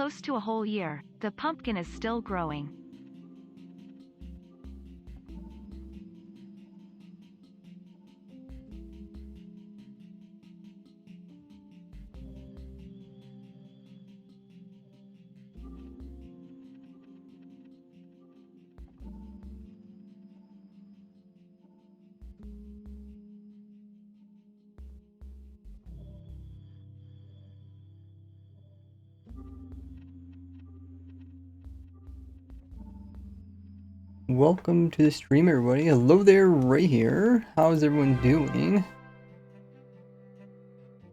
Close to a whole year, the pumpkin is still growing. Welcome to the stream, everybody. Hello there, Ray here. How's everyone doing?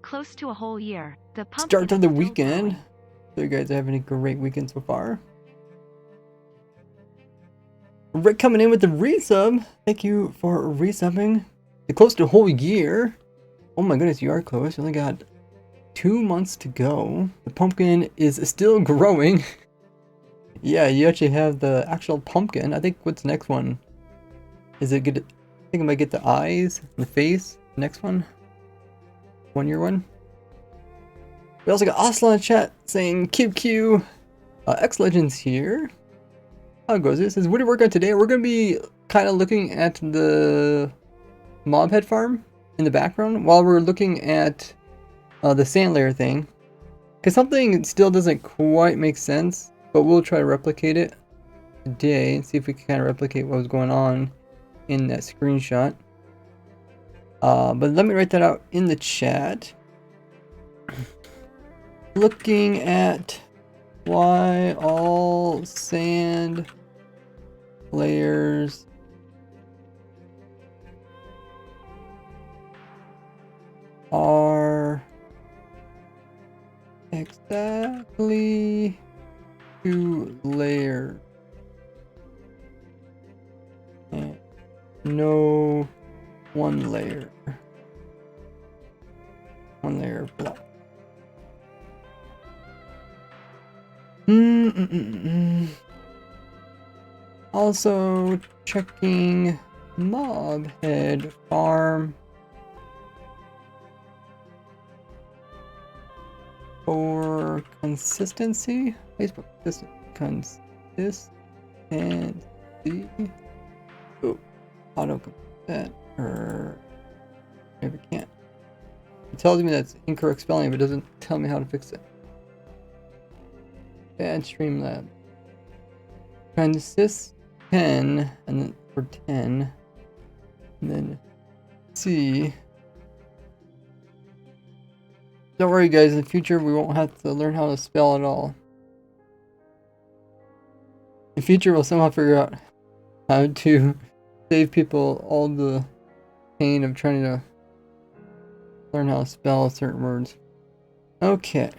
Close to a whole year, the pumpkin Start of the is still weekend. growing. So you guys are having a great weekend so far. Rick coming in with the resub. Thank you for resubbing. You're close to a whole year. Oh my goodness, you are close. You only got 2 months to go. The pumpkin is still growing. Yeah, you actually have the actual pumpkin. I think what's the next one? Is it good? I think I might get the eyes, the face. Next one. 1 year one. We also got Osla in chat saying QQ. X Legends here. How it goes? It says, what do we work on today? We're going to be kind of looking at the mob head farm in the background while we're looking at the sand layer thing. Because something still doesn't quite make sense, but we'll try to replicate it today and see if we can kind of replicate what was going on in that screenshot. But let me write that out in the chat. Looking at why all sand layers are exactly 2 layers and no 1 layer. 1 layer block. Also checking mob head farm for consistency. Facebook consistency. Oh, auto that or maybe can't. It tells me that's incorrect spelling, but doesn't tell me how to fix it. Bad Streamlab. Consist 10 and then for 10 and then C. Don't worry guys, in the future we won't have to learn how to spell at all. In the future we'll somehow figure out how to save people all the pain of trying to learn how to spell certain words. Okay.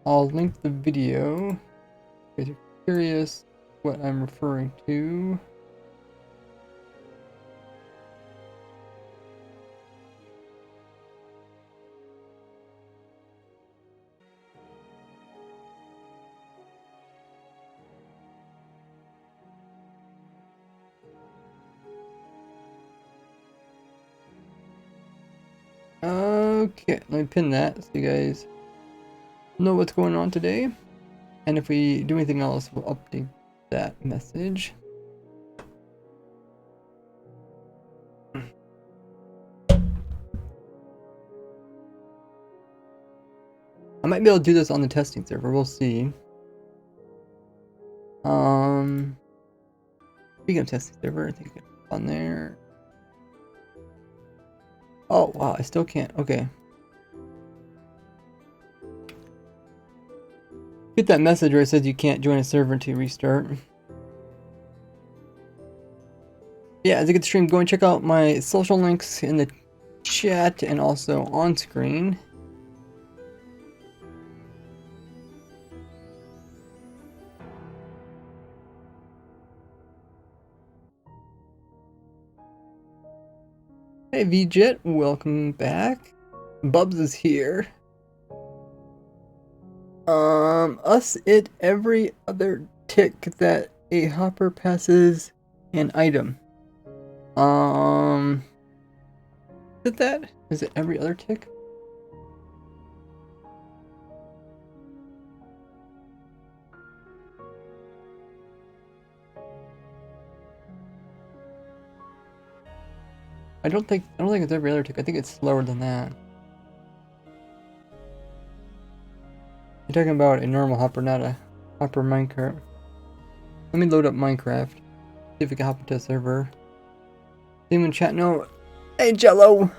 I'll link the video if you're curious what I'm referring to. Okay, let me pin that so you guys know what's going on today. And if we do anything else, we'll update that message. I might be able to do this on the testing server, we'll see. Speaking of testing server, I think it's on there. Oh wow, I still can't. Okay. Get that message where it says you can't join a server to restart. Yeah, as you get the stream, go and check out my social links in the chat and also on screen. Hey VJet, welcome back. Bubs is here. Us, it, every other tick that a hopper passes an item. Is it that? Is it every other tick? I don't think it's every other tick. I think it's slower than that. You're talking about a normal hopper, not a hopper minecart. Let me load up Minecraft. See if we can hop into a server. Anyone in chat know? Hey Jello!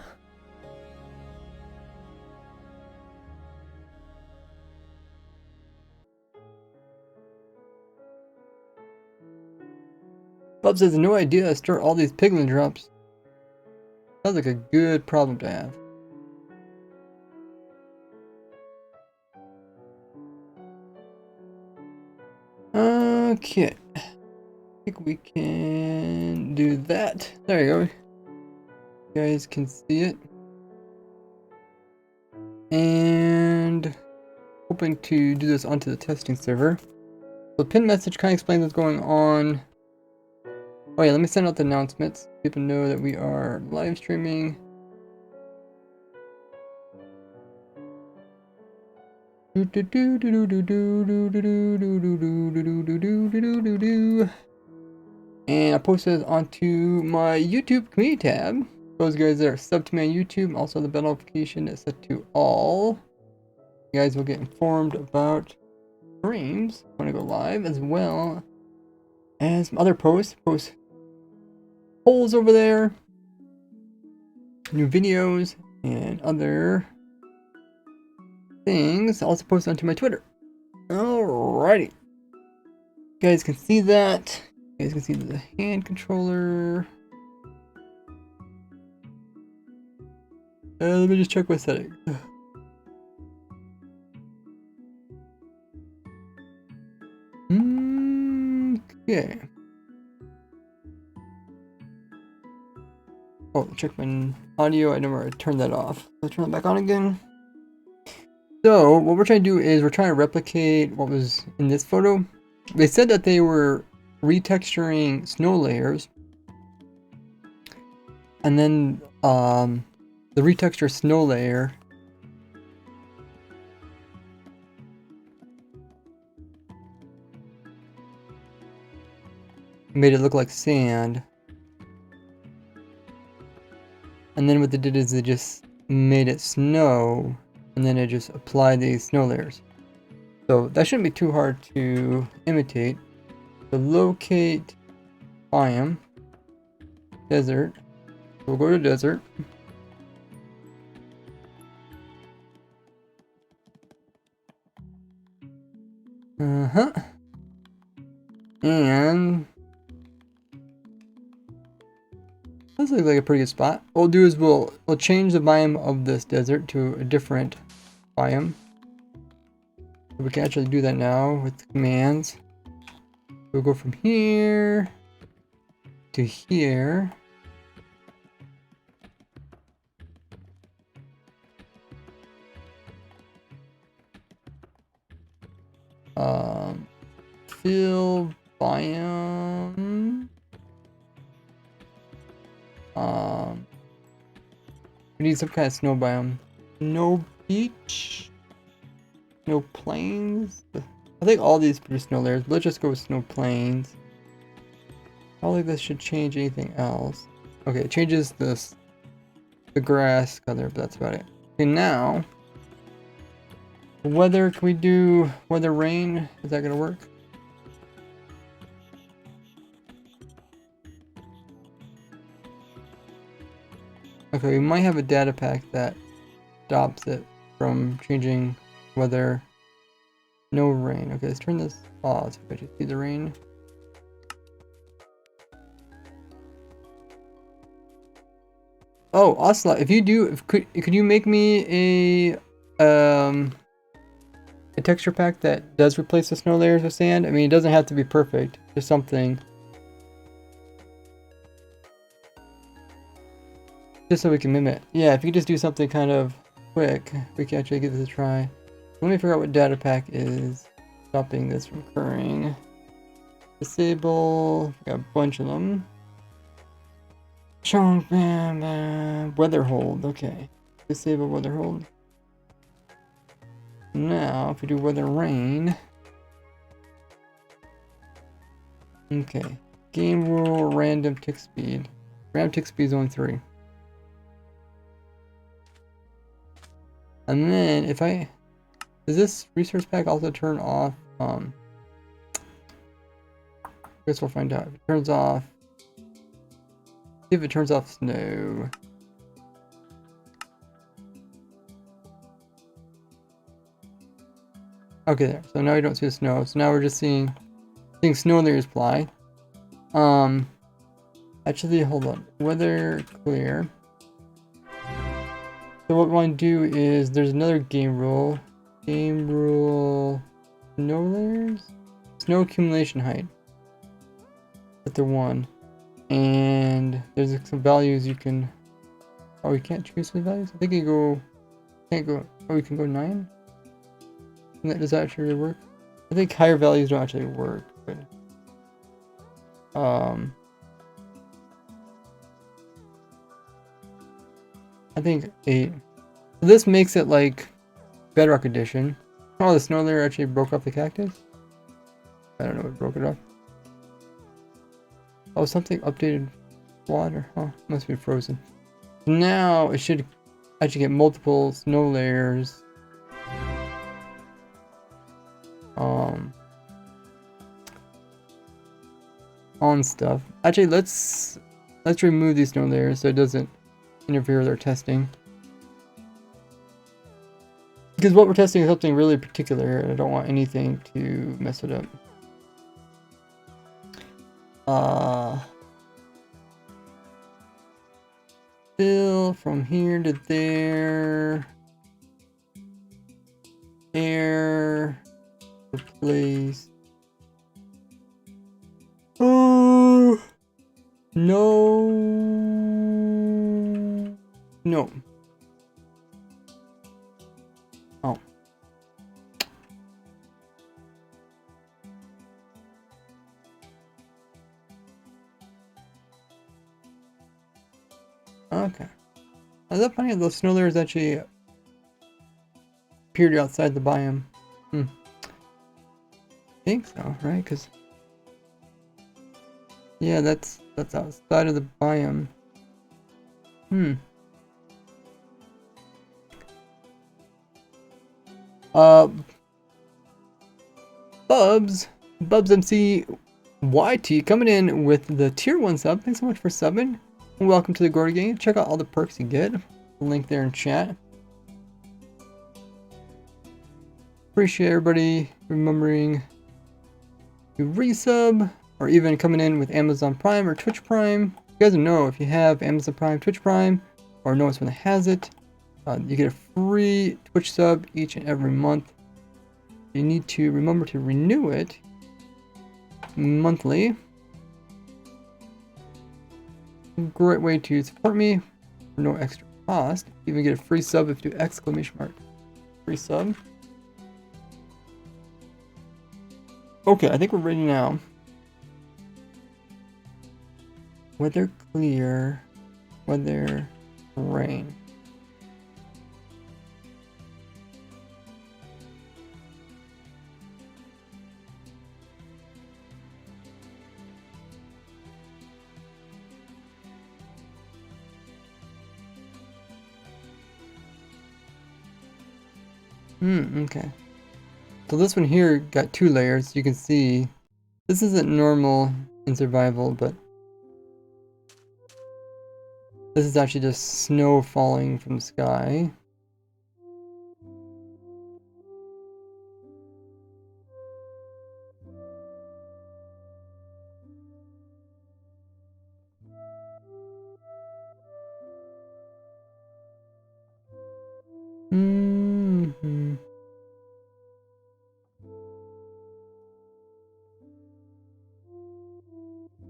Bob says no idea to store all these piglin drops. Sounds like a good problem to have. Okay. I think we can do that. There you go. You guys can see it. And hoping to do this onto the testing server. So pin message kind of explains what's going on. Oh yeah, let me send out the announcements. People know that we are live streaming. And I posted this onto my YouTube community tab. Those guys that are subbed to me on YouTube, also the bell notification is set to all. You guys will get informed about streams when I go live, as well as some other posts. Post polls over there, new videos, and other things. Also post onto my Twitter. Alrighty. You guys can see that. You guys can see the hand controller. Let me just check my settings. Okay. Oh, check my audio. I never turned that off. Let's turn it back on again. So, what we're trying to do is we're trying to replicate what was in this photo. They said that they were retexturing snow layers. And then, the retexture snow layer made it look like sand. And then what they did is they just made it snow, and then it just applied these snow layers. So that shouldn't be too hard to imitate. So locate biome, desert. We'll go to desert. And this looks like a pretty good spot. What we'll do is we'll change the biome of this desert to a different biome. We can actually do that now with commands. We'll go from here to here. Fill biome. We need some kind of snow biome. No beach. No plains. I think all these produce snow layers, but let's just go with snow plains. I don't think this should change anything else. Okay, it changes this, the grass color, but that's about it. Okay, now weather. Can we do weather rain? Is that gonna work? Okay, we might have a data pack that stops it from changing weather. No rain. Okay, let's turn this off so I can see the rain. Oh, Ocelot, if you do, could you make me a texture pack that does replace the snow layers with sand? I mean, it doesn't have to be perfect, just something. Just so we can mimic. Yeah, if you could just do something kind of quick, we can actually give this a try. Let me figure out what data pack is stopping this from occurring. Disable. Got a bunch of them. Chunk, weather hold. Okay. Disable weather hold. Now, if we do weather rain. Okay. Game rule, random tick speed. Random tick speed is only 3. And then if I... Does this resource pack also turn off... I guess we'll find out. If it turns off... See if it turns off snow. Okay, there. So now you don't see the snow. So now we're just seeing snow layers fly. Actually, hold on. Weather clear. So what we want to do is there's another game rule. Game rule. Snow layers? Snow accumulation height. Set to 1. And there's some values you can. Oh, we can't choose the values? I think you go. Can't go. Oh, we can go 9? Does that actually work? I think higher values don't actually work, but I think 8. So this makes it like Bedrock Edition. Oh, the snow layer actually broke off the cactus? I don't know what broke it off. Oh, something updated water. Oh, must be frozen. Now it should actually get multiple snow layers. On stuff. Actually, let's remove these snow layers so it doesn't interfere with our testing. Because what we're testing is something really particular, and I don't want anything to mess it up. Fill from here to there. Air. Replace. Oh no. No. Oh. Okay. Is that funny? Those snow layers actually appeared outside the biome. I think so, right? Because yeah, that's outside of the biome. Bubs MC YT coming in with the tier 1 sub. Thanks so much for subbing. And welcome to the Gordy Gang. Check out all the perks you get. The link there in chat. Appreciate everybody remembering to resub or even coming in with Amazon Prime or Twitch Prime. You guys know if you have Amazon Prime, Twitch Prime, or know someone that has it, you get a free Twitch sub each and every month. You need to remember to renew it monthly. Great way to support me for no extra cost. You even get a free sub if you do exclamation mark. Free sub. Okay, I think we're ready now. Weather clear. Weather rain. Okay. So this one here got 2 layers. You can see this isn't normal in survival, but this is actually just snow falling from the sky.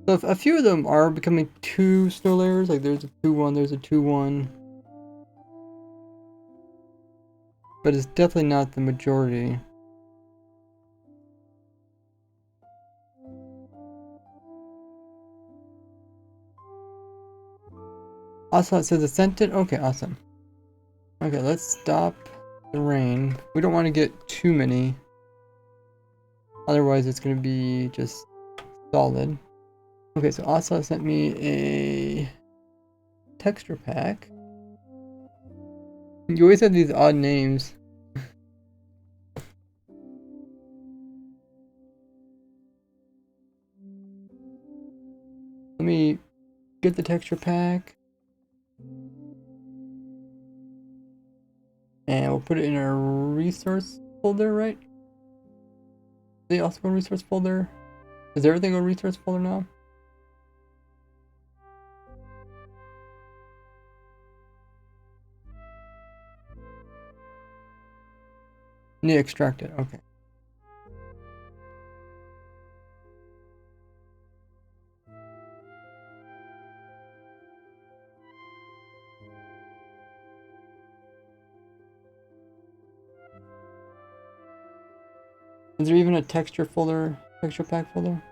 So a few of them are becoming 2 snow layers, like there's a 2-1, there's a 2-1. But it's definitely not the majority. Ocelot says it's sent it. Okay, awesome. Okay, let's stop the rain. We don't want to get too many. Otherwise, it's going to be just solid. Okay, so Ocelot sent me a texture pack. You always have these odd names. Let me get the texture pack. And we'll put it in our resource folder, right? They also go resource folder. Does everything go resource folder now? Need to extract it, okay. Is there even a texture folder, texture pack folder?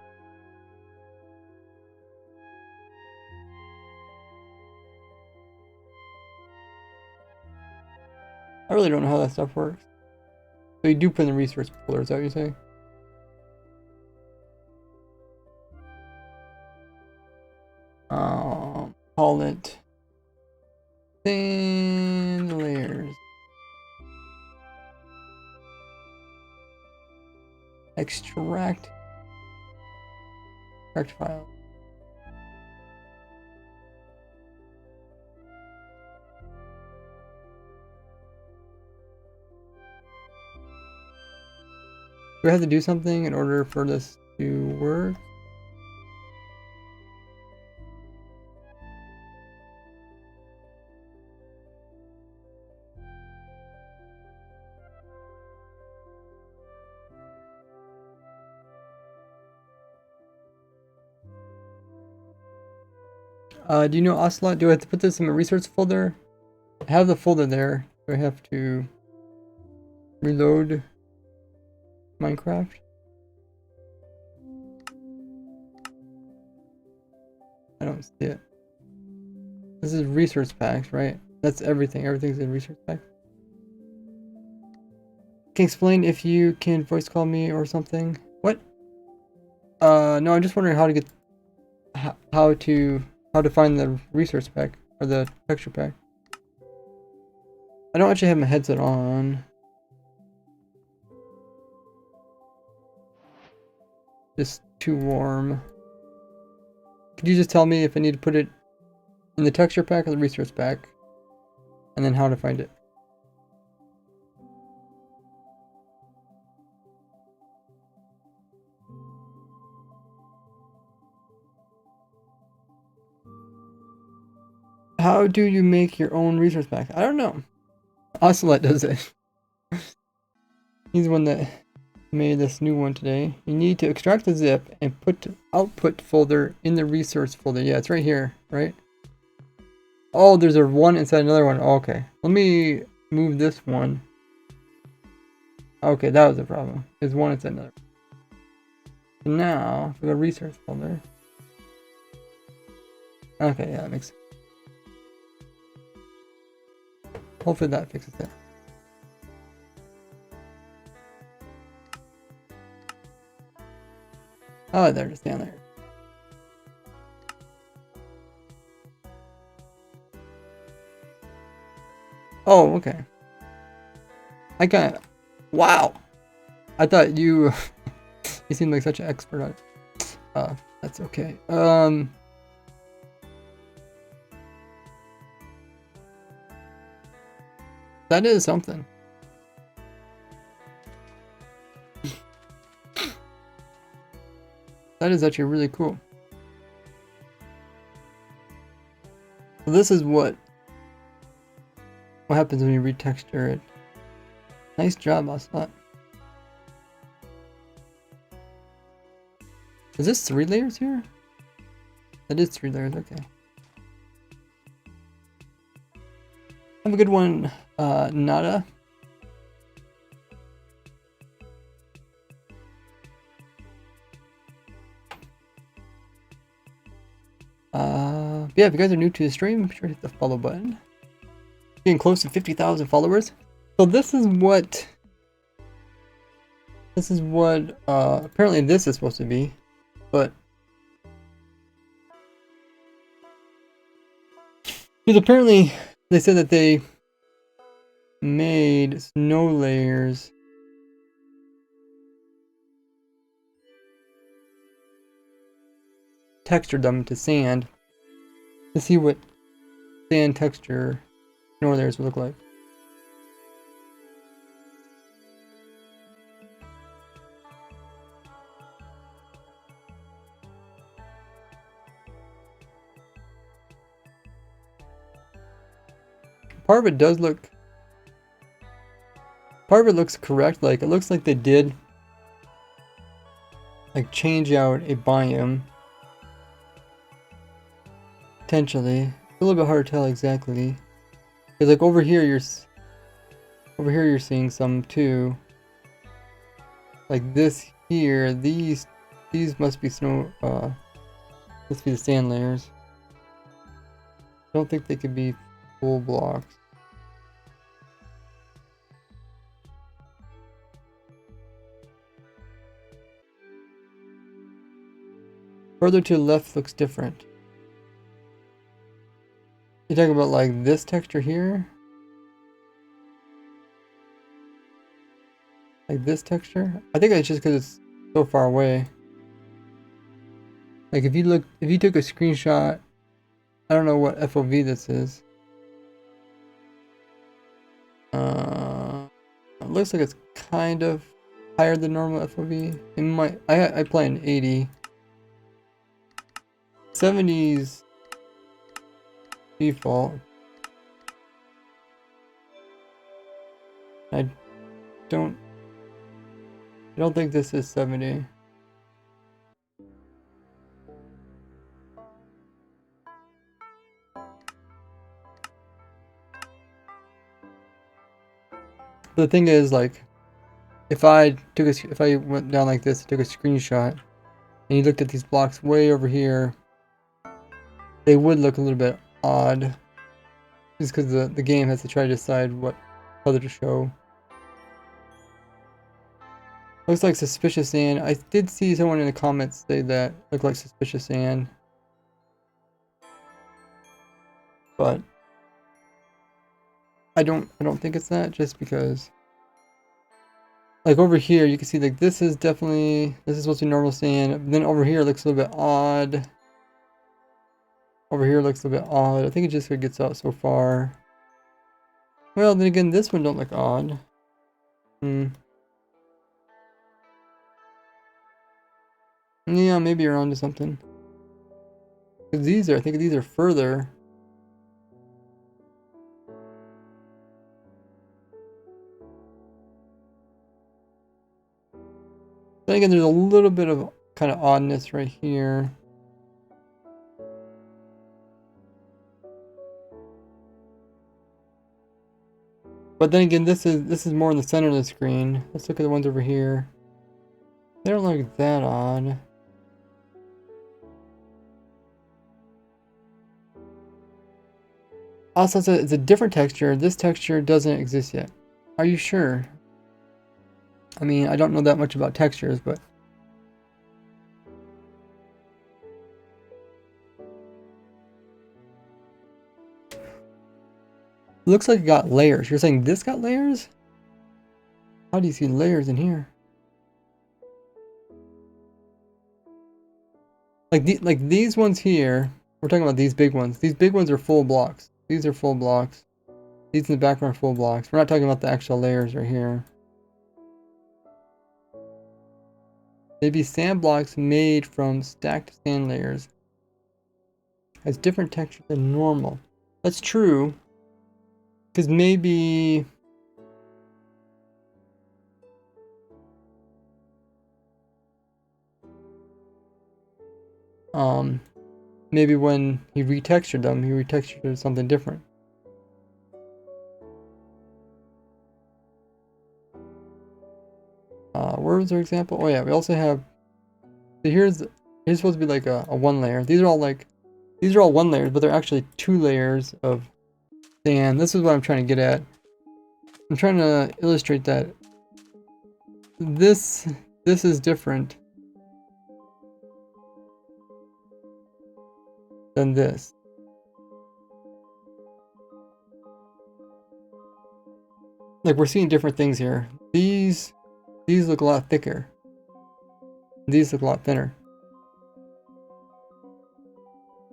I really don't know how that stuff works. So you do put in the resource folder, is that what you're saying? Call it thin layers. Extract file. Do I have to do something in order for this to work? Do you know Ocelot? Do I have to put this in a resource folder? I have the folder there. Do I have to reload Minecraft? I don't see it. This is resource packs, right? That's everything. Everything's in resource packs. Can you explain if you can voice call me or something? What? No, I'm just wondering how to get how to find the resource pack or the texture pack. I don't actually have my headset on. Just too warm. Could you just tell me if I need to put it in the texture pack or the resource pack? And then how to find it? How do you make your own resource pack? I don't know. Ocelot does it. He's the one that made this new one today. You need to extract the zip and put output folder in the resource folder. Yeah, it's right here, right? Oh, there's a one inside another one. Oh, okay. Let me move this one. Okay, that was the problem. There's one inside another. So now, we go resource folder. Okay, yeah, that makes sense. Hopefully that fixes it. Oh, there, just down there. Oh, okay. I got it. Wow. I thought you you seemed like such an expert on it. That's okay. That is something. That is actually really cool. So this is what happens when you retexture it. Nice job, Ocelot. Is this 3 layers here? That is 3 layers, okay. Have a good one, Nada. Yeah, if you guys are new to the stream, be sure to hit the follow button. Getting close to 50,000 followers. So this is what apparently this is supposed to be, but because apparently they said that they made snow layers textured them to sand to see what sand texture snow layers would look like. Part of it looks correct. Like, it looks like they did like change out a biome. Potentially. It's a little bit hard to tell exactly. Because like over here you're seeing some too. Like this here, these must be snow must be the sand layers. I don't think they could be full blocks. Further to the left looks different. You're talking about like this texture here? Like this texture? I think it's just because it's so far away. Like if you took a screenshot, I don't know what FOV this is. It looks like it's kind of higher than normal FOV. It might, I play an 80. 70's default. I don't think this is 70. The thing is, like, if I went down like this, took a screenshot, and you looked at these blocks way over here, they would look a little bit odd, just because the game has to try to decide what color to show. Looks like suspicious sand. I did see someone in the comments say that looked like suspicious sand, but I don't think it's that, just because like over here you can see like this is supposed to be normal sand, but then over here it looks a little bit odd. Over here looks a little bit odd. I think it just gets out so far. Well, then again, this one don't look odd. Yeah, maybe you're onto something. Because I think these are further. Then again, there's a little bit of kind of oddness right here. But then again, this is more in the center of the screen. Let's look at the ones over here. They don't look that odd. Also, it's a different texture. This texture doesn't exist yet. Are you sure? I mean, I don't know that much about textures, but looks like it got layers. You're saying this got layers? How do you see layers in here? Like these ones here, we're talking about these big ones. These big ones are full blocks. These are full blocks. These in the background are full blocks. We're not talking about the actual layers right here. They'd be sand blocks made from stacked sand layers. Has different texture than normal. That's true. Because maybe maybe when he retextured them, he retextured something different. Where was our example? Oh yeah, we also have, so here's supposed to be like a one layer. These are all like These are all one layers, but they're actually 2 layers of sand. This is what I'm trying to get at. I'm trying to illustrate that this is different than this. Like, we're seeing different things here. These look a lot thicker. These look a lot thinner.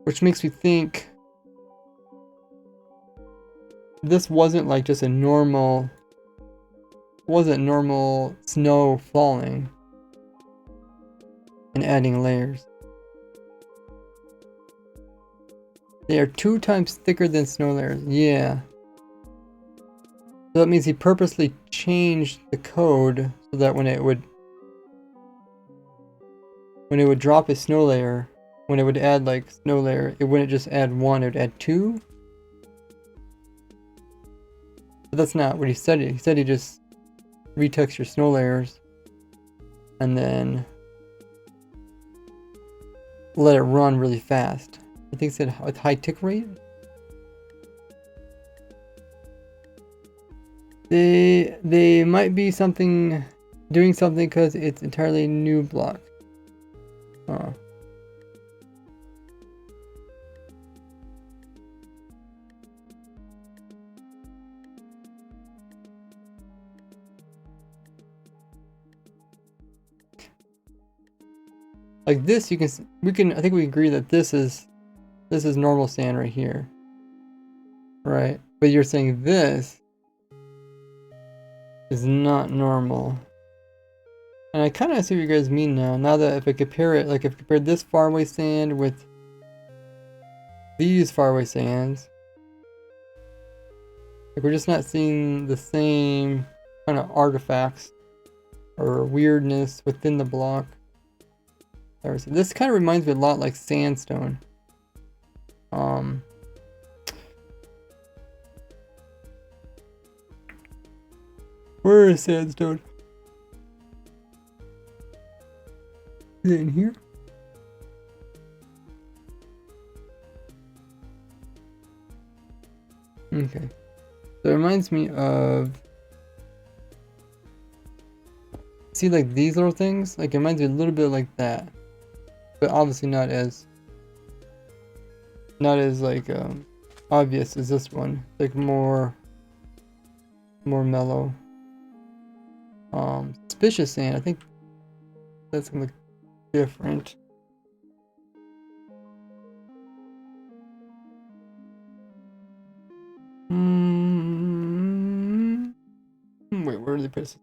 Which makes me think this wasn't like just a normal, wasn't normal snow falling and adding layers. They are 2 times thicker than snow layers. Yeah. So that means he purposely changed the code so that when it would drop a snow layer, when it would add like snow layer, it wouldn't just add 1, it would add 2. But that's not what he said. He said he just retextured snow layers and then let it run really fast. I think it said with high tick rate. They might be doing something because it's entirely new block. Like this, I think we agree that this is normal sand right here, right? But you're saying this is not normal, and I kind of see what you guys mean now. Now that if I compare it, like if I compare this faraway sand with these faraway sands, like we're just not seeing the same kind of artifacts or weirdness within the block. This kind of reminds me a lot like sandstone. Where is sandstone? Is it in here? Okay. So it reminds me of, see like these little things? Like it reminds me a little bit like that. But obviously not as like obvious as this one. Like more mellow. Suspicious sand, I think that's gonna look different. Wait, where are the pieces?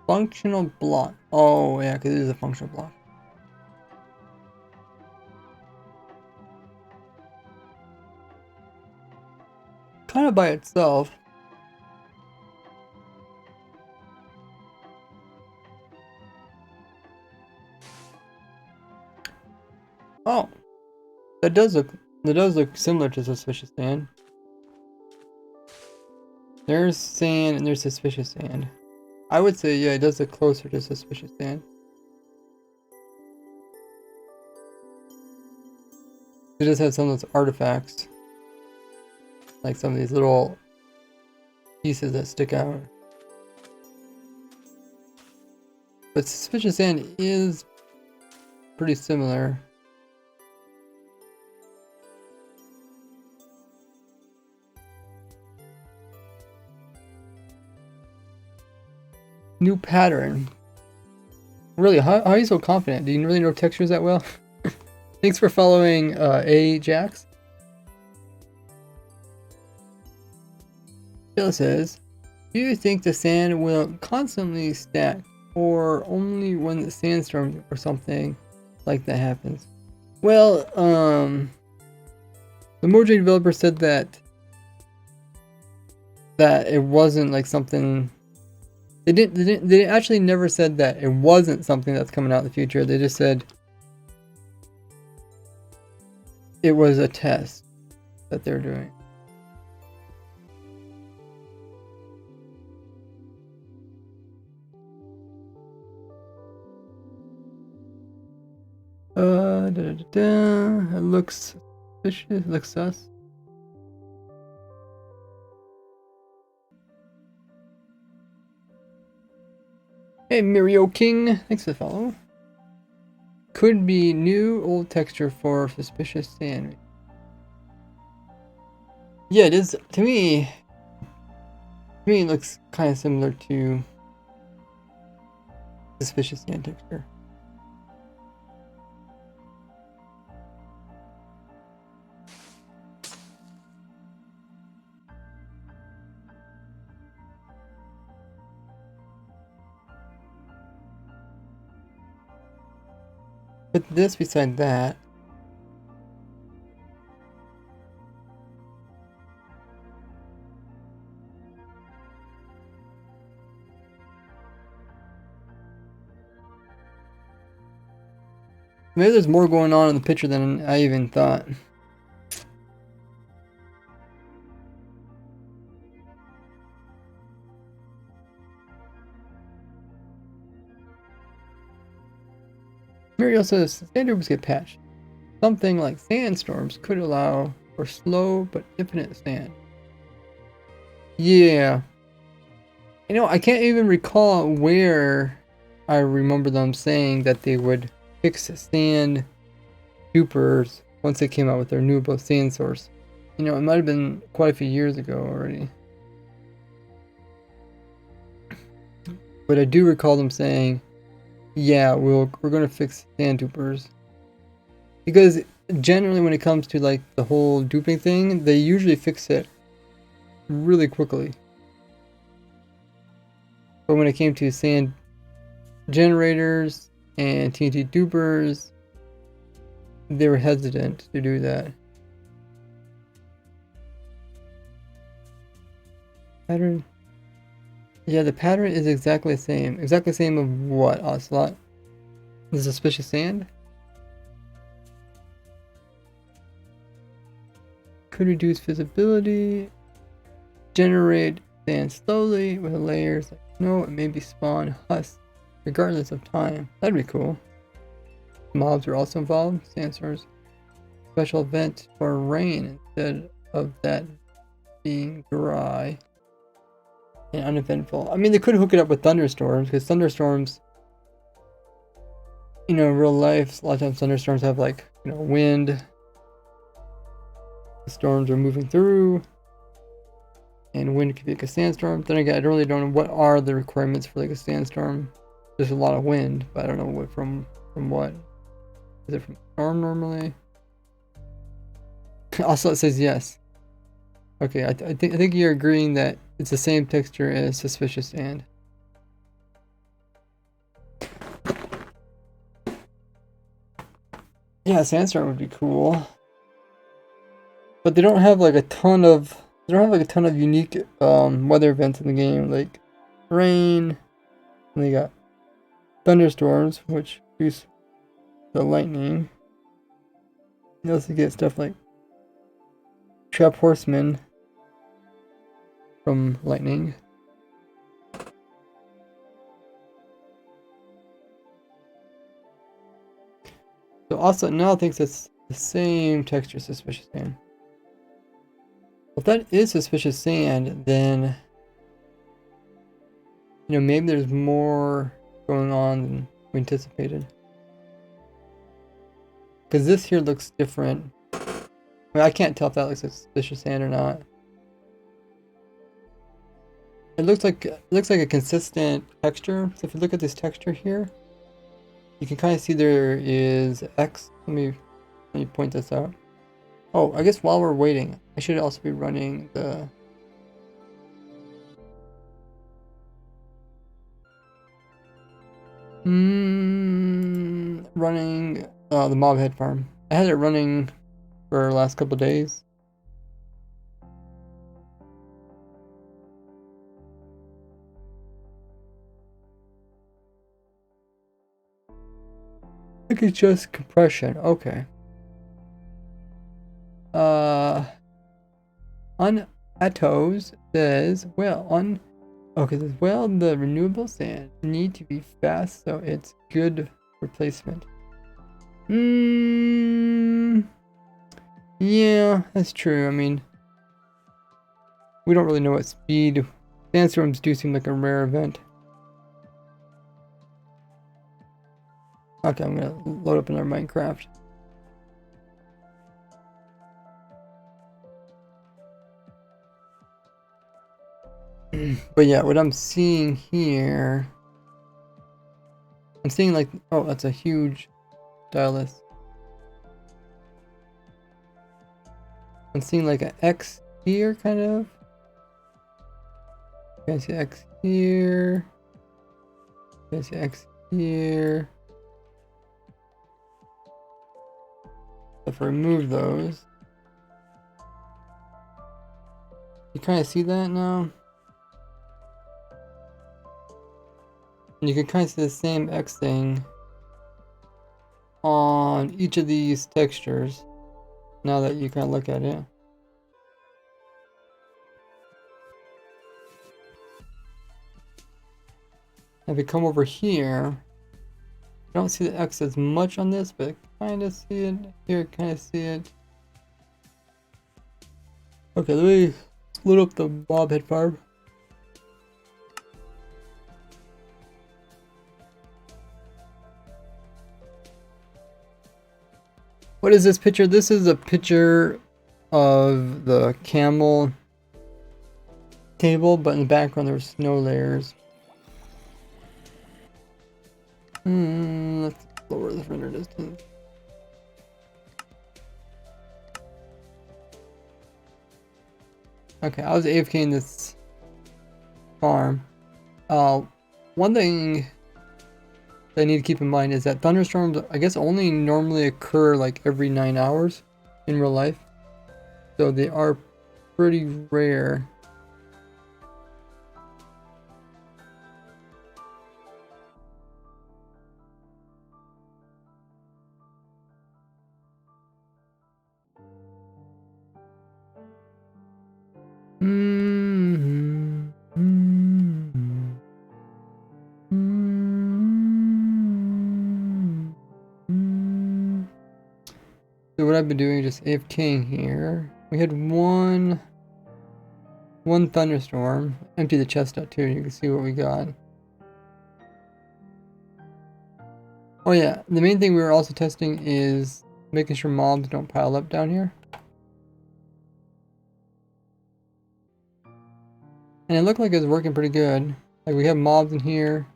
Functional block. Oh yeah, because it is a functional block. Kind of by itself. Oh, that does look similar to suspicious sand. There's sand and there's suspicious sand. I would say, yeah, it does look closer to suspicious sand. It does have some of those artifacts. Like some of these little pieces that stick out. But suspicious sand is pretty similar. New pattern. Really, how are you so confident? Do you really know textures that well? Thanks for following Ajax. Jill says, do you think the sand will constantly stack or only when the sandstorm or something like that happens? Well, the Mojang developer said that it wasn't like something They actually never said that it wasn't something that's coming out in the future. They just said it was a test that they're doing. It looks suspicious. It looks sus. Hey, Mirio King. Thanks for the follow. Could be new old texture for suspicious sand. Yeah, it is. To me, it looks kind of similar to suspicious sand texture. But this beside that. Maybe there's more going on in the picture than I even thought. Muriel says sandstorms get patched. Something like sandstorms could allow for slow but infinite sand. Yeah. You know, I can't even recall where I remember them saying that they would fix sand dupers once they came out with their new sand source. You know, it might have been quite a few years ago already. But I do recall them saying, yeah, we're gonna fix sand dupers. Because generally when it comes to like the whole duping thing, they usually fix it really quickly. But when it came to sand generators and TNT dupers, they were hesitant to do that. Pattern. Yeah, the pattern is exactly the same. Exactly the same of what, Ocelot? The suspicious sand? Could reduce visibility. Generate sand slowly with layers like snow and maybe spawn husks regardless of time. That'd be cool. Mobs are also involved. Sandstorms. Special event for rain instead of that being dry and uneventful. I mean, they could hook it up with thunderstorms, because thunderstorms, you know, in real life, a lot of times thunderstorms have like, you know, wind. The storms are moving through, and wind could be like a sandstorm. Then again, I really don't know what are the requirements for like a sandstorm. There's a lot of wind, but I don't know what from what. Is it from storm normally? Also, it says yes. Okay, I think you're agreeing that it's the same texture as suspicious sand. Yeah, sandstorm would be cool, but they don't have like a ton of unique weather events in the game, like rain. And they got thunderstorms, which produce the lightning. You also get stuff like trap horsemen from lightning. So also now thinks it's the same texture as suspicious sand. Well, if that is suspicious sand, then you know, maybe there's more going on than we anticipated. Because this here looks different. I mean, I can't tell if that looks like suspicious sand or not. It looks like a consistent texture. So if you look at this texture here, you can kind of see there is X. Let me point this out. Oh, I guess while we're waiting, I should also be running the running the mob head farm. I had it running for the last couple of days. think it's just compression. Okay. On Atos says, okay, says, well, the renewable sand need to be fast, so it's good replacement. Yeah, that's true. I mean, we don't really know what speed. Sandstorms do seem like a rare event. Okay, I'm gonna load up another Minecraft. But yeah, what I'm seeing here, I'm seeing like, oh, that's a huge stylus. I'm seeing like an X here, kind of. You can see X here. You can see X here. If I remove those, you kind of see that now. And you can kind of see the same X thing on each of these textures now that you kind of look at it. If we come over here, I don't see the X as much on this, but kind of see it here, kind of see it. Okay, let me load up the mob head farm. What is this picture? This is a picture of the camel table, but in the background there's snow layers. Let's lower the render distance. Okay, I was AFK in this farm. One thing that I need to keep in mind is that thunderstorms, I guess, only normally occur like every 9 hours in real life. So they are pretty rare. So what I've been doing is just AFKing here. We had one thunderstorm. Empty the chest out too, you can see what we got. Oh yeah, the main thing we were also testing is making sure mobs don't pile up down here. And it looked like it was working pretty good. Like we have mobs in here.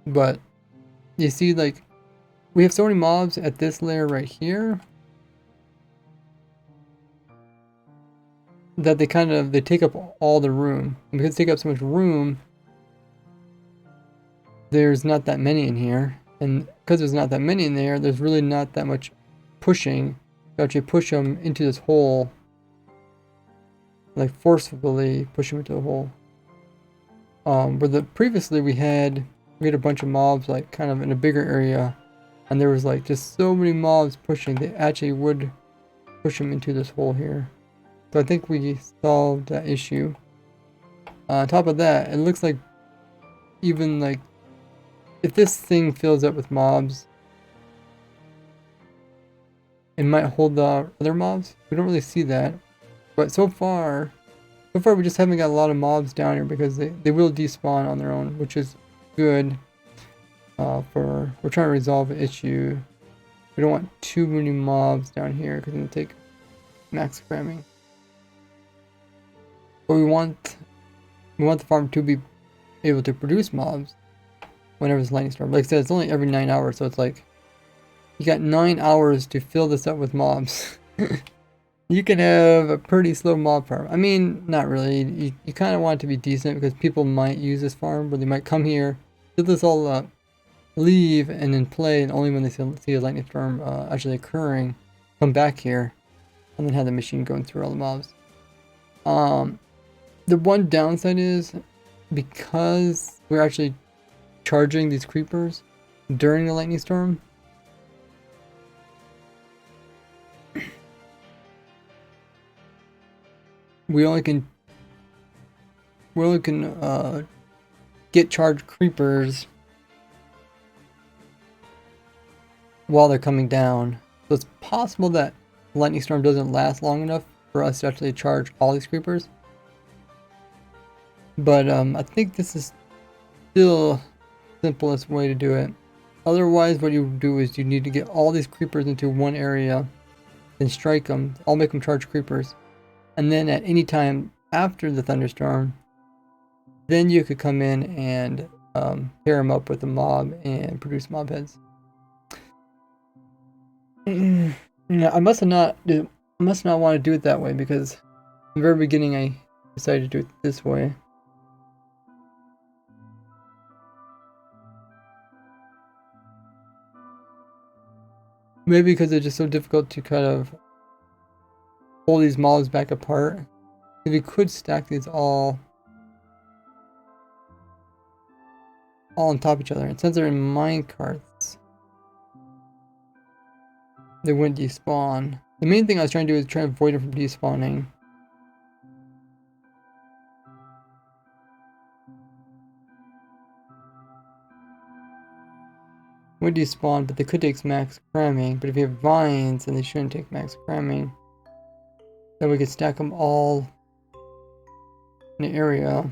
But you see, like, we have so many mobs at this layer right here that they take up all the room. And because they take up so much room, there's not that many in here. And because there's not that many in there, there's really not that much pushing to actually push them into this hole. Like forcefully push them into the hole. But previously we had a bunch of mobs like kind of in a bigger area, and there was like just so many mobs pushing, they actually would push them into this hole here. So I think we solved that issue. On top of that, it looks like even like if this thing fills up with mobs, it might hold the other mobs. We don't really see that. But so far we just haven't got a lot of mobs down here because they will despawn on their own, which is good. We're trying to resolve an issue. We don't want too many mobs down here because it'll take max cramming. But we want the farm to be able to produce mobs whenever it's lightning storm. Like I said, it's only every 9 hours, so it's like you got 9 hours to fill this up with mobs. You can have a pretty slow mob farm. I mean, not really. You kind of want it to be decent because people might use this farm, but they might come here, fill this all up, leave, and then play, and only when they see a lightning storm actually occurring, come back here, and then have the machine going through all the mobs. The one downside is because we're actually charging these creepers, during the lightning storm. We only can get charged creepers while they're coming down. So it's possible that lightning storm doesn't last long enough for us to actually charge all these creepers. But I think this is still the simplest way to do it. Otherwise, what you do is you need to get all these creepers into one area, then strike them. I'll make them charge creepers. And then at any time after the thunderstorm, then you could come in and pair them up with a mob and produce mob heads. Yeah, I must not want to do it that way, because in the very beginning I decided to do it this way. Maybe because it's just so difficult to kind of pull these mobs back apart. If you could stack these all on top of each other, and since they're in minecarts, they wouldn't despawn. The main thing I was trying to do is try to avoid them from despawning. Would despawn, but they could take max cramming. But if you have vines, then they shouldn't take max cramming. Then we could stack them all in an area.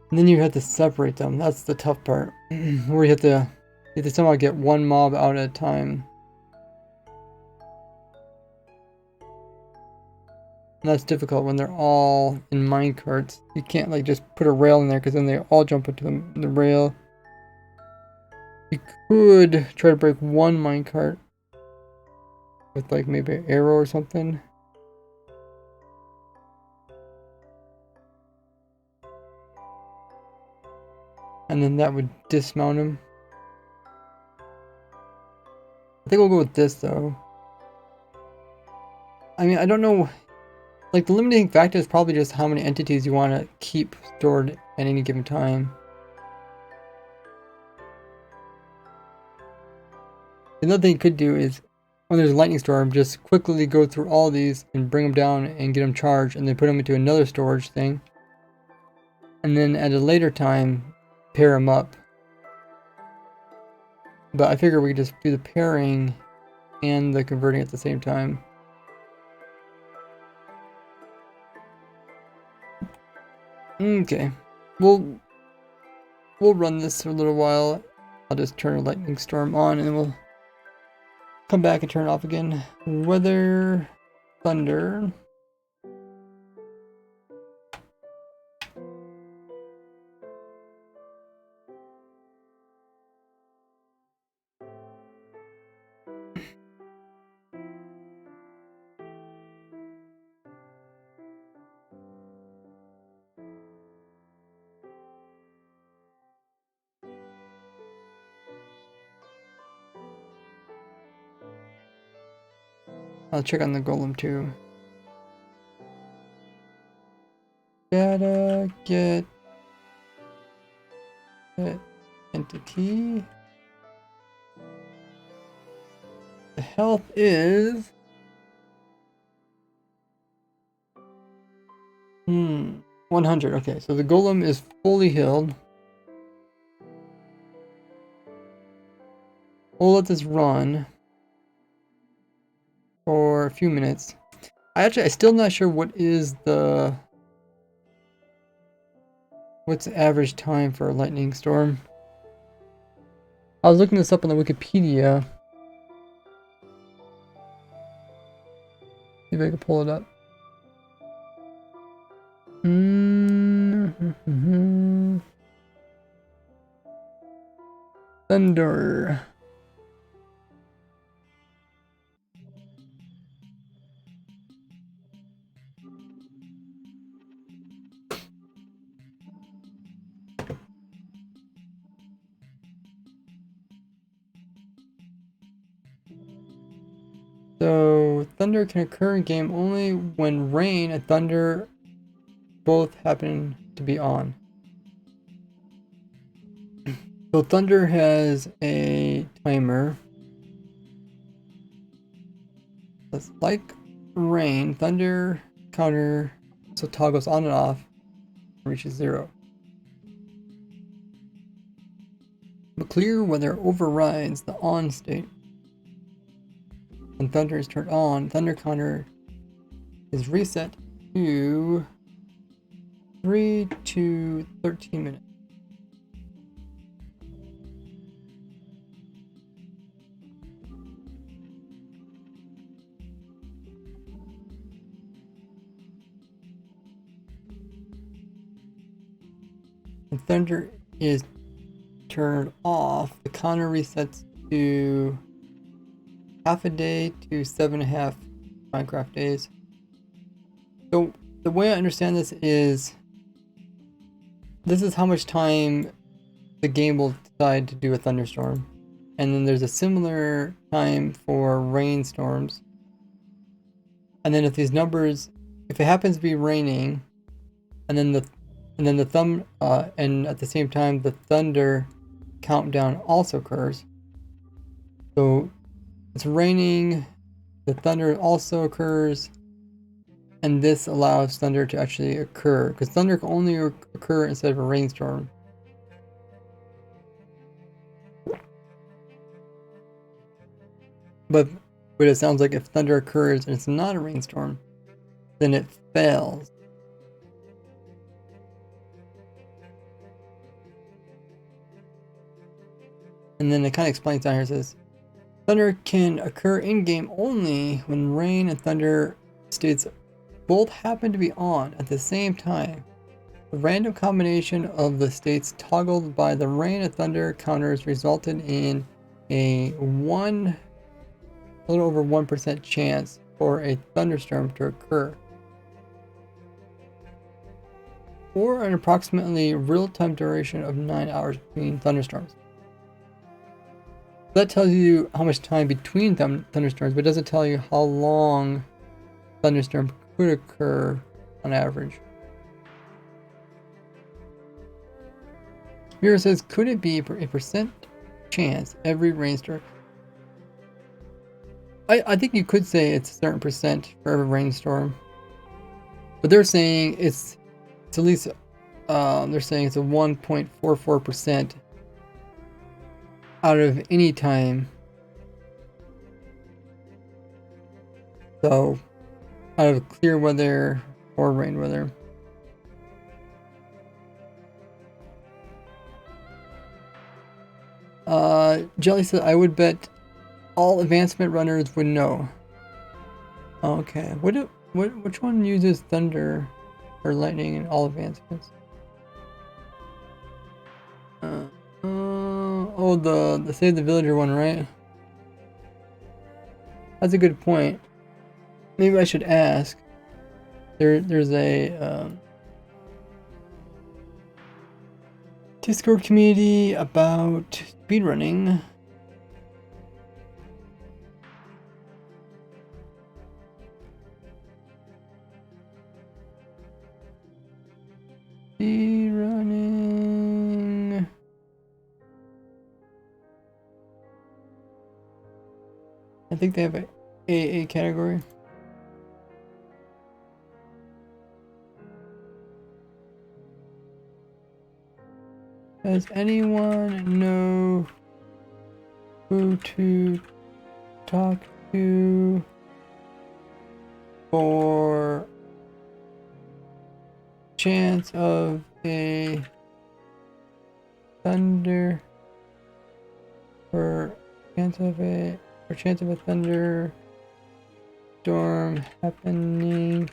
And then you have to separate them. That's the tough part. Where you have to somehow get one mob out at a time. And that's difficult when they're all in minecarts. You can't like just put a rail in there, because then they all jump into the rail. You could try to break one minecart with like maybe an arrow or something. And then that would dismount him. I think we'll go with this though. I mean, I don't know. Like, the limiting factor is probably just how many entities you want to keep stored at any given time. Another thing you could do is, when there's a lightning storm, just quickly go through all these and bring them down and get them charged, and then put them into another storage thing. And then at a later time, pair them up. But I figure we could just do the pairing and the converting at the same time. Okay, we'll run this for a little while. I'll just turn a lightning storm on and then we'll come back and turn it off again. Weather, thunder. I'll check on the golem too. Gotta get entity. The health is 100. Okay, so the golem is fully healed. We'll let this run for a few minutes. I'm still not sure what's the average time for a lightning storm. I was looking this up on the Wikipedia. See if I can pull it up. Thunder. So thunder can occur in game only when rain and thunder both happen to be on. So thunder has a timer. It's like rain, thunder counter so toggles on and off and reaches 0. But clear weather overrides the on state. When thunder is turned on, thunder counter is reset to 3 to 13 minutes. When thunder is turned off, the counter resets to half a day to 7.5 Minecraft days. So the way I understand this is how much time the game will decide to do a thunderstorm. And then there's a similar time for rainstorms. And then if these numbers, if it happens to be raining, and then and at the same time the thunder countdown also occurs. So it's raining, the thunder also occurs, and this allows thunder to actually occur, because thunder can only occur instead of a rainstorm. But it sounds like if thunder occurs and it's not a rainstorm, then it fails. And then it kind of explains down here, it says, thunder can occur in-game only when rain and thunder states both happen to be on at the same time. The random combination of the states toggled by the rain and thunder counters resulted in a little over 1% chance for a thunderstorm to occur, or an approximately real-time duration of 9 hours between thunderstorms. That tells you how much time between thunderstorms, but it doesn't tell you how long thunderstorm could occur on average. Mira says, could it be a percent chance every rainstorm? I think you could say it's a certain percent for every rainstorm, but they're saying it's at least they're saying it's a 1.44% out of any time. So out of clear weather or rain weather. Jelly said, I would bet all advancement runners would know. Okay, which one uses thunder or lightning in all advancements? Oh, the save the villager one, right? That's a good point. Maybe I should ask. There's a Discord community about speedrunning. Speedrunning. I think they have a AA category. Does anyone know who to talk to for chance of a thunder chance of a thunder storm happening,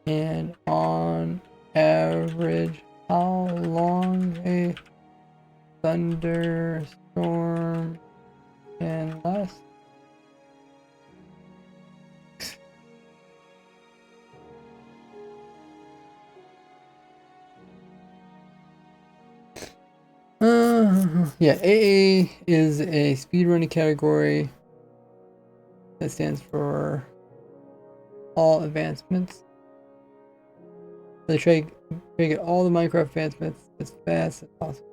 and on average how long a thunderstorm can last? Yeah, AA is a speedrunning category. That stands for all advancements. They try to get all the Minecraft advancements as fast as possible.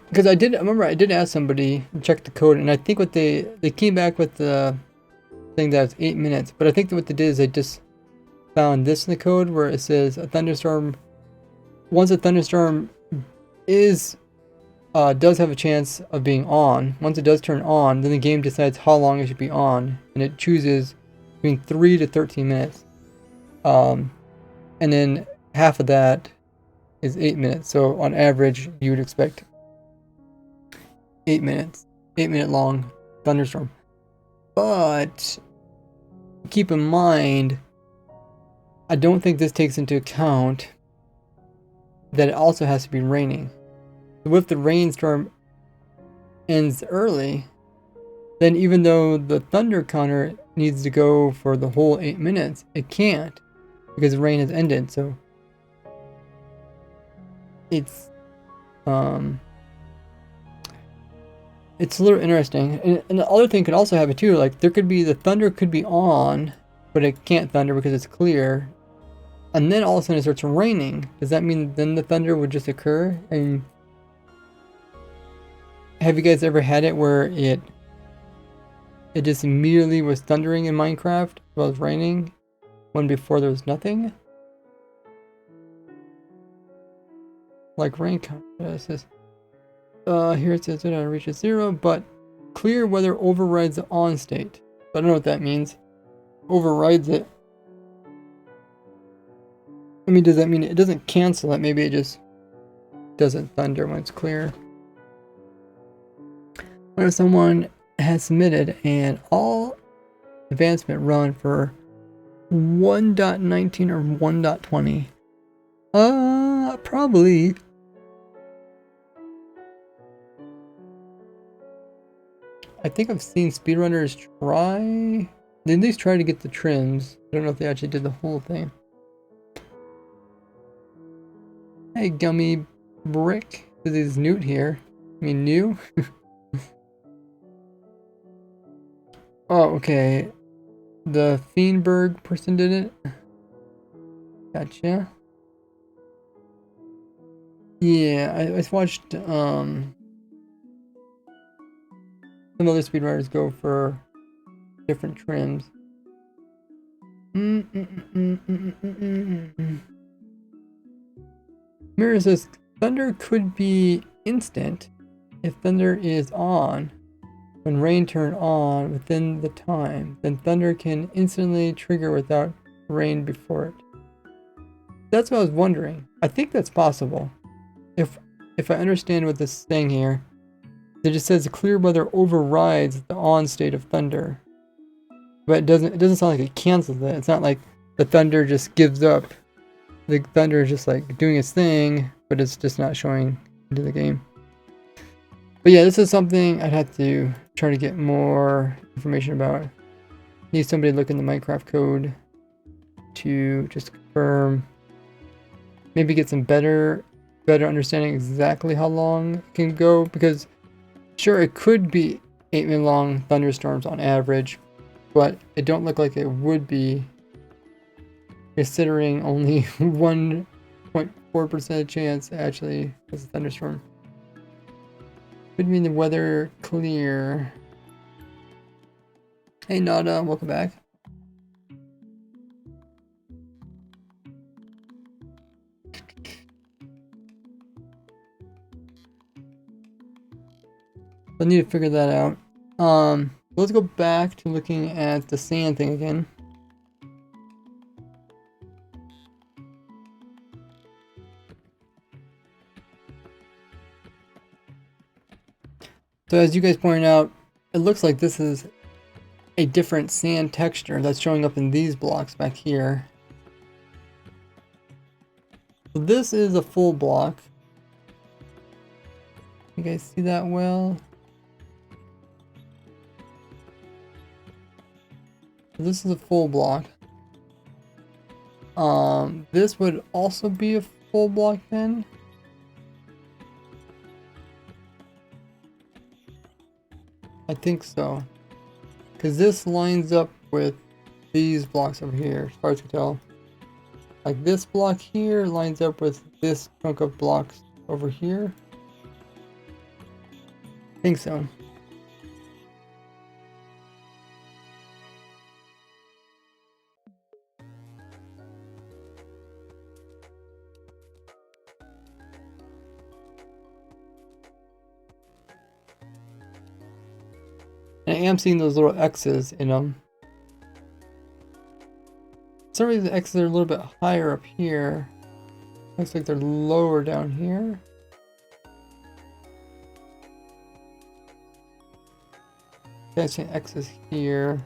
Because I remember I did ask somebody to check the code, and I think what they came back with the thing that was 8 minutes, but I think that what they did is they just found this in the code where it says a thunderstorm. Once a thunderstorm is does have a chance of being on, once it does turn on, then the game decides how long it should be on, and it chooses between 3 to 13 minutes. And then half of that is 8 minutes. So on average, you would expect 8 minutes, 8-minute long thunderstorm. But keep in mind, I don't think this takes into account that it also has to be raining. So if the rainstorm ends early, then even though the thunder counter needs to go for the whole 8 minutes, it can't because the rain has ended. So it's a little interesting. And the other thing could also happen too, like there could be, the thunder could be on, but it can't thunder because it's clear. And then all of a sudden it starts raining. Does that mean then the thunder would just occur? And have you guys ever had it where it just immediately was thundering in Minecraft while it was raining when before there was nothing? Like rain count. It says, here it says it reaches 0, but clear weather overrides the on state. I don't know what that means. Overrides it. I mean, does that mean it doesn't cancel it? Maybe it just doesn't thunder when it's clear. What if someone has submitted and all advancement run for 1.19 or 1.20? Probably. I think I've seen speedrunners try. They at least try to get the trims. I don't know if they actually did the whole thing. Hey, Gummy Brick. This is Newt here. I mean, new? Oh, okay. The Fiendberg person did it. Gotcha. Yeah, I watched some other speedrunners go for different trims. Mirror says thunder could be instant if thunder is on. When rain turn on within the time, then thunder can instantly trigger without rain before it. That's what I was wondering. I think that's possible. If I understand what this is saying here, it just says the clear weather overrides the on state of thunder. But it doesn't sound like it cancels it. It's not like the thunder just gives up. The thunder is just like doing its thing, but it's just not showing into the game. But yeah, this is something I'd have to try to get more information about. Need somebody to look in the Minecraft code to just confirm. Maybe get some better understanding exactly how long it can go, because sure, it could be 8-minute long thunderstorms on average, but it don't look like it would be, considering only 1.4% chance actually was a thunderstorm. Could mean the weather clear. Hey Nada, welcome back. I need to figure that out. Let's go back to looking at the sand thing again. So as you guys pointed out, it looks like this is a different sand texture that's showing up in these blocks back here. So this is a full block. You guys see that well? This is a full block. This would also be a full block then. I think so. Because this lines up with these blocks over here, as far as I can tell. Like this block here lines up with this chunk of blocks over here. I think so. And I am seeing those little X's in them. For some reason the X's are a little bit higher up here. Looks like they're lower down here. Catching X's here.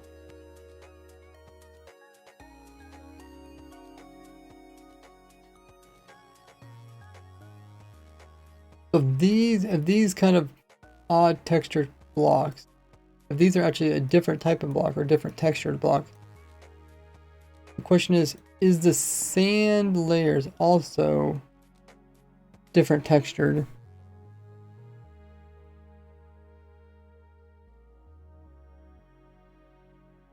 So if these kind of odd textured blocks, if these are actually a different type of block or a different textured block, the question is the sand layers also different textured?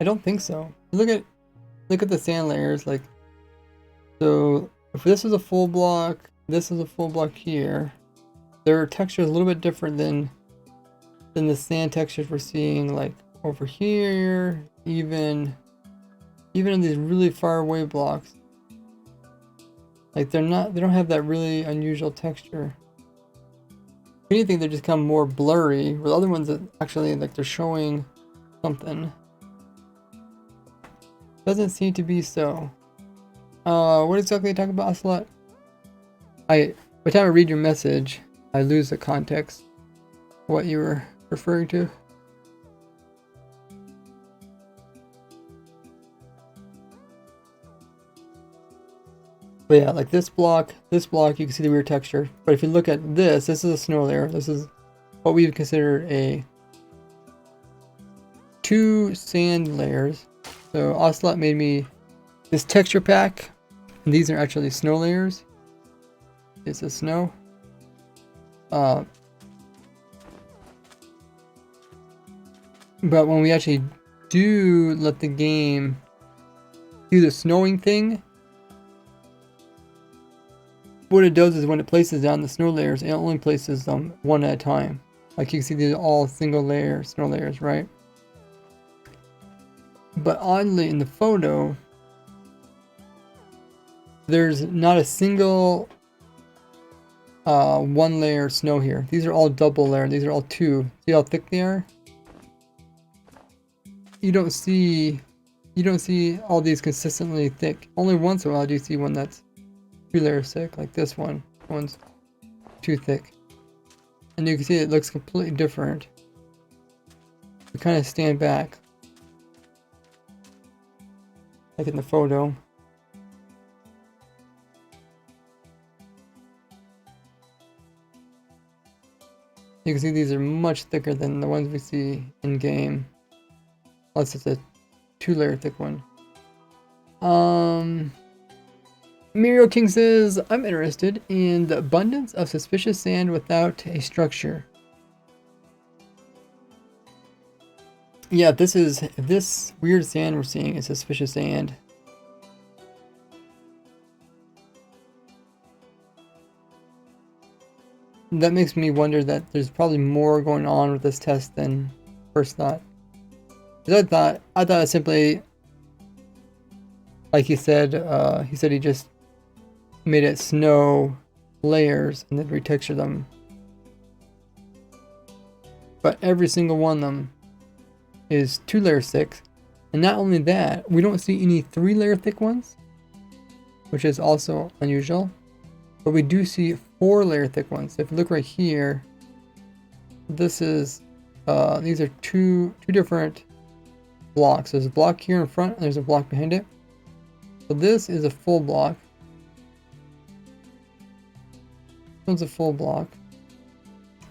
I don't think so. Look at the sand layers, like, so if this is a full block, this is a full block here, their texture is a little bit different than the sand textures we're seeing, like over here, even in these really far away blocks. Like they don't have that really unusual texture. If anything, they just come more blurry, with other ones that actually, like, they're showing something. Doesn't seem to be so. What exactly are you talking about, Ocelot? By the time I read your message, I lose the context of what you were referring to. But yeah, like this block, you can see the weird texture. But if you look at this is a snow layer. This is what we would consider two sand layers. So Ocelot made me this texture pack, and these are actually snow layers. It's a snow. But when we actually do let the game do the snowing thing, what it does is when it places down the snow layers, it only places them one at a time. Like you can see, these are all single layer snow layers, right? But oddly, in the photo, there's not a single one layer snow here. These are all double layer. These are all two. See how thick they are? You don't see all these consistently thick. Only once in a while do you see one that's 2 layers thick, like this one. One's too thick. And you can see it looks completely different. We kind of stand back, like in the photo. You can see these are much thicker than the ones we see in game. Unless it's a 2-layer thick one. Muriel King says, I'm interested in the abundance of suspicious sand without a structure. Yeah, if this weird sand we're seeing is suspicious sand. That makes me wonder that there's probably more going on with this test than first thought. Because I thought it simply, like he said he just made it snow layers and then retextured them. But every single one of them is 2 layers thick. And not only that, we don't see any 3-layer thick ones, which is also unusual. But we do see 4-layer thick ones. So if you look right here, this is these are two different blocks. There's a block here in front and there's a block behind it. So this is a full block. This one's a full block.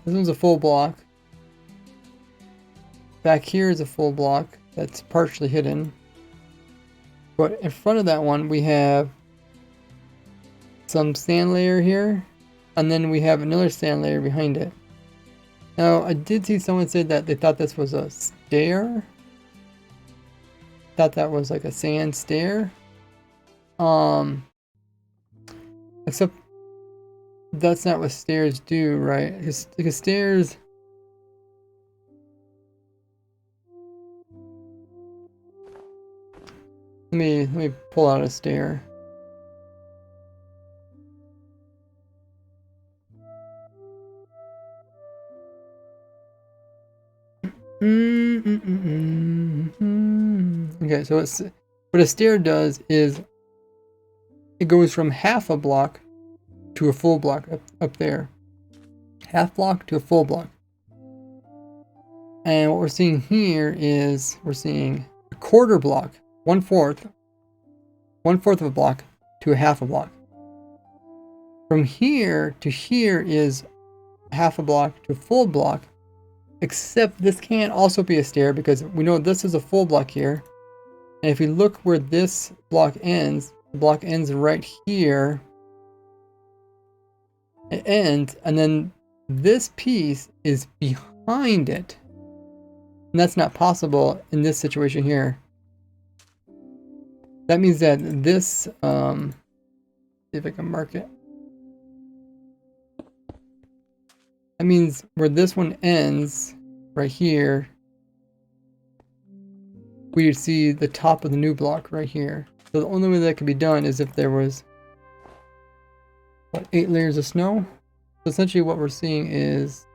This one's a full block. Back here is a full block that's partially hidden. But in front of that one we have some sand layer here, and then we have another sand layer behind it. Now, I did see someone say that they thought this was a stair. Thought that was like a sand stair. Except that's not what stairs do, right? Because stairs... Let me pull out a stair. Okay, so it's what a stair does is it goes from half a block to a full block up there. Half block to a full block. And what we're seeing here is we're seeing a quarter block, 1/4 of a block to a half a block. From here to here is half a block to a full block, except this can't also be a stair because we know this is a full block here. And if you look where this block ends, the block ends right here. It ends, and then this piece is behind it. And that's not possible in this situation here. That means that this, see if I can mark it. That means where this one ends, right here, we would see the top of the new block right here. So the only way that could be done is if there was, what, 8 layers of snow? So essentially what we're seeing is,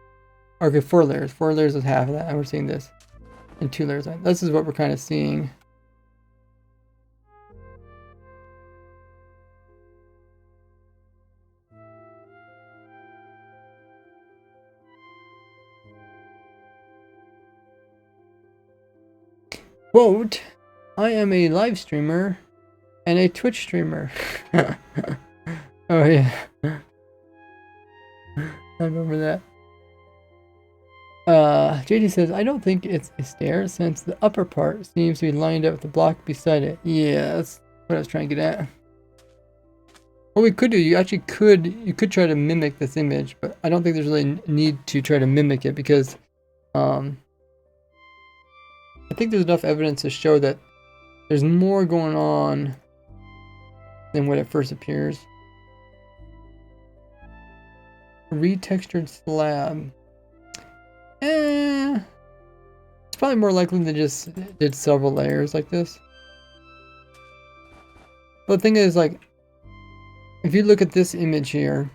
okay, 4 layers. 4 layers is half of that, and we're seeing this. And 2 layers. This is what we're kind of seeing. Quote, I am a live streamer and a Twitch streamer. Oh yeah. I remember that. JD says, I don't think it's a stair since the upper part seems to be lined up with the block beside it. Yeah, that's what I was trying to get at. What we could do, you could try to mimic this image, but I don't think there's really a need to try to mimic it because I think there's enough evidence to show that there's more going on than what it first appears. Retextured slab. It's probably more likely they just did several layers like this. But the thing is, like, if you look at this image here,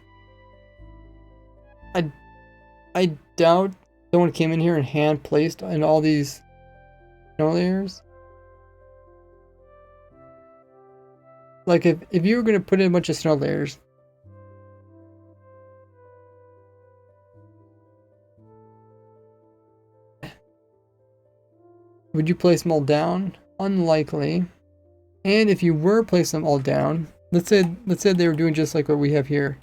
I doubt someone came in here and hand placed in all these snow layers. Like if you were going to put in a bunch of snow layers, would you place them all down? Unlikely. And if you were placing them all down, let's say they were doing just like what we have here.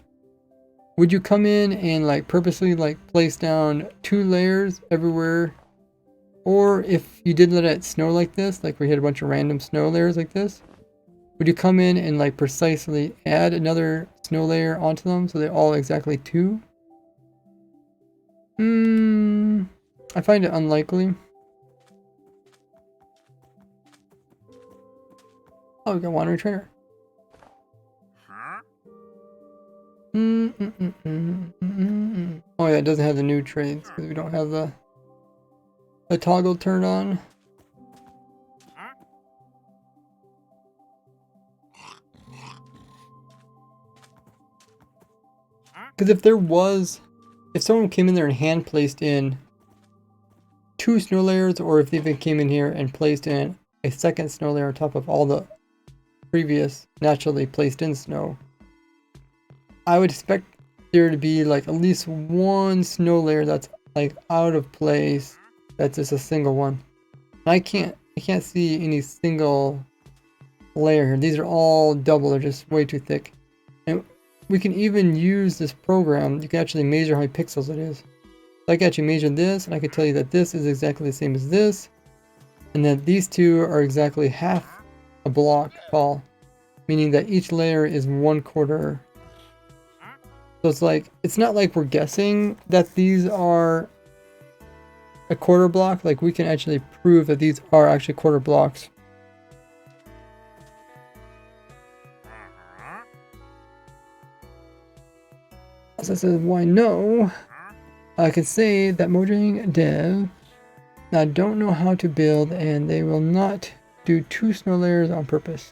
Would you come in and like purposely like place down 2 layers everywhere? Or if you did let it snow like this, like we had a bunch of random snow layers like this, would you come in and like precisely add another snow layer onto them so they're all exactly 2? I find it unlikely. Oh, we got Wandering Trainer. Oh yeah, it doesn't have the new trades because we don't have the toggle turned on. Because if someone came in there and hand placed in 2 snow layers, or if they even came in here and placed in a second snow layer on top of all the previous naturally placed in snow, I would expect there to be like at least 1 snow layer that's like out of place. That's just a single one. I can't see any single layer here. These are all double. They're just way too thick. And we can even use this program. You can actually measure how many pixels it is. So I can actually measure this, and I can tell you that this is exactly the same as this, and that these 2 are exactly half a block tall, meaning that each layer is 1/4. So it's not like we're guessing that these are a quarter block, like we can actually prove that these are actually quarter blocks. So it says, why no? I can say that Mojang dev now don't know how to build, and they will not do 2 snow layers on purpose.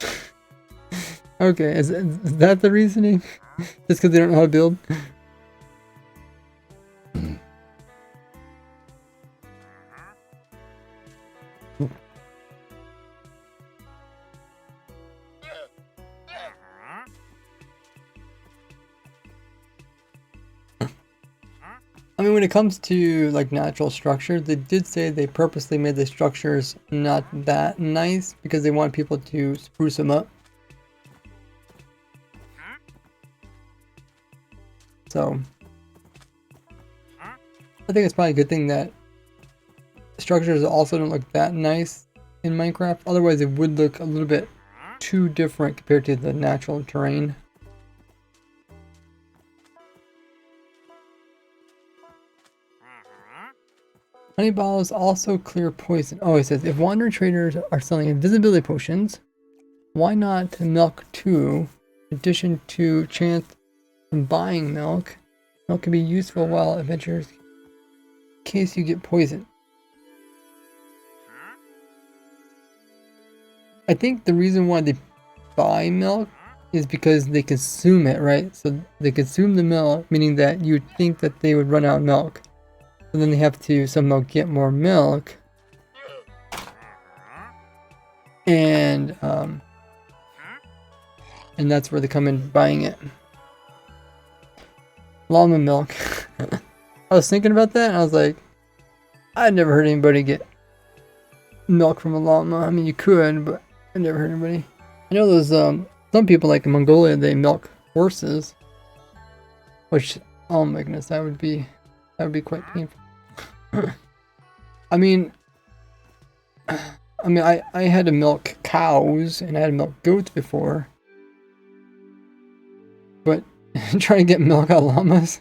Okay, is that the reasoning? Just because they don't know how to build? I mean, when it comes to like natural structures, they did say they purposely made the structures not that nice because they want people to spruce them up. So I think it's probably a good thing that structures also don't look that nice in Minecraft. Otherwise, it would look a little bit too different compared to the natural terrain. Honey balls also clear poison. Oh, it says if wandering traders are selling invisibility potions, why not milk too? In addition to chance of buying milk, milk can be useful while adventurers in case you get poisoned. I think the reason why they buy milk is because they consume it, right? So they consume the milk, meaning that you'd think that they would run out of milk. So then they have to somehow get more milk. And that's where they come in buying it. Llama milk. I was thinking about that and I was like, I'd never heard anybody get milk from a llama. I mean, you could, but I never heard anybody. I know there's some people like in Mongolia, they milk horses, which, oh my goodness, that would be quite painful. I mean, I had to milk cows and I had to milk goats before, but trying to get milk out of llamas,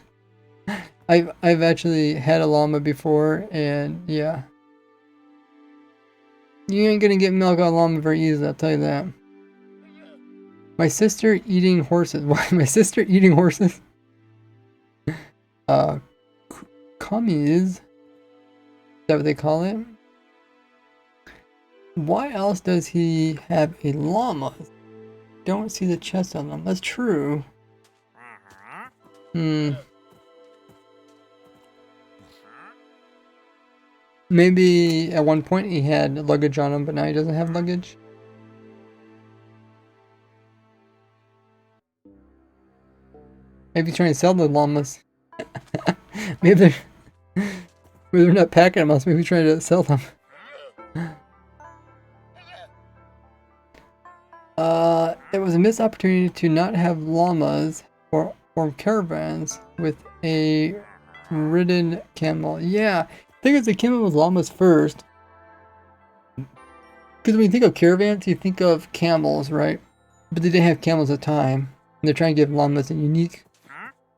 I've actually had a llama before, and yeah, you ain't gonna get milk out of llama very easily, I'll tell you that. My sister eating horses. Why my sister eating horses? Commies. Is that what they call it? Why else does he have a llama? Don't see the chest on them. That's true. Maybe at one point he had luggage on him, but now he doesn't have luggage. Maybe he's trying to sell the llamas. maybe they're not packing them else. Maybe he's trying to sell them. It was a missed opportunity to not have llamas or caravans with a ridden camel. Yeah, I think it's the camel with llamas first. Because when you think of caravans, you think of camels, right? But they didn't have camels at the time. And they're trying to give llamas a unique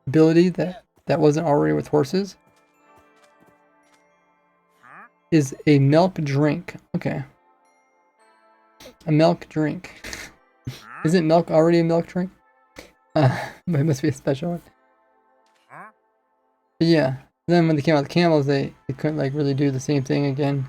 ability that wasn't already with horses. Is a milk drink. Okay. A milk drink. Isn't milk already a milk drink? But it must be a special one. But yeah. Then when they came out with camels, they couldn't like really do the same thing again.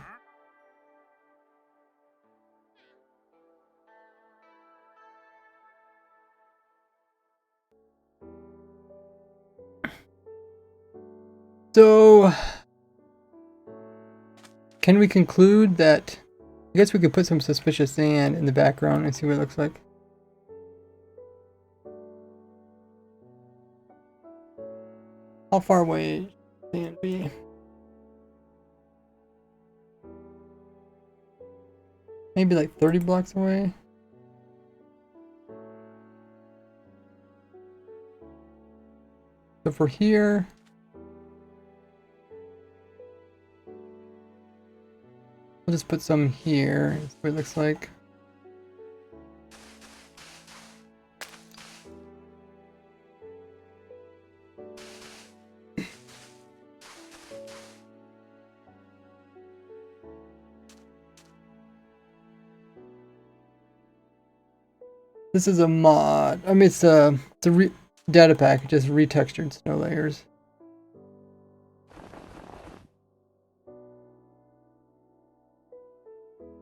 So, can we conclude that, I guess we could put some suspicious sand in the background and see what it looks like. How far away should sand be? Maybe like 30 blocks away. So for here, we'll just put some here. That's what it looks like. This is a mod. I mean, it's a data pack, just retextured snow layers.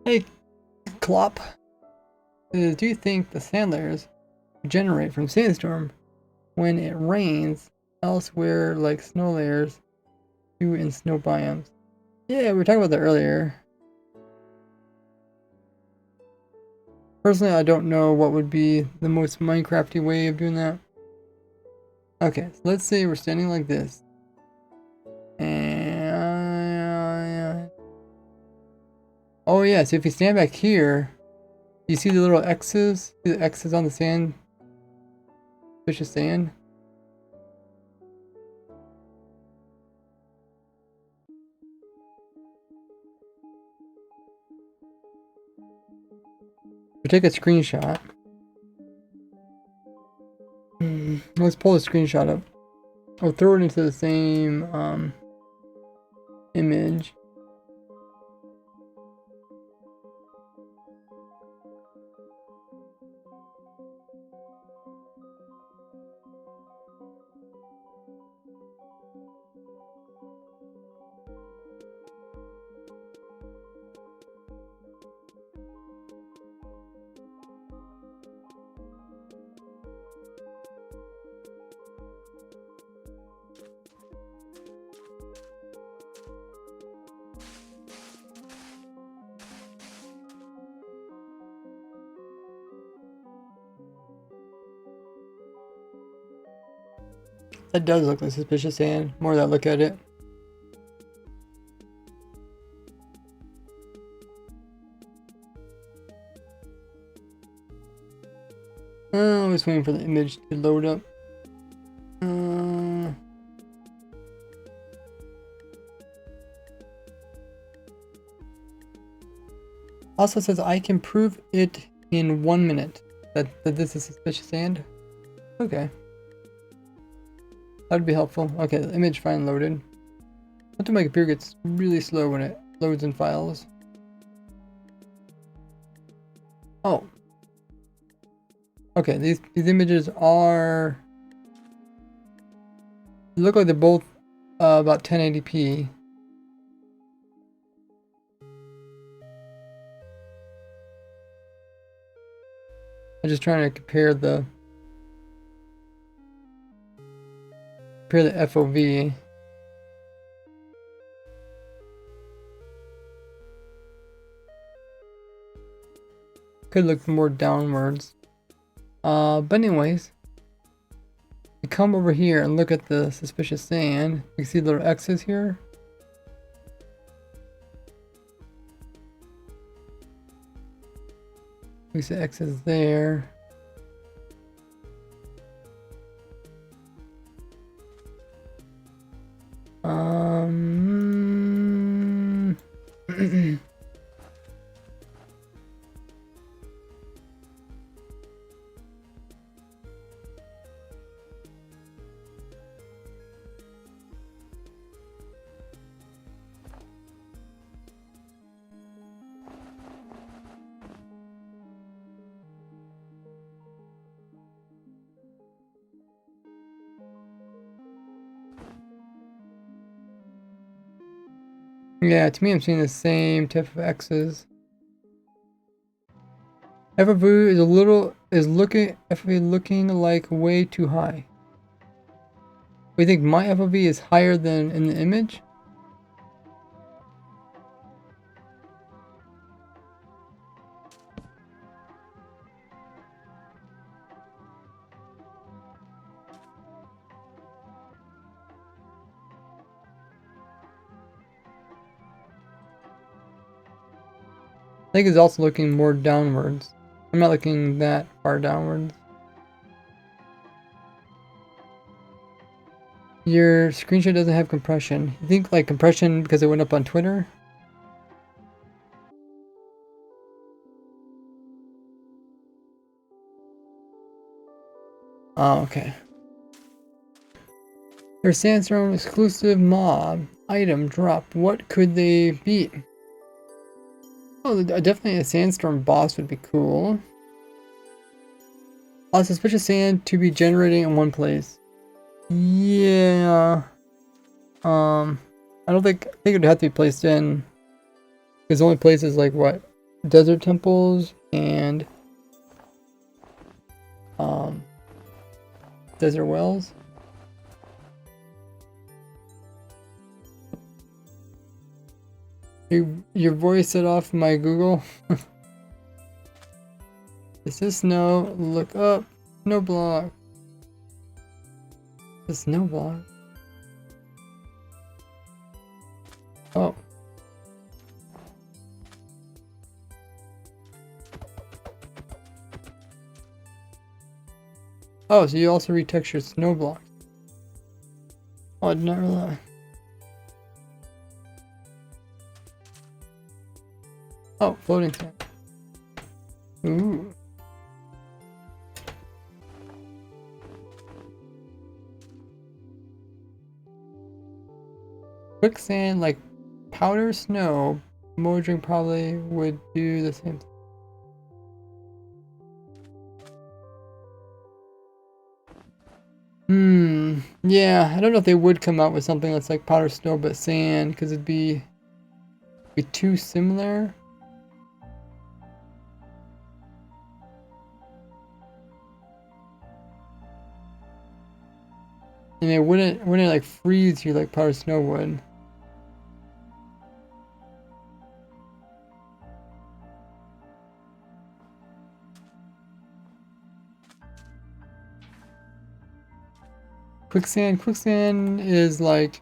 Hey, Clop. Do you think the sand layers generate from sandstorm when it rains elsewhere like snow layers do in snow biomes? Yeah, we were talking about that earlier. Personally, I don't know what would be the most Minecrafty way of doing that. Okay, so let's say we're standing like this. And oh yeah, so if you stand back here, you see the little X's? See the X's on the sand? Suspicious sand? We'll take a screenshot. Let's pull a screenshot up. I'll throw it into the same image. That does look like suspicious sand, more that I look at it. I'm just waiting for the image to load up. Also says I can prove it in 1 minute that this is suspicious sand. Okay. That'd be helpful. Okay, the image finally loaded. Sometimes my computer gets really slow when it loads in files. Oh. Okay, these images are... They look like they're both about 1080p. I'm just trying to compare the FOV. Could look more downwards. But anyways, you come over here and look at the suspicious sand. You can see little X's here. We see X's there. Yeah, to me I'm seeing the same type of X's. FOV is looking like way too high. We think my FOV is higher than in the image? I think it's also looking more downwards. I'm not looking that far downwards. Your screenshot doesn't have compression. You think like compression because it went up on Twitter? Oh, okay. Their Sandstorm exclusive mob item drop. What could they be? Oh, definitely a Sandstorm boss would be cool. Suspicious sand to be generating in one place. Yeah. I don't think it would have to be placed in, because the only places like what? Desert temples and desert wells. Your voice set off my Google. Is this snow? Look up. Snow block. The snow block. Oh. Oh, so you also retextured snow blocks. Oh, I did not realize. Oh, floating sand. Ooh. Quicksand, like powder snow, moldering probably would do the same thing. Yeah, I don't know if they would come out with something that's like powder snow but sand, because it'd be too similar. And it wouldn't like freeze you like powder snow would. Quicksand is like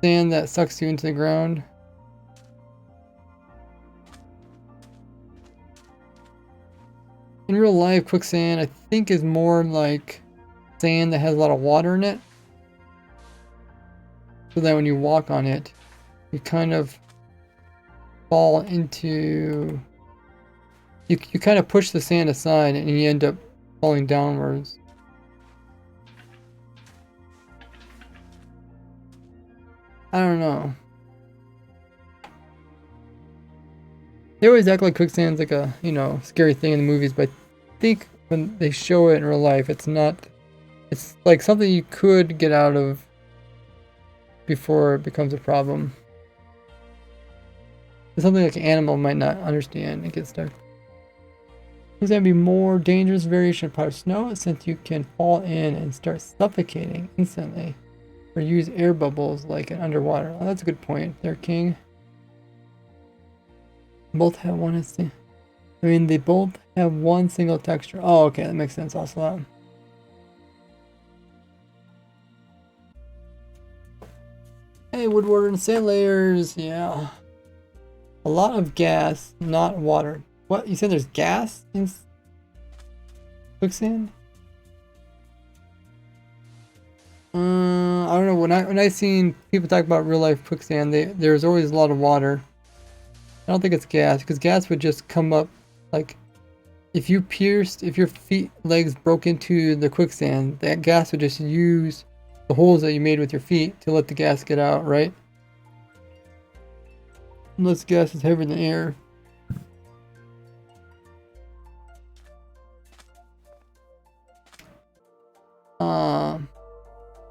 sand that sucks you into the ground. In real life, quicksand I think is more like sand that has a lot of water in it. So that when you walk on it, you kind of fall into... You kind of push the sand aside and you end up falling downwards. I don't know. They always act like quicksand's like a, you know, scary thing in the movies, but I think when they show it in real life, it's not... It's like something you could get out of before it becomes a problem. It's something like an animal might not understand and get stuck. There's going to be more dangerous variation of powder snow since you can fall in and start suffocating instantly. Or use air bubbles like an underwater. Oh, that's a good point there, King. Both have one. I mean, they both have one single texture. Oh, okay, that makes sense also. Hey, woodward and sand layers. Yeah. A lot of gas, not water. What? You said there's gas in quicksand? I don't know. When I seen people talk about real life quicksand, there's always a lot of water. I don't think it's gas, because gas would just come up like if your legs broke into the quicksand, that gas would just use the holes that you made with your feet to let the gas get out, right? Unless gas is heavier than air.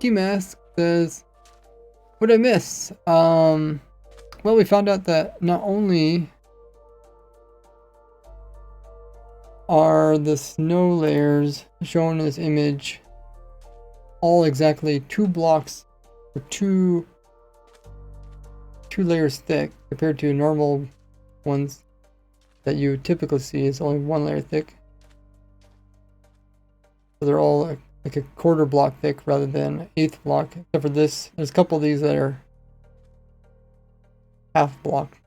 Key Mask says, what did I miss? Well, we found out that not only are the snow layers shown in this image all exactly 2 blocks or two layers thick compared to normal ones that you typically see is only 1 layer thick. So they're all like a quarter block thick rather than 1/8 block, except for this. There's a couple of these that are half block.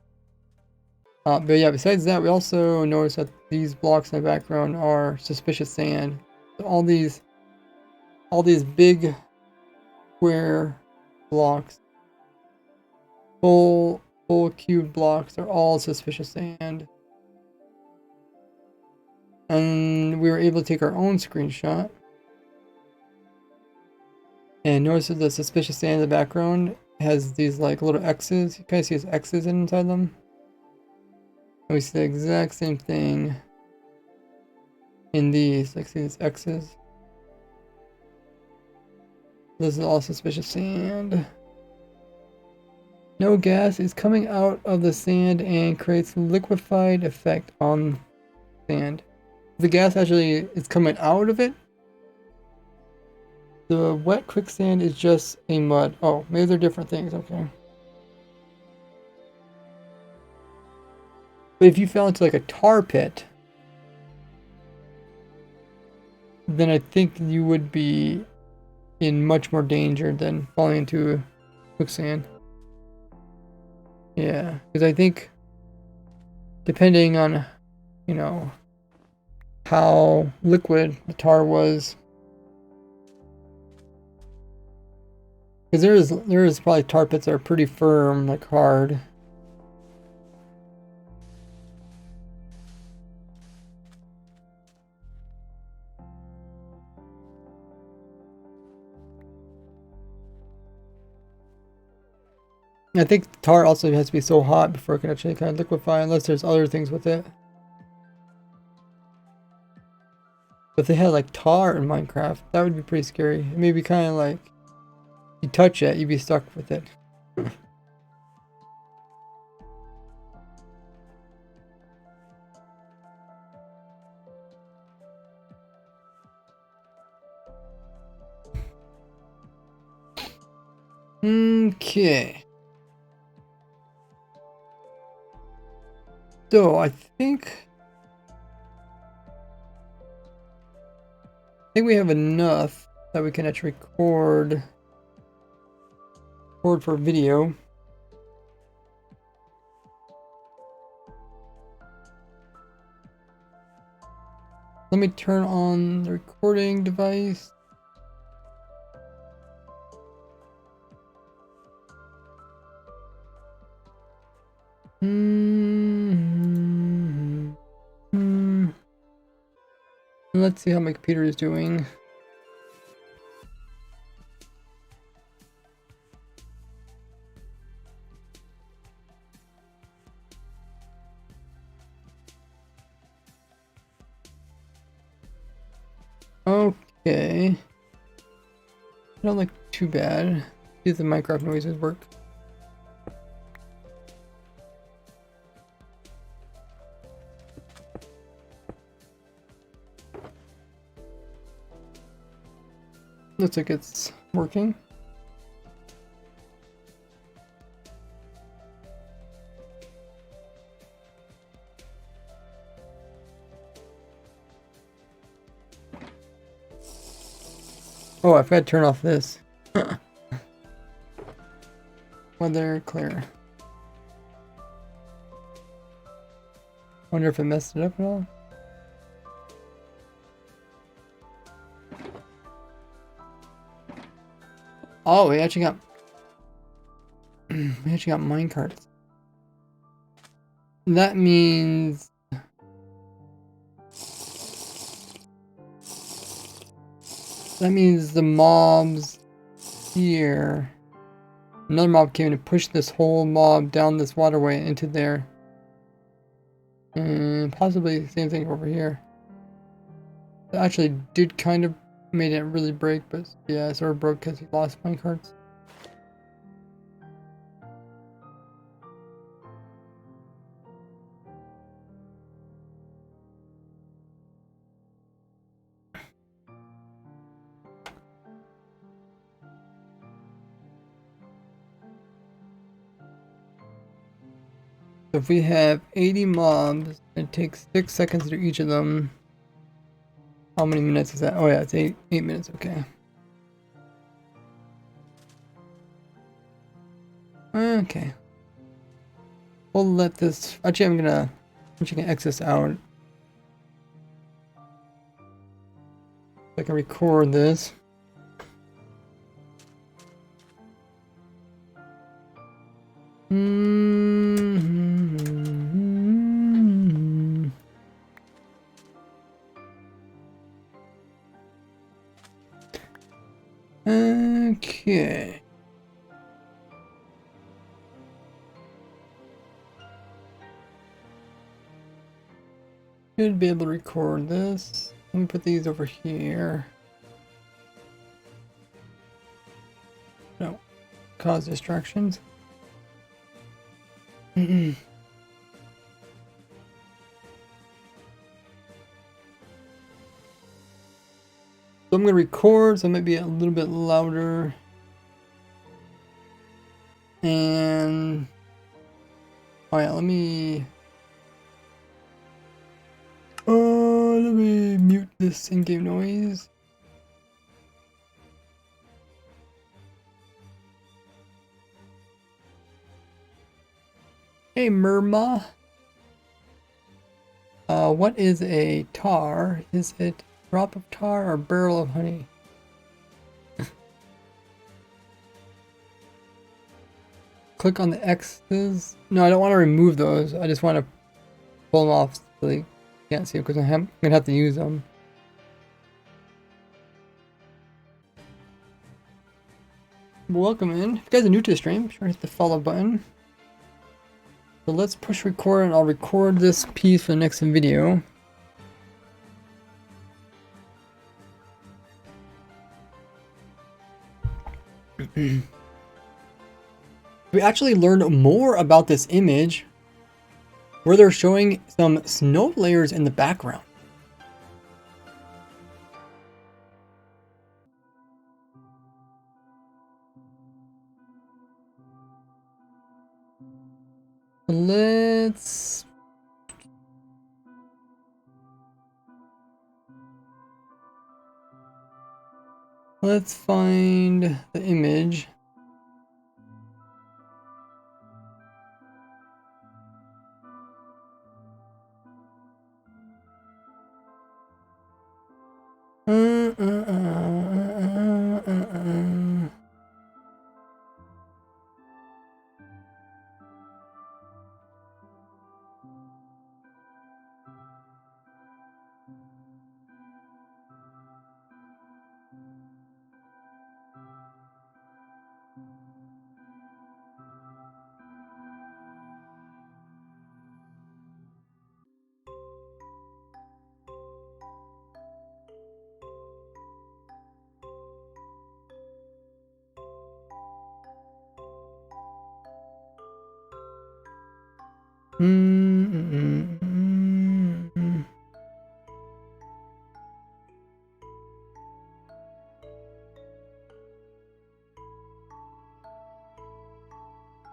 But yeah, besides that, we also noticed that these blocks in the background are suspicious sand. So all these big square blocks, full cube blocks, are all suspicious sand. And we were able to take our own screenshot. And notice that the suspicious sand in the background has these like little X's. You guys see these X's inside them? And we see the exact same thing in these. Like, see these X's. This is all suspicious sand. No gas is coming out of the sand and creates liquefied effect on sand. The gas actually is coming out of it. The wet quicksand is just a mud. Oh, maybe they're different things. Okay. But if you fell into like a tar pit, then I think you would be in much more danger than falling into quicksand. Yeah, because I think depending on, you know, how liquid the tar was, because there is probably tar pits that are pretty firm, like hard. I think tar also has to be so hot before it can actually kind of liquefy, unless there's other things with it. But if they had like tar in Minecraft, that would be pretty scary. It may be kind of like, you touch it, you'd be stuck with it. Okay. So I think we have enough that we can actually record for video. Let me turn on the recording device. Let's see how my computer is doing. Okay. I don't look too bad. See if the Minecraft noises work. Looks like it's working. Oh, I forgot to turn off this. Weather clear. Wonder if it messed it up at all. Oh, we actually got minecarts. That means the mobs here. Another mob came in and pushed this whole mob down this waterway into there. And possibly the same thing over here. It actually did kind of made it really break, but yeah, it sort of broke because he lost minecarts. If we have 80 mobs, it takes 6 seconds to do each of them. How many minutes is that? Oh yeah, it's 8 minutes, okay. Okay. We'll let this, actually I'm gonna X this out. I can record this. Okay. Should be able to record this. Let me put these over here. No, cause distractions. So I'm going to record, so it might be a little bit louder. And oh yeah, let me mute this in-game noise. Hey Murma. What is a tar? Is it a drop of tar or a barrel of honey? Click on the X's. No, I don't want to remove those. I just want to pull them off so you can't see them because I'm gonna have to use them. Welcome in. If you guys are new to the stream, be sure to hit the follow button. So let's push record and I'll record this piece for the next video. We actually learned more about this image where they're showing some snow layers in the background. Let's find the image.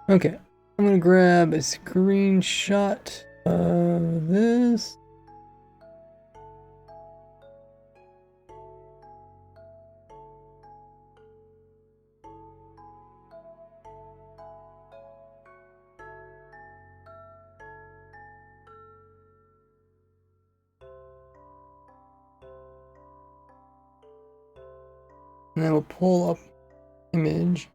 Okay, I'm gonna grab a screenshot of this. And then we'll pull up image.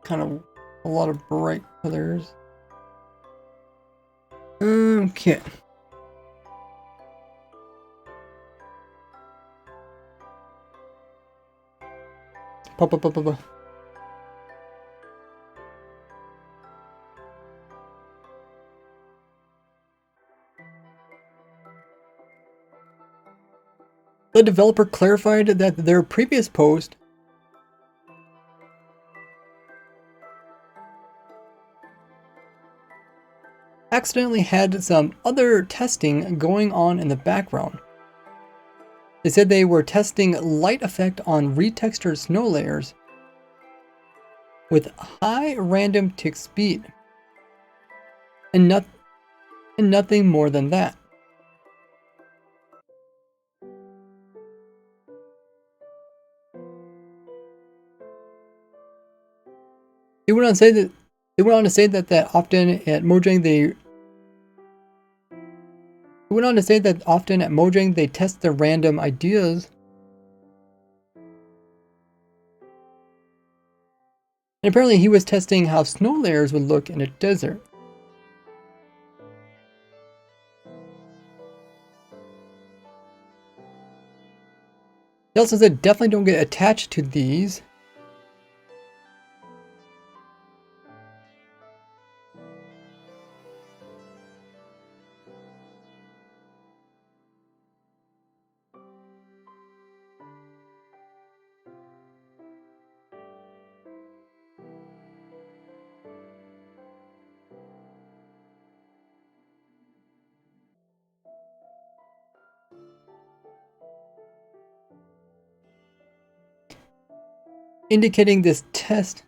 Kind of a lot of bright colors. Okay. Pop. The developer clarified that their previous post accidentally had some other testing going on in the background. They said they were testing light effect on retextured snow layers with high random tick speed and nothing more than that. They went on to say that often at Mojang they test their random ideas. And apparently he was testing how snow layers would look in a desert. He also said definitely don't get attached to these. indicating this test.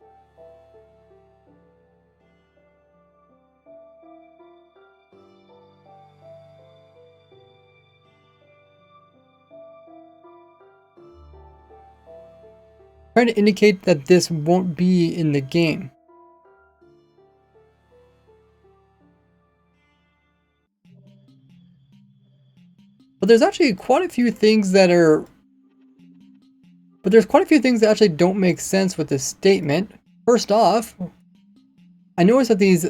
Trying to indicate that this won't be in the game. But there's actually quite a few things that are... But there's quite a few things that actually don't make sense with this statement. First off, I noticed that these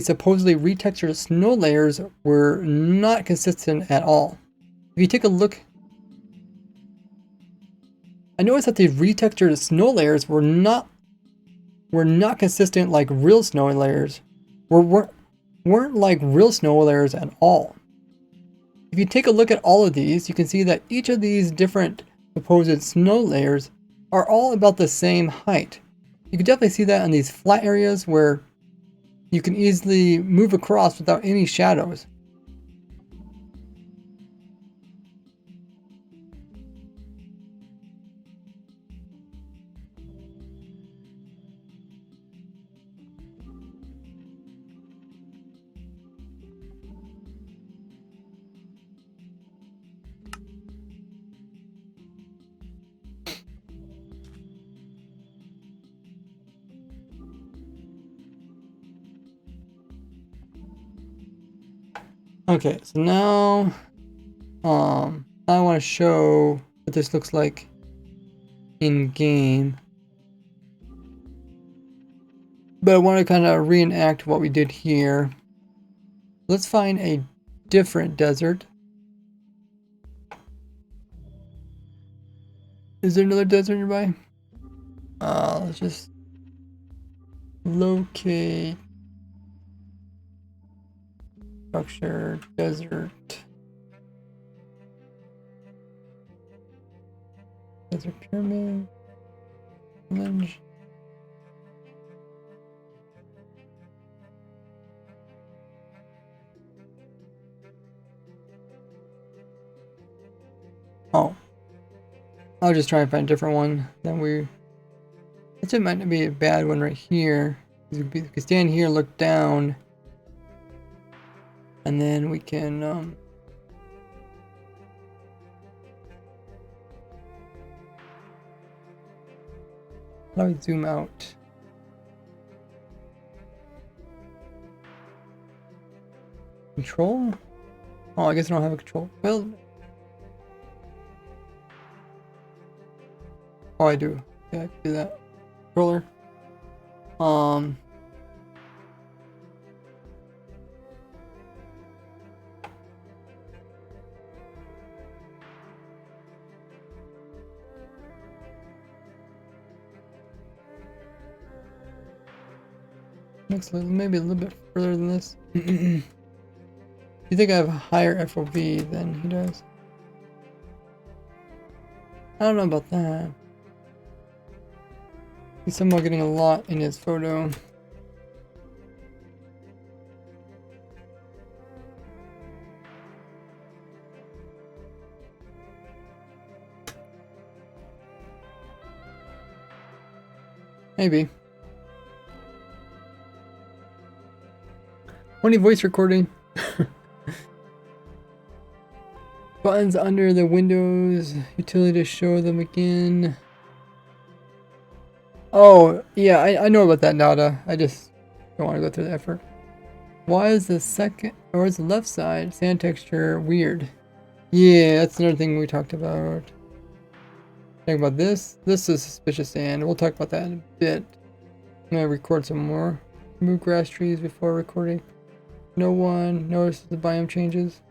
supposedly retextured snow layers were not consistent at all. If you take a look, I noticed that these retextured snow layers were not consistent like real snow layers. Weren't like real snow layers at all. If you take a look at all of these, you can see that each of these different supposed snow layers are all about the same height. You can definitely see that on these flat areas where you can easily move across without any shadows. Okay, so now I want to show what this looks like in game. But I want to kind of reenact what we did here. Let's find a different desert. Is there another desert nearby? Let's just locate structure, desert. Desert pyramid. Village. Oh. I'll just try and find a different one than we... It might not be a bad one right here. We can stand here, look down. And then we can... How do I zoom out? Control? Oh, I guess I don't have a control. Well... Oh, I do. Yeah, I can do that. Controller. Looks like maybe a little bit further than this. You think I have a higher FOV than he does? I don't know about that. He's somehow getting a lot in his photo. Maybe. Only voice recording. Buttons under the Windows utility to show them again. Oh, yeah, I know about that, Nada. I just don't want to go through the effort. Why is the second, or is the left side sand texture weird? Yeah, that's another thing we talked about. Talking about this. This is suspicious sand. We'll talk about that in a bit. I'm gonna record some more. Remove grass trees before recording. No one notices the biome changes.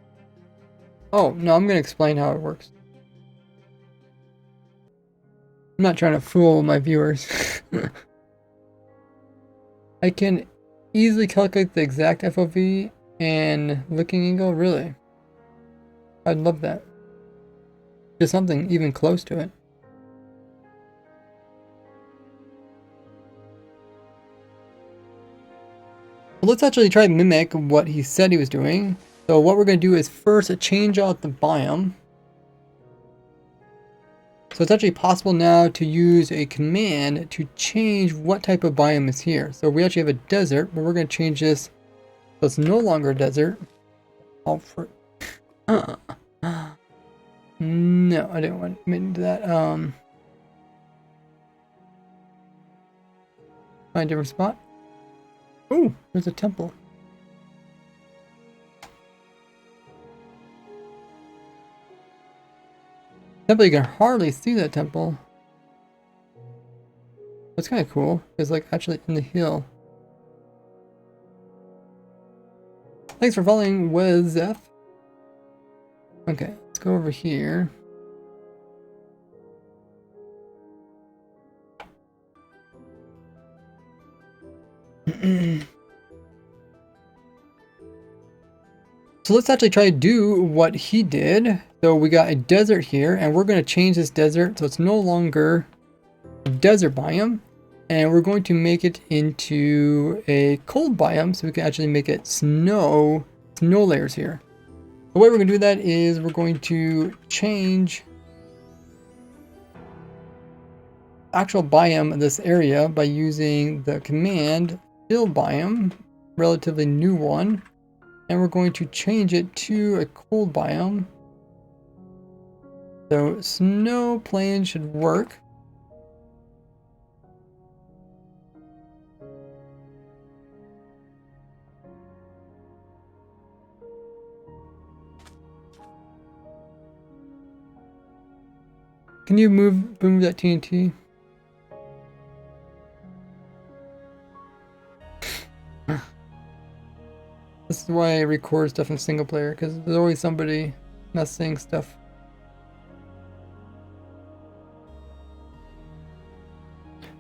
Oh, no, I'm gonna explain how it works. I'm not trying to fool my viewers. I can easily calculate the exact FOV and looking angle, really. I'd love that. Just something even close to it. Well, let's actually try to mimic what he said he was doing. So what we're going to do is first change out the biome. So it's actually possible now to use a command to change what type of biome is here. So we actually have a desert, but we're going to change this so it's no longer a desert. Oh, for no, I didn't want to do that. Find a different spot. Oh, there's a temple. Temple, you can hardly see that temple. That's kind of cool. It's like actually in the hill. Thanks for following, Wezef. Okay, let's go over here. So let's actually try to do what he did. So we got a desert here, and we're going to change this desert so it's no longer a desert biome, and we're going to make it into a cold biome so we can actually make it snow layers here. The way we're going to do that is we're going to change actual biome of this area by using the command fill biome, relatively new one, and we're going to change it to a cold biome. So snow plain should work. Can you move that TNT? This is why I record stuff in single player, because there's always somebody messing stuff.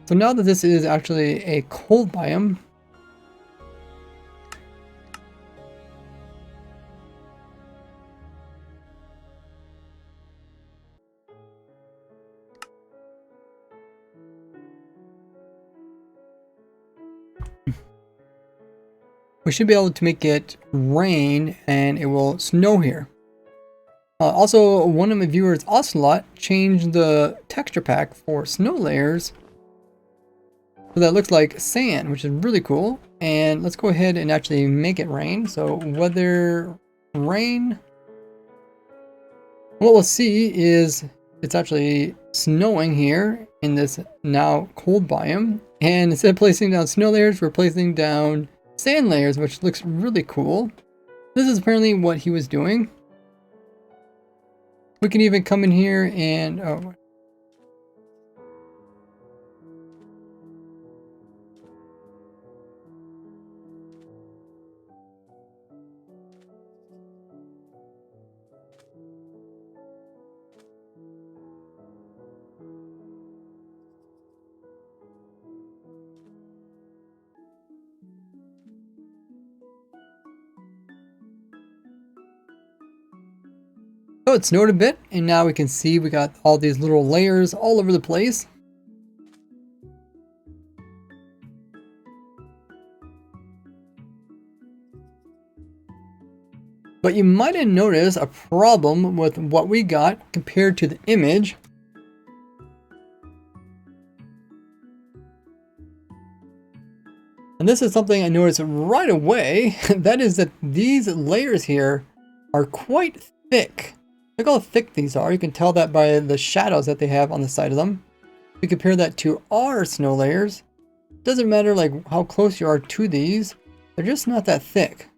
So now that this is actually a cold biome, we should be able to make it rain and it will snow here. Also, one of my viewers, Ocelot, changed the texture pack for snow layers so that looks like sand, which is really cool. And let's go ahead and actually make it rain. So weather rain. What we'll see is it's actually snowing here in this now cold biome. And instead of placing down snow layers, we're placing down sand layers, which looks really cool. This is apparently what he was doing. We can even come in here and oh, it snowed a bit, and now we can see we got all these little layers all over the place. But you might have noticed a problem with what we got compared to the image. And this is something I noticed right away. That is that these layers here are quite thick. Look how thick these are. You can tell that by the shadows that they have on the side of them. If we compare that to our snow layers, it doesn't matter like how close you are to these, they're just not that thick.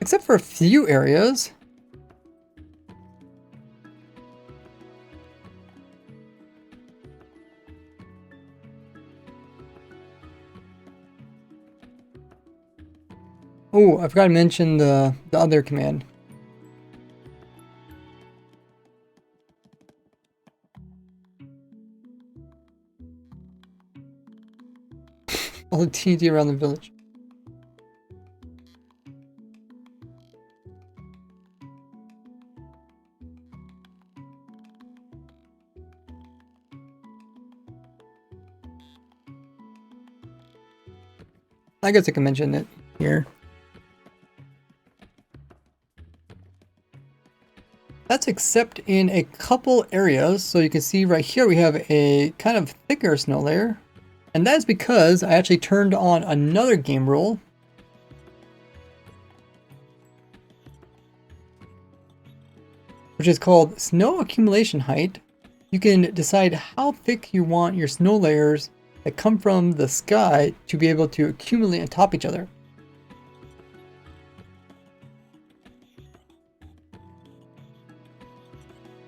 Except for a few areas. Oh, I forgot to mention the other command. All the TNT around the village. I guess I can mention it here. That's except in a couple areas. So you can see right here we have a kind of thicker snow layer. And that's because I actually turned on another game rule. Which is called snow accumulation height. You can decide how thick you want your snow layers that come from the sky to be able to accumulate on top of each other.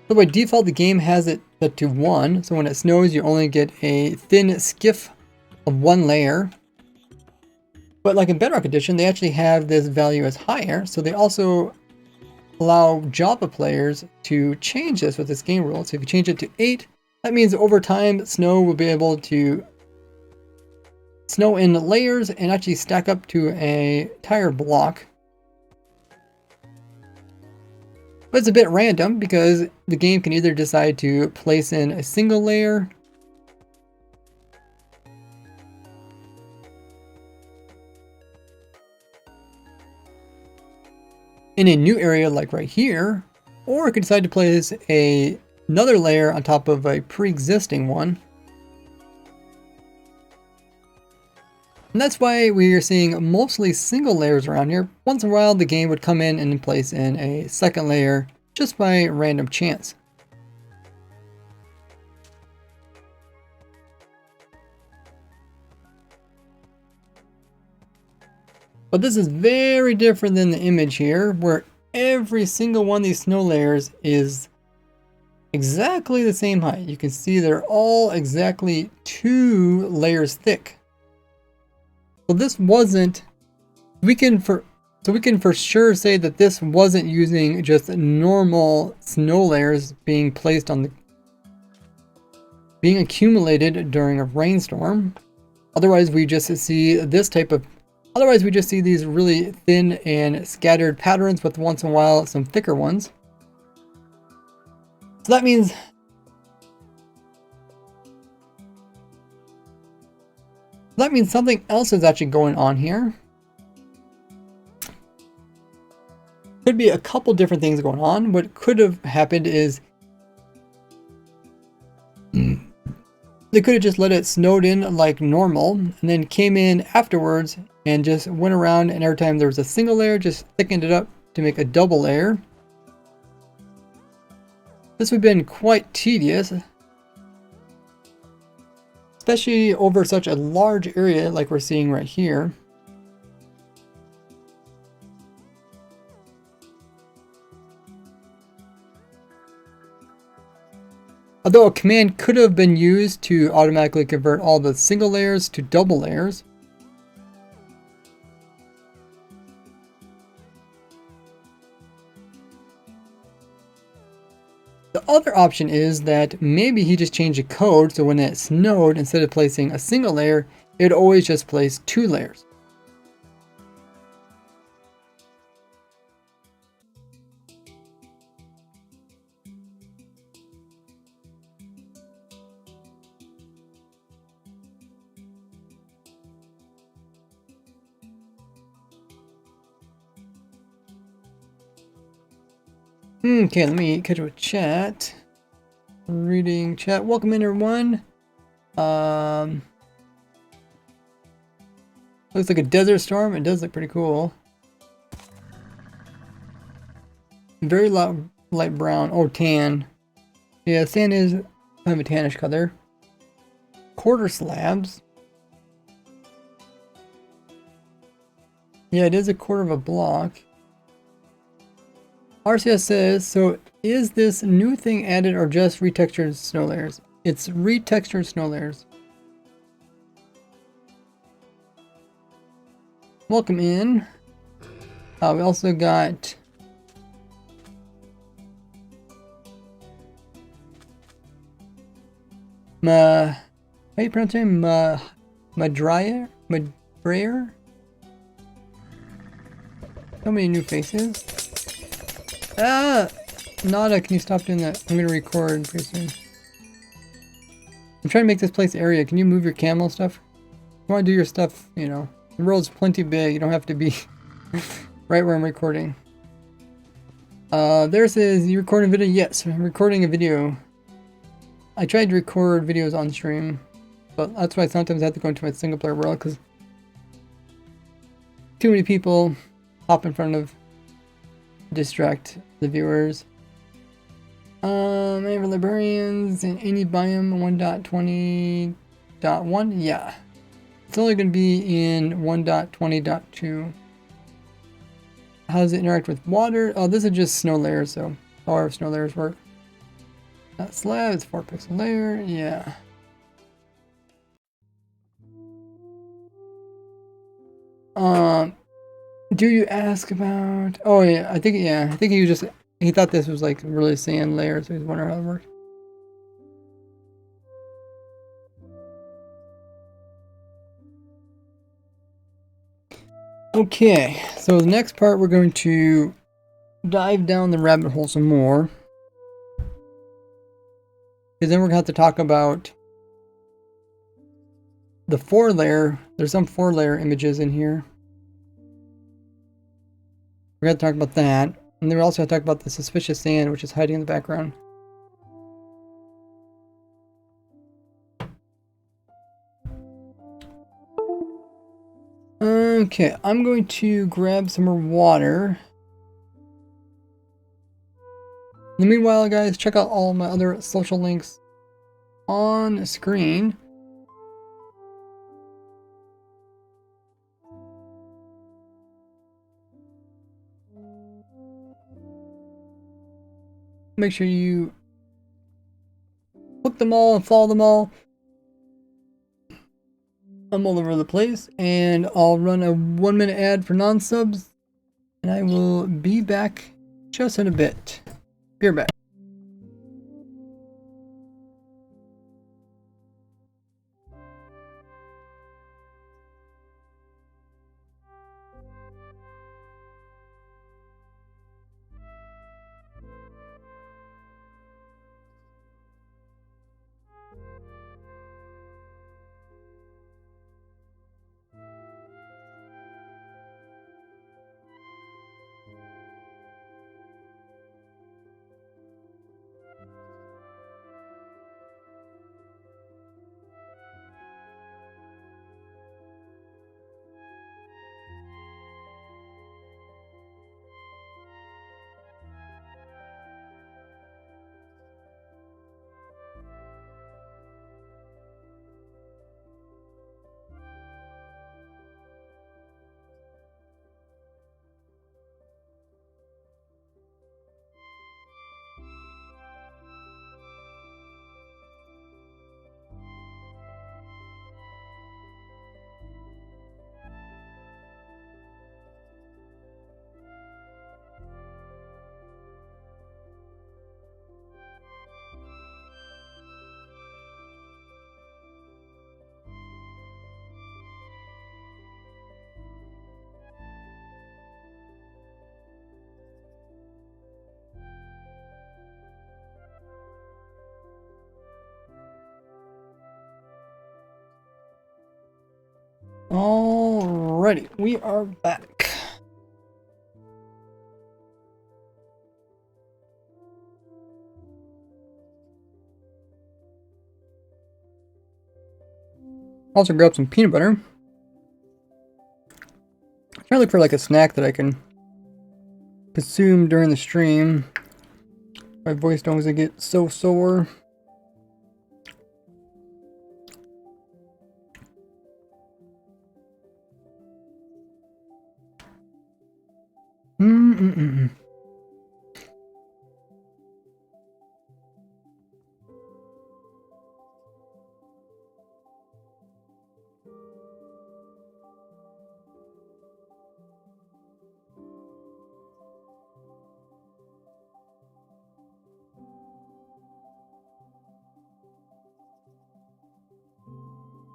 So by default, the game has it set to 1. So when it snows, you only get a thin skiff of 1 layer. But like in Bedrock Edition, they actually have this value as higher. So they also allow Java players to change this with this game rule. So if you change it to 8, that means over time, snow will be able to snow in layers and actually stack up to an entire block. But it's a bit random because the game can either decide to place in a single layer in a new area like right here, or it could decide to place another layer on top of a pre-existing one. And that's why we are seeing mostly single layers around here. Once in a while, the game would come in and place in a second layer just by random chance. But this is very different than the image here, where every single one of these snow layers is exactly the same height. You can see they're all exactly 2 layers thick. So this wasn't, we can for sure say that this wasn't using just normal snow layers being placed on being accumulated during a rainstorm. Otherwise we just see these really thin and scattered patterns with once in a while some thicker ones. So that means something else is actually going on here. Could be a couple different things going on. What could have happened is they could have just let it snowed in like normal and then came in afterwards and just went around, and every time there was a single layer, just thickened it up to make a double layer. This would have been quite tedious, especially over such a large area like we're seeing right here. Although a command could have been used to automatically convert all the single layers to double layers. The other option is that maybe he just changed the code so when it snowed, instead of placing a single layer, it would always just place 2 layers. Okay, let me catch up with chat. Reading chat. Welcome in, everyone. Looks like a desert storm. It does look pretty cool. Very light brown. Oh, tan. Yeah, sand is kind of a tannish color. Quarter slabs. Yeah, it is a quarter of a block. RCS says, so is this new thing added or just retextured snow layers? It's retextured snow layers. Welcome in. We also got how you pronounce it? Madrayer? So many new faces. Nada, can you stop doing that? I'm gonna record pretty soon. I'm trying to make this place area. Can you move your camel stuff? You wanna do your stuff, you know, The world's plenty big. You don't have to be right where I'm recording. There says, you recording a video? Yes, I'm recording a video. I tried to record videos on stream, but that's why sometimes I have to go into my single player world, because too many people hop in front of, distract the viewers. Any librarians in any biome 1.20.1? Yeah. It's only going to be in 1.20.2. How does it interact with water? Oh, this is just snow layers, so however snow layers work. That slab is 4 pixel layer, yeah. Do you ask about? Oh yeah, I think he thought this was like really sand layer, so he's wondering how it works. Okay, so the next part we're going to dive down the rabbit hole some more. Because then we're going to have to talk about the 4-layer. There's some 4-layer images in here. We're going to talk about that. And then we're also going to talk about the suspicious sand, which is hiding in the background. Okay, I'm going to grab some more water. In the meanwhile, guys, check out all my other social links on the screen. Make sure you click them all and follow them all. I'm all over the place, and I'll run a 1-minute ad for non-subs, and I will be back just in a bit. Be right back. Alrighty, we are back. Also grab some peanut butter. I'm trying to look for like a snack that I can consume during the stream. My voice don't get so sore.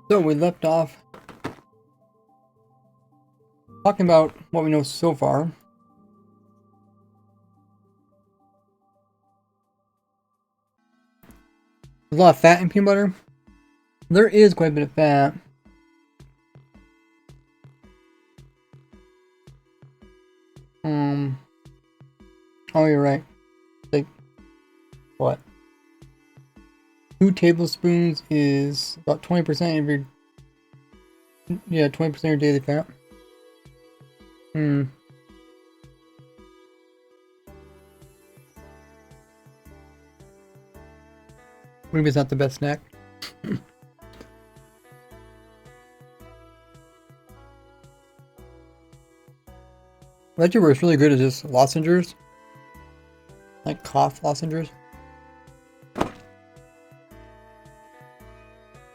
So we left off talking about what we know so far. There's a lot of fat in peanut butter. There is quite a bit of fat. Oh, you're right. Like, what? 2 tablespoons is about 20% of your, yeah, 20% of your daily fat. Maybe it's not the best snack. Actually, where it's really good is just lozenges. Like cough lozenges.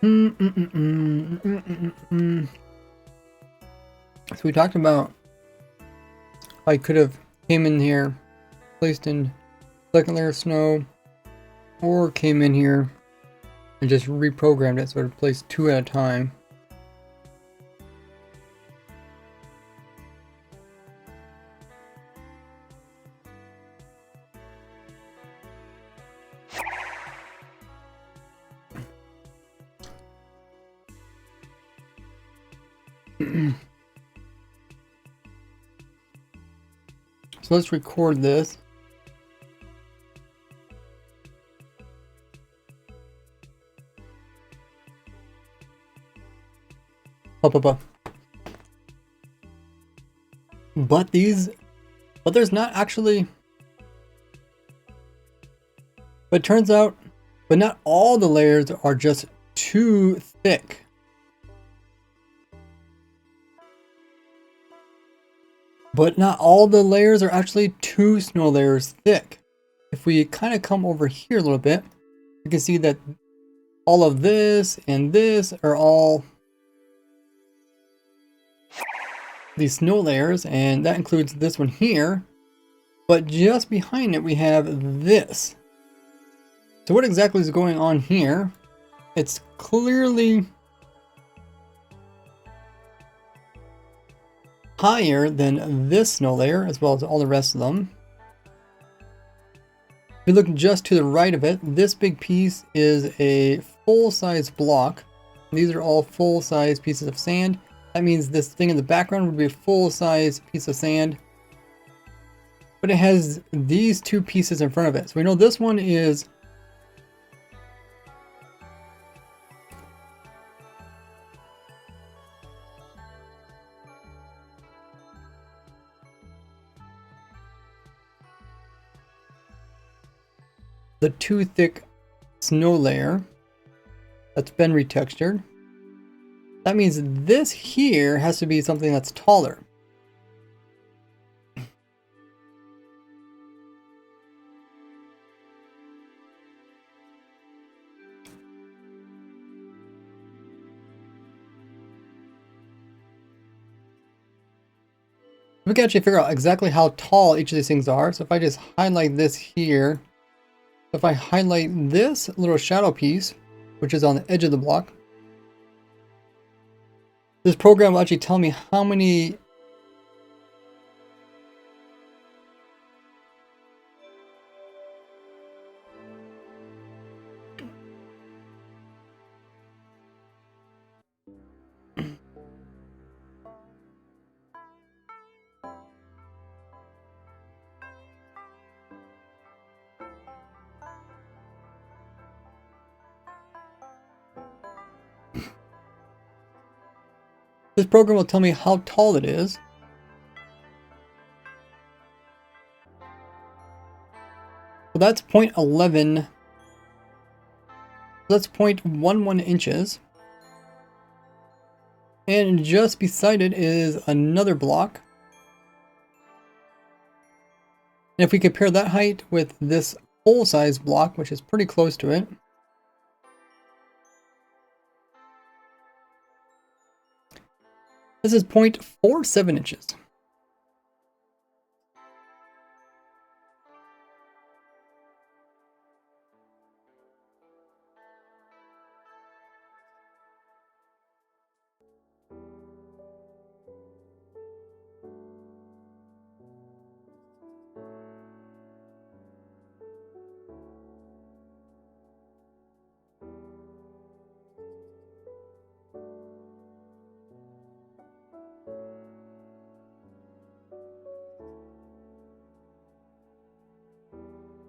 So we talked about I could have came in here, placed in second layer of snow, or came in here and just reprogrammed it so it placed 2 at a time. So let's record this. But there's not actually, but it turns out, but not all the layers are just too thick. But not all the layers are actually 2 snow layers thick. If we kind of come over here a little bit, you can see that all of this and this are all these snow layers, and that includes this one here. But just behind it we have this. So what exactly is going on here? It's clearly higher than this snow layer, as well as all the rest of them. If you look just to the right of it, this big piece is a full-size block. These are all full-size pieces of sand. That means this thing in the background would be a full-size piece of sand. But it has these 2 pieces in front of it. So we know this one is the too thick snow layer that's been retextured. That means this here has to be something that's taller. We can actually figure out exactly how tall each of these things are. So if I just highlight this here, if I highlight this little shadow piece, which is on the edge of the block, this program will actually tell me how many this program will tell me how tall it is. So that's 0.11. That's 0.11 inches. And just beside it is another block. And if we compare that height with this full-size block, which is pretty close to it, this is 0.47 inches.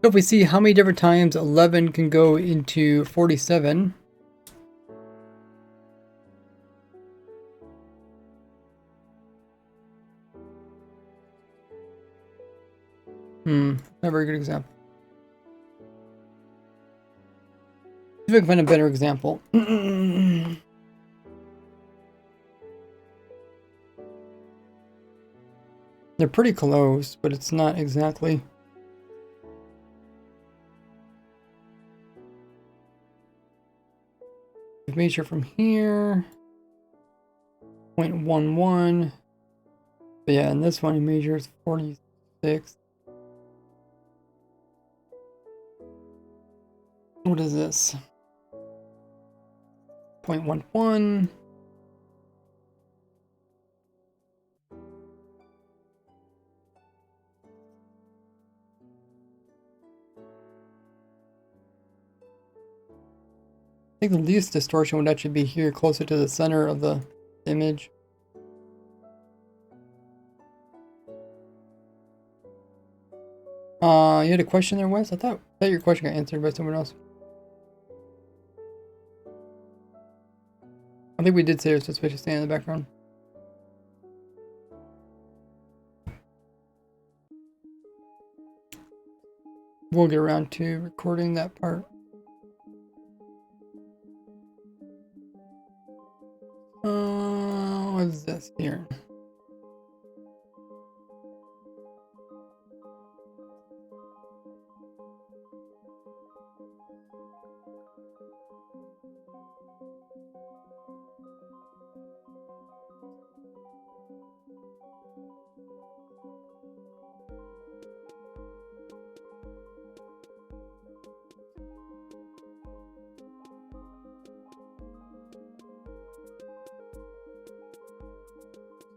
So if we see how many different times 11 can go into 47, not a very good example. See if I can find a better example. They're pretty close, but it's not exactly. Measure from here. 0.11. But yeah, and this one he measures 46. What is this? 0.11. I think the least distortion would actually be here, closer to the center of the image. You had a question there, Wes? I thought your question got answered by someone else. I think we did say it was suspicious stand in the background. We'll get around to recording that part. What is this here?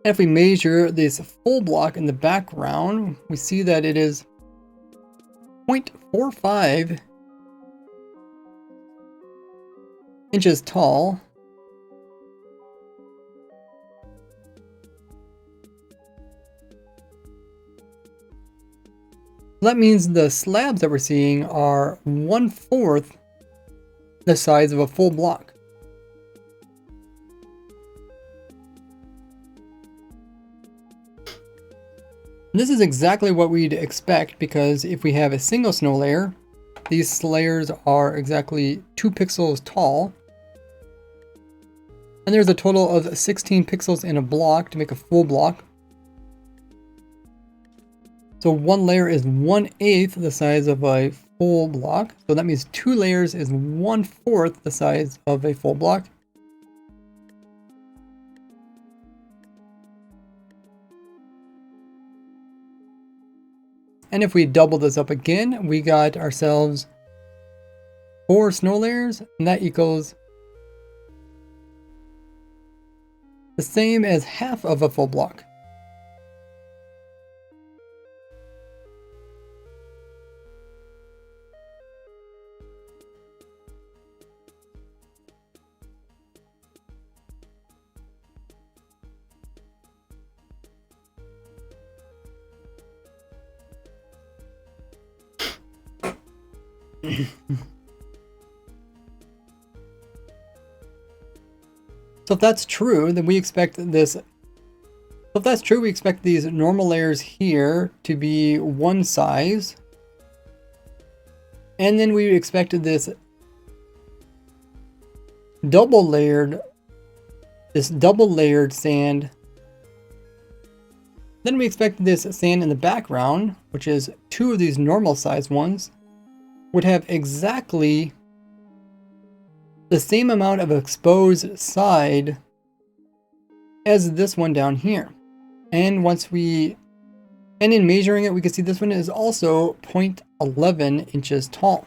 And if we measure this full block in the background, we see that it is 0.45 inches tall. That means the slabs that we're seeing are 1/4 the size of a full block. And this is exactly what we'd expect, because if we have a single snow layer, these layers are exactly 2 pixels tall. And there's a total of 16 pixels in a block to make a full block. So one layer is 1/8 the size of a full block. So that means 2 layers is 1/4 the size of a full block. And if we double this up again, we got ourselves 4 snow layers, and that equals the same as half of a full block. So if that's true, then we expect this. So if that's true, we expect these normal layers here to be one size. And then we expected this double layered sand. Then we expect this sand in the background, which is 2 of these normal size ones, would have exactly the same amount of exposed side as this one down here. And in measuring it, we can see this one is also 0.11 inches tall.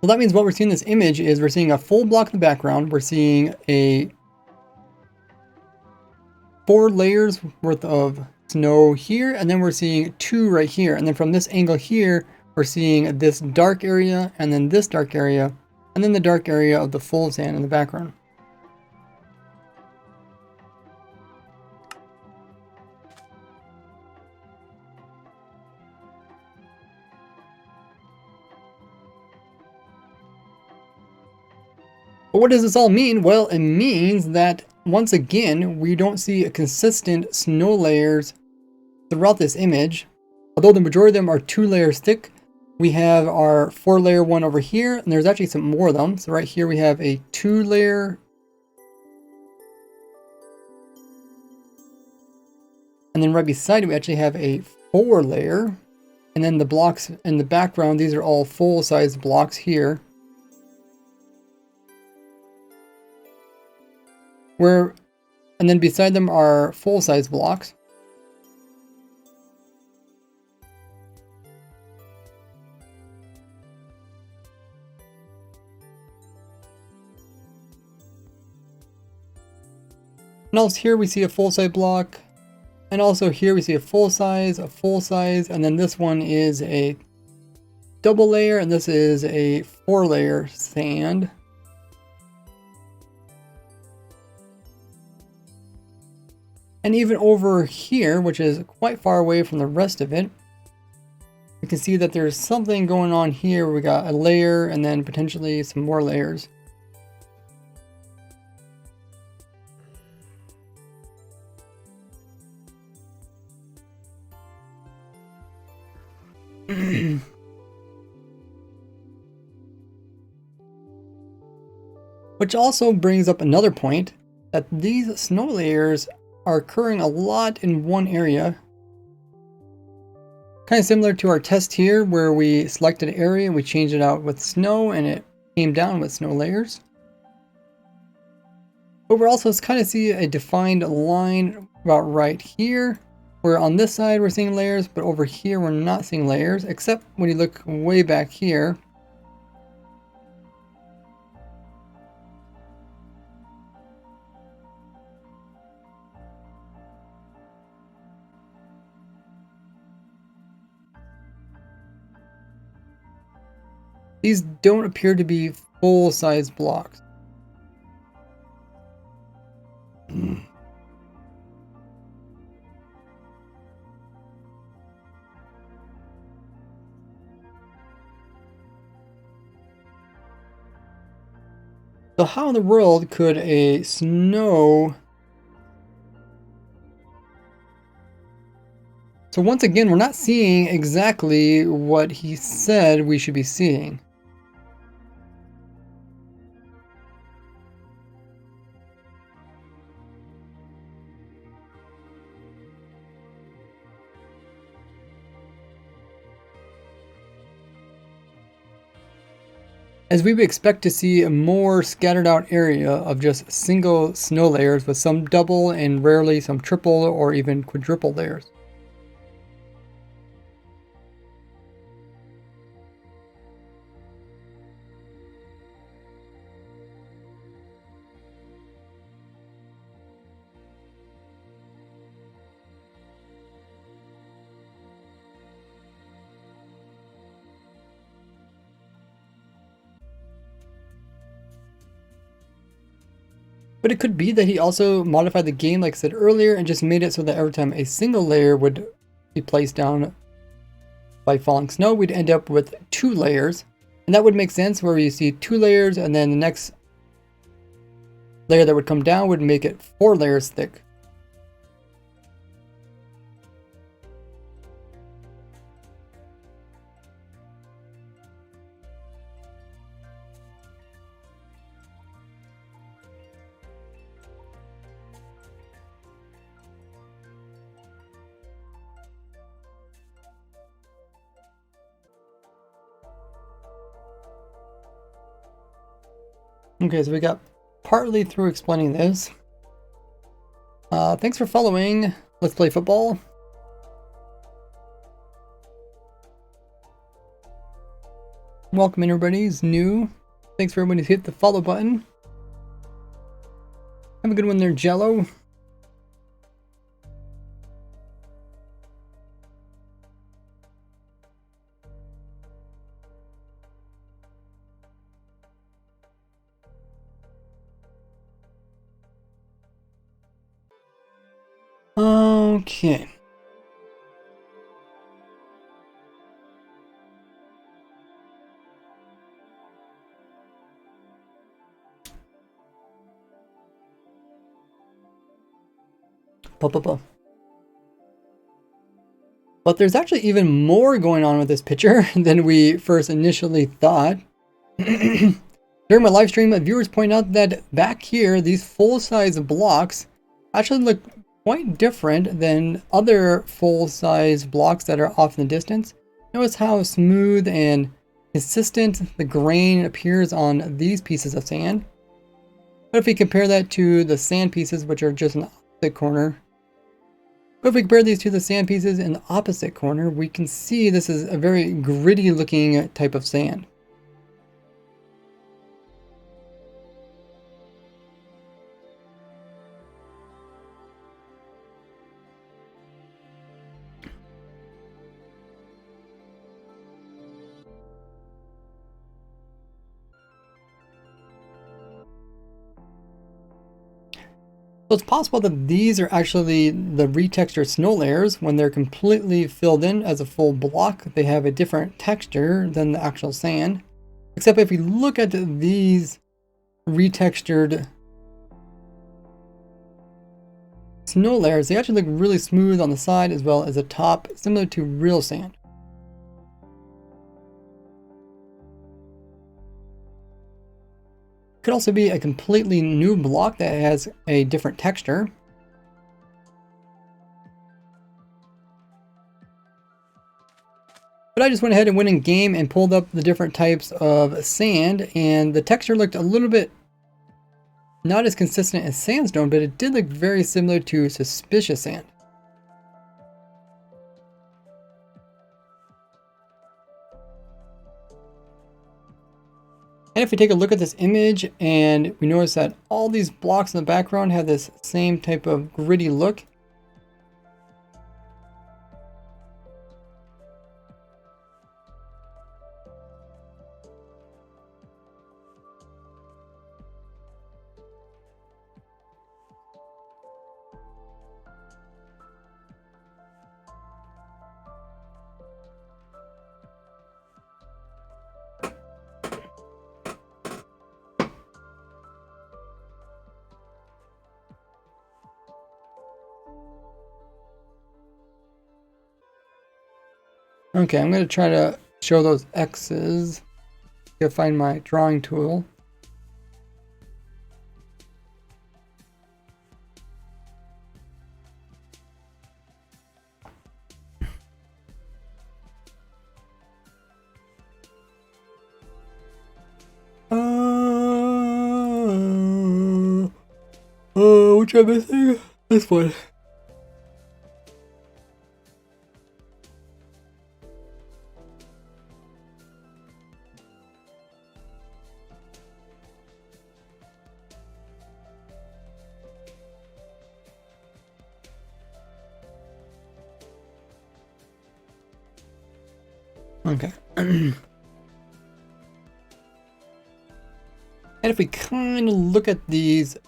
So that means what we're seeing in this image is we're seeing a full block in the background. We're seeing a 4 layers worth of snow here, and then we're seeing 2 right here. And then from this angle here, we're seeing this dark area, and then this dark area, and then the dark area of the full sand in the background. But what does this all mean? Well, it means that once again, we don't see a consistent snow layers throughout this image. Although the majority of them are 2 layers thick, we have our 4-layer one over here, and there's actually some more of them. So right here we have a 2-layer. And then right beside it, we actually have a 4-layer. And then the blocks in the background, these are all full-size blocks here. And then beside them are full-size blocks. And also here we see a full-size block. And also here we see a full size, and then this one is a double layer, and this is a 4-layer sand. And even over here, which is quite far away from the rest of it, you can see that there's something going on here. We got a layer and then potentially some more layers. Which also brings up another point, that these snow layers are occurring a lot in one area. Kind of similar to our test here where we selected an area and we changed it out with snow and it came down with snow layers. But we're also kind of see a defined line about right here, where on this side we're seeing layers, but over here we're not seeing layers, except when you look way back here. These don't appear to be full-size blocks. So how in the world could a snow... So once again, we're not seeing exactly what he said we should be seeing. As we would expect to see a more scattered out area of just single snow layers with some double and rarely some triple or even quadruple layers. But it could be that he also modified the game like I said earlier and just made it so that every time a single layer would be placed down by falling snow, we'd end up with 2 layers. And that would make sense where you see 2 layers and then the next layer that would come down would make it 4 layers thick. Okay, so we got partly through explaining this. Thanks for following Let's Play Football. Welcome everybody who's new. Thanks for everybody who's hit the follow button. Have a good one there, Jello. Okay. But there's actually even more going on with this picture than we first initially thought. During my live stream, viewers point out that back here, these full-size blocks actually look quite different than other full-size blocks that are off in the distance. Notice how smooth and consistent the grain appears on these pieces of sand. But if we compare that to the sand pieces, which are just in the opposite corner, but if we compare these to the sand pieces in the opposite corner, we can see this is a very gritty looking type of sand. So it's possible that these are actually the retextured snow layers. When they're completely filled in as a full block, they have a different texture than the actual sand. Except if we look at these retextured snow layers, they actually look really smooth on the side as well as the top, similar to real sand. Could also be a completely new block that has a different texture. But I just went ahead and went in game and pulled up the different types of sand, and the texture looked a little bit not as consistent as sandstone, but it did look very similar to suspicious sand. And if we take a look at this image and we notice that all these blocks in the background have this same type of gritty look. Okay, I'm going to try to show those X's. Gotta find my drawing tool. Which I'm missing? This one. Okay. And if we kind of look at these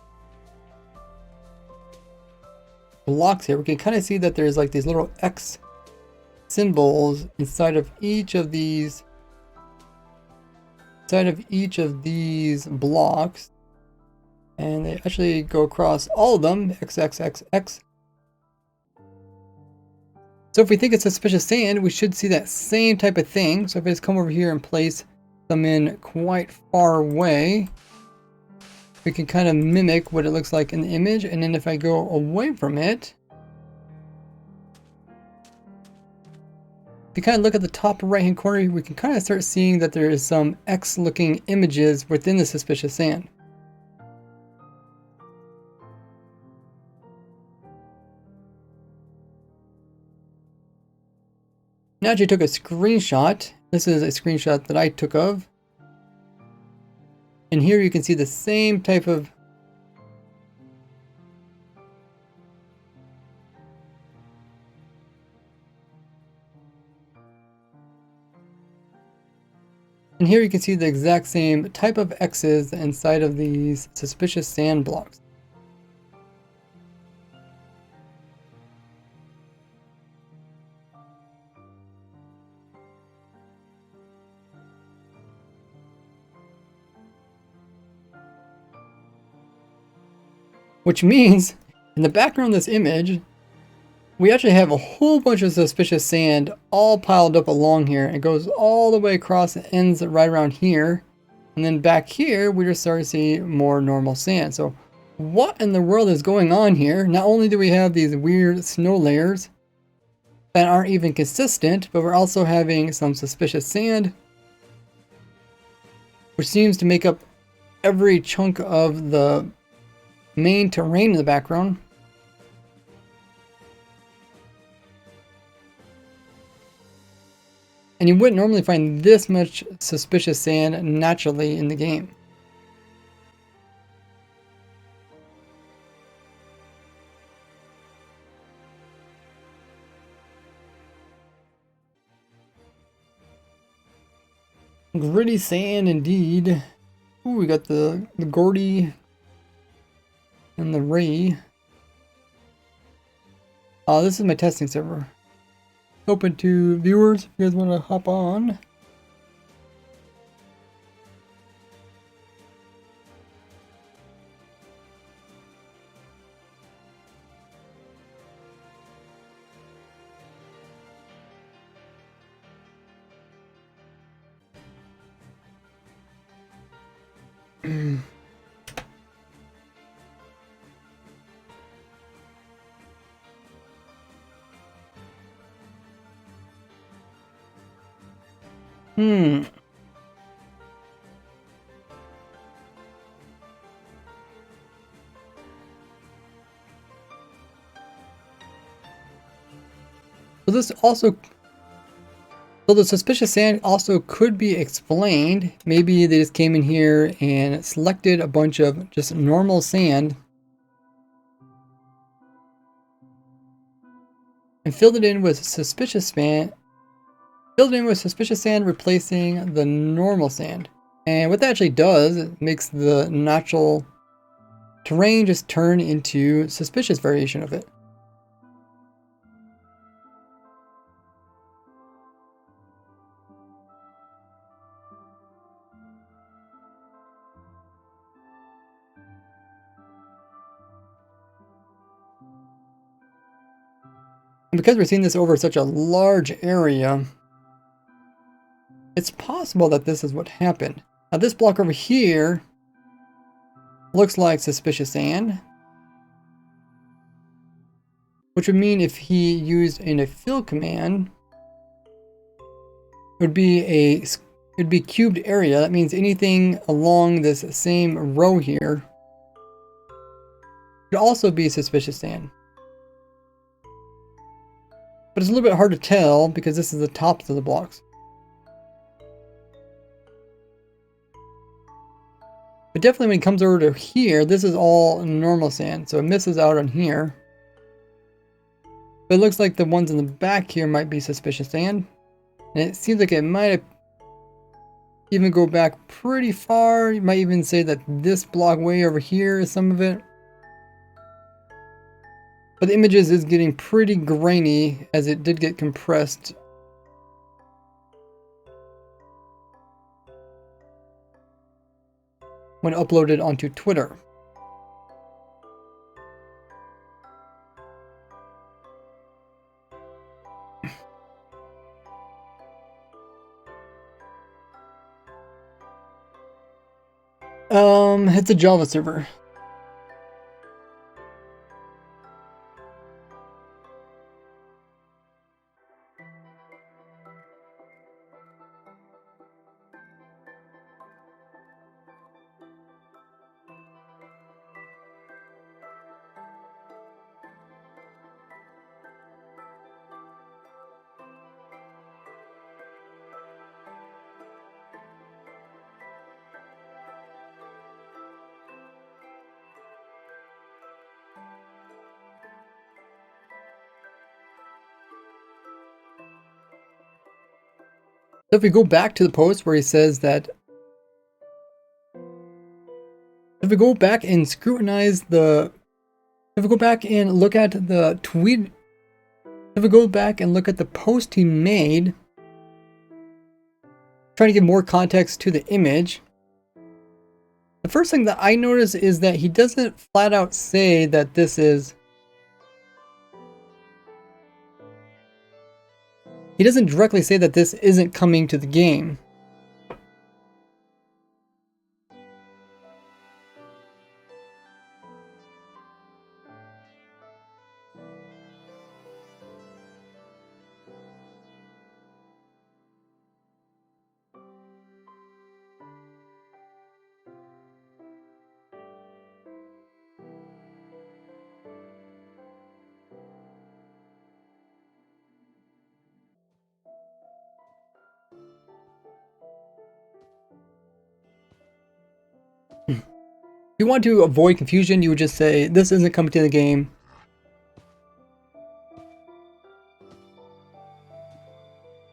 blocks here, we can kind of see that there's like these little X symbols inside of each of these blocks, and they actually go across all of them, X, X, X, X. So if we think it's suspicious sand, we should see that same type of thing. So if I just come over here and place them in quite far away, we can kind of mimic what it looks like in the image. And then if I go away from it, if you kind of look at the top right hand corner, we can kind of start seeing that there is some X looking images within the suspicious sand. Now I actually took a screenshot. This is a screenshot that I took of. And here you can see the same type of and here you can see the exact same type of X's inside of these suspicious sand blocks. Which means In the background of this image, we actually have a whole bunch of suspicious sand all piled up along here. It goes all the way across and ends right around here. And then back here, we just start to see more normal sand. So what in the world is going on here? Not only do we have these weird snow layers that aren't even consistent, but we're also having some suspicious sand, which seems to make up every chunk of the main terrain in the background. And you wouldn't normally find this much suspicious sand naturally in the game. Gritty sand indeed. Ooh, we got the Gordy and the Ray. This is my testing server. Open to viewers if you guys want to hop on. So the suspicious sand also could be explained. Maybe they just came in here and selected a bunch of just normal sand and filled it in with suspicious sand. Replacing the normal sand. And what that actually does, it makes the natural terrain just turn into suspicious variation of it. And because we're seeing this over such a large area, it's possible that this is what happened. Now this block over here looks like suspicious sand, which would mean if he used in a fill command, it would be cubed area. That means anything along this same row here could also be suspicious sand. But it's a little bit hard to tell because this is the tops of the blocks. But definitely when it comes over to here, this is all normal sand, so it misses out on here. But it looks like the ones in the back here might be suspicious sand. And it seems like it might even go back pretty far. You might even say that this block way over here is some of it. But the images is getting pretty grainy as it did get compressed. When uploaded onto Twitter. It's a Java server. So if we go back to the post where he says that, if we go back and scrutinize the, if we go back and look at the tweet, if we go back and look at the post he made, trying to give more context to the image, the first thing that I notice is that he doesn't flat out say that this is He doesn't directly say that this isn't coming to the game. If you want to avoid confusion, you would just say, this isn't coming to the game.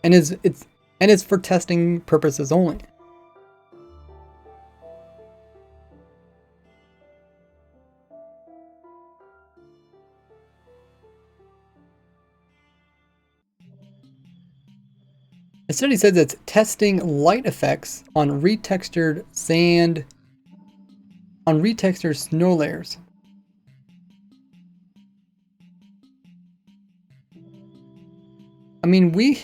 And it's for testing purposes only. Instead, he says it's testing light effects on retextured sand, on retextured snow layers. I mean, we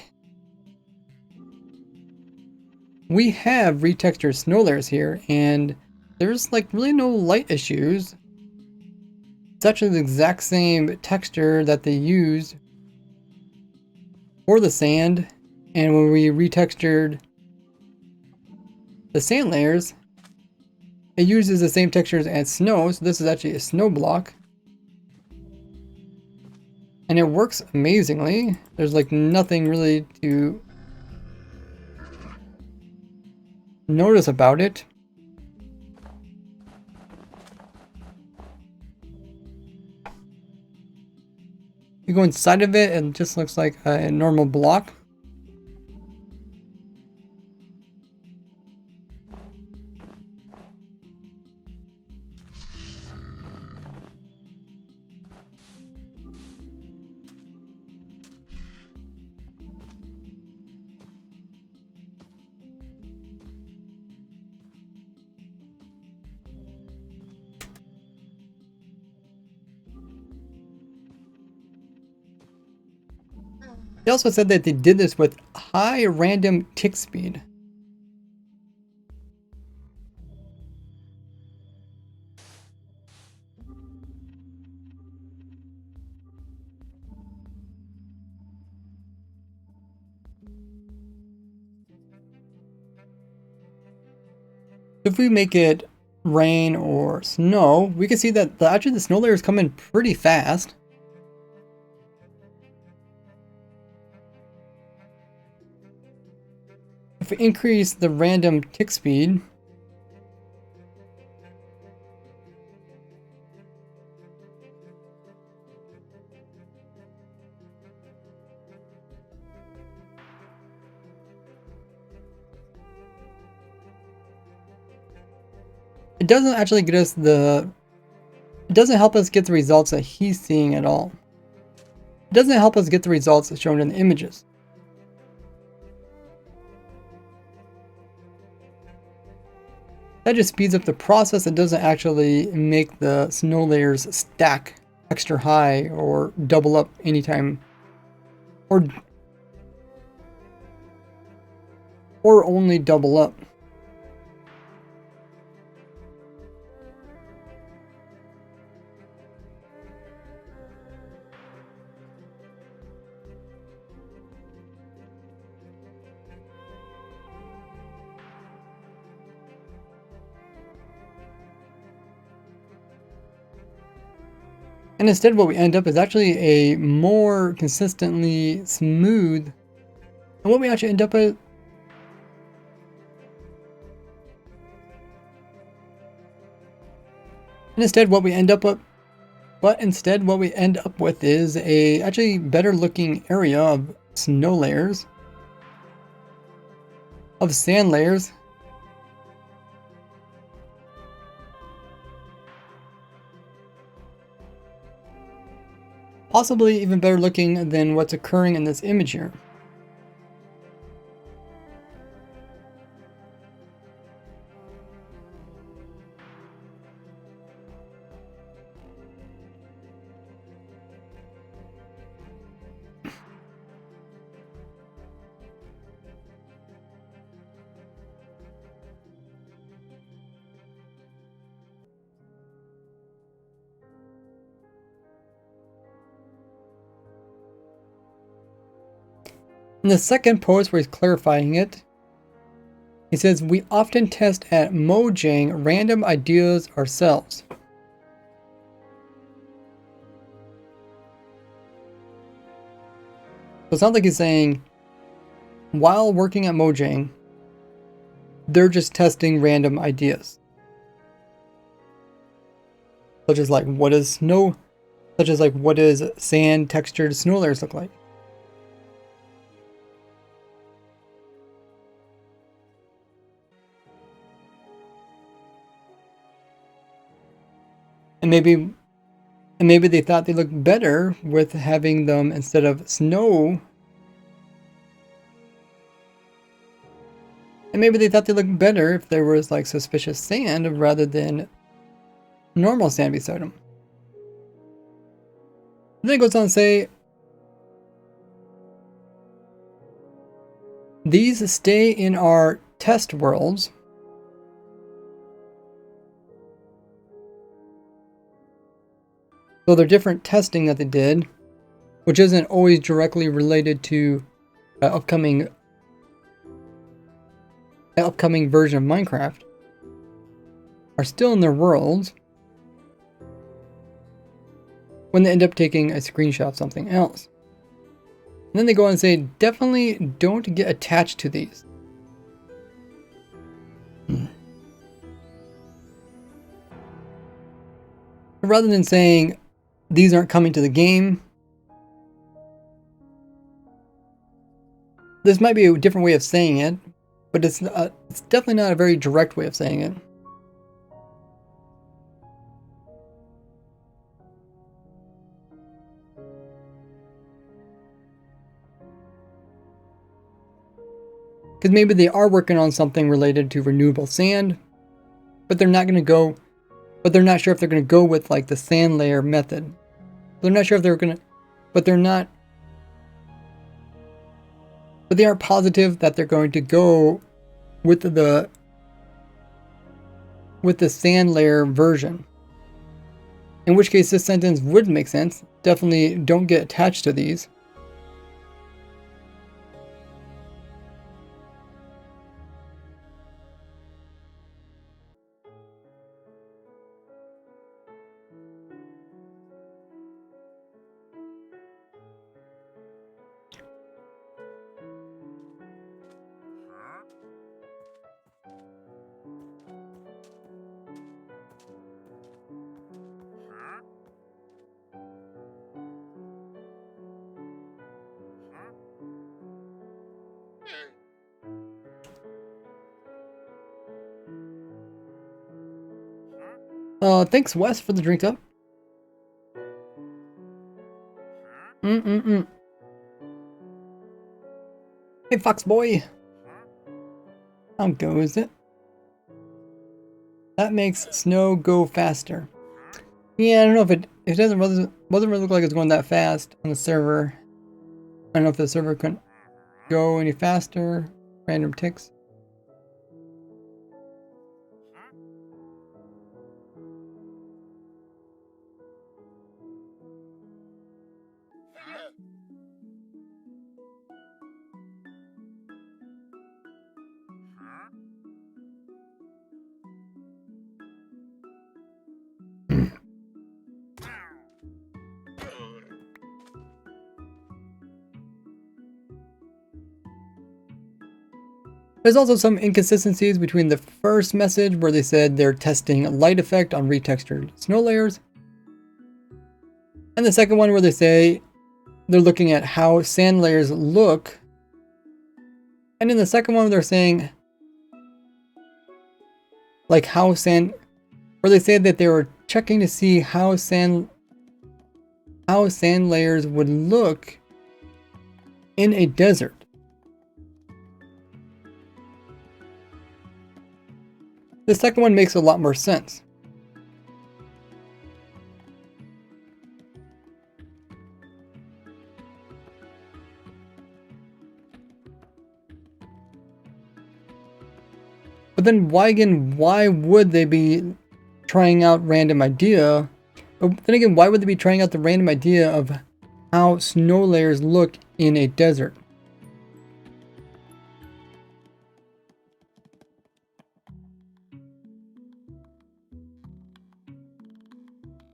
have retextured snow layers here, and there's like really no light issues. It's actually the exact same texture that they used for the sand, and when we retextured the sand layers, it uses the same textures as snow, so this is actually a snow block. And it works amazingly. There's like nothing really to notice about it. You go inside of it, and it just looks like a normal block. They also said that they did this with high random tick speed. If we make it rain or snow, we can see that actually the snow layers come in pretty fast. If we increase the random tick speed, it doesn't actually get us it doesn't help us get the results that he's seeing at all. It doesn't help us get the results shown in the images. That just speeds up the process. It doesn't actually make the snow layers stack extra high or double up anytime, or only double up. And instead what we end up is actually a more consistently smooth, and what we actually end up with instead what we end up with is a actually better looking area of snow layers, of sand layers. Possibly even better looking than what's occurring in this image here. In the second post where he's clarifying it, he says, we often test at Mojang random ideas ourselves. So it sounds like he's saying, while working at Mojang, they're just testing random ideas. Such as like, what does sand textured snow layers look like? And maybe they thought they looked better with having them instead of snow. And maybe they thought they looked better if there was like suspicious sand rather than normal sand beside them. Then it goes on to say, these stay in our test worlds. So they're different testing that they did, which isn't always directly related to upcoming version of Minecraft, are still in their worlds when they end up taking a screenshot of something else. And then they go on and say, definitely don't get attached to these. Rather than saying, these aren't coming to the game, this might be a different way of saying it, but it's definitely not a very direct way of saying it. Because maybe they are working on something related to renewable sand, but they're not sure if they're going to go with like the sand layer method. They're not sure if they're going to, but they are positive that they're going to go with the sand layer version. In which case this sentence would make sense. Definitely don't get attached to these. Thanks Wes for the drink up. Hey Fox Boy. How goes it? That makes snow go faster. Yeah, I don't know if it wasn't really look like it's going that fast on the server. I don't know if the server couldn't go any faster. Random ticks. There's also some inconsistencies between the first message where they said they're testing light effect on retextured snow layers, and the second one where they say they're looking at how sand layers look, and in the second one they're saying like how sand, where they said that they were checking to see how sand layers would look in a desert. The second one makes a lot more sense. But then why would they be trying out random idea? But then again, why would they be trying out the random idea of how snow layers look in a desert?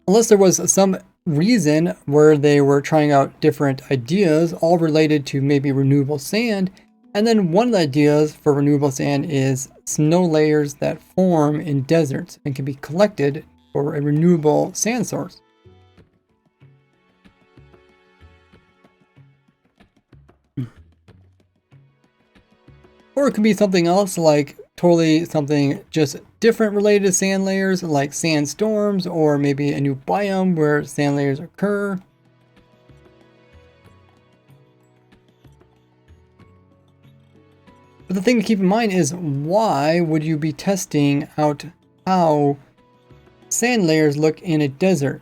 Unless there was some reason where they were trying out different ideas, all related to maybe renewable sand. And then one of the ideas for renewable sand is snow layers that form in deserts and can be collected for a renewable sand source. Or it could be something else, like totally something just different related to sand layers, like sandstorms, or maybe a new biome where sand layers occur. But the thing to keep in mind is, why would you be testing out how sand layers look in a desert?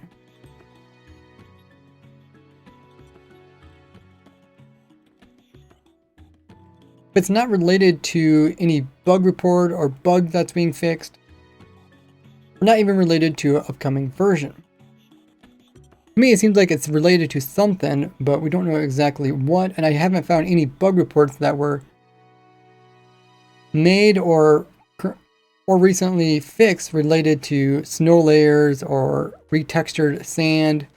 If it's not related to any bug report or bug that's being fixed, or not even related to an upcoming version. To me, it seems like it's related to something, but we don't know exactly what, and I haven't found any bug reports that were made or recently fixed related to snow layers or retextured sand.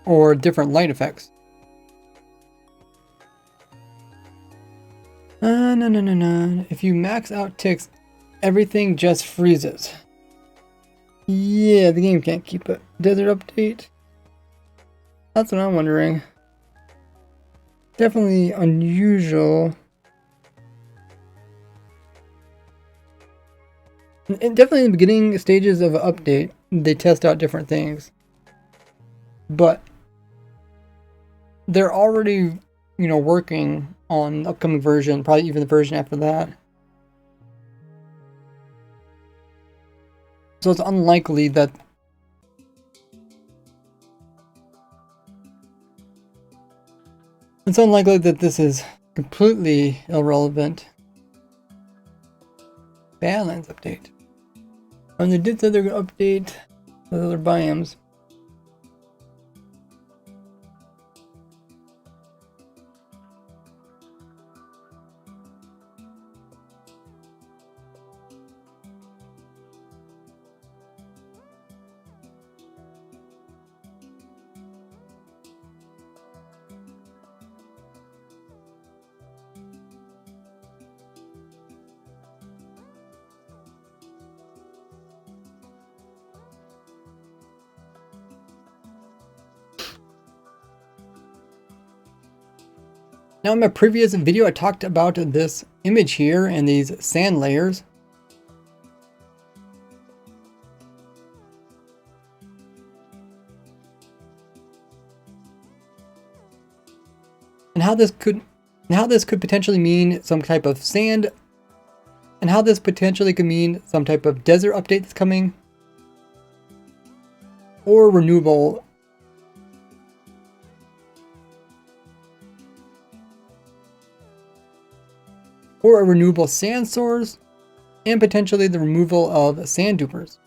Or different light effects. No. If you max out ticks, everything just freezes. Yeah, the game can't keep a desert update. That's what I'm wondering. Definitely unusual. And definitely in the beginning stages of an update, they test out different things. But they're already, working on upcoming version, probably even the version after that. So it's unlikely that this is completely irrelevant. Badlands update. And they did say they're going to update the other biomes. Now in my previous video I talked about this image here and these sand layers. And how this could potentially mean some type of sand, and how this potentially could mean some type of desert update that's coming, or renewable or a renewable sand source, and potentially the removal of sand dupers.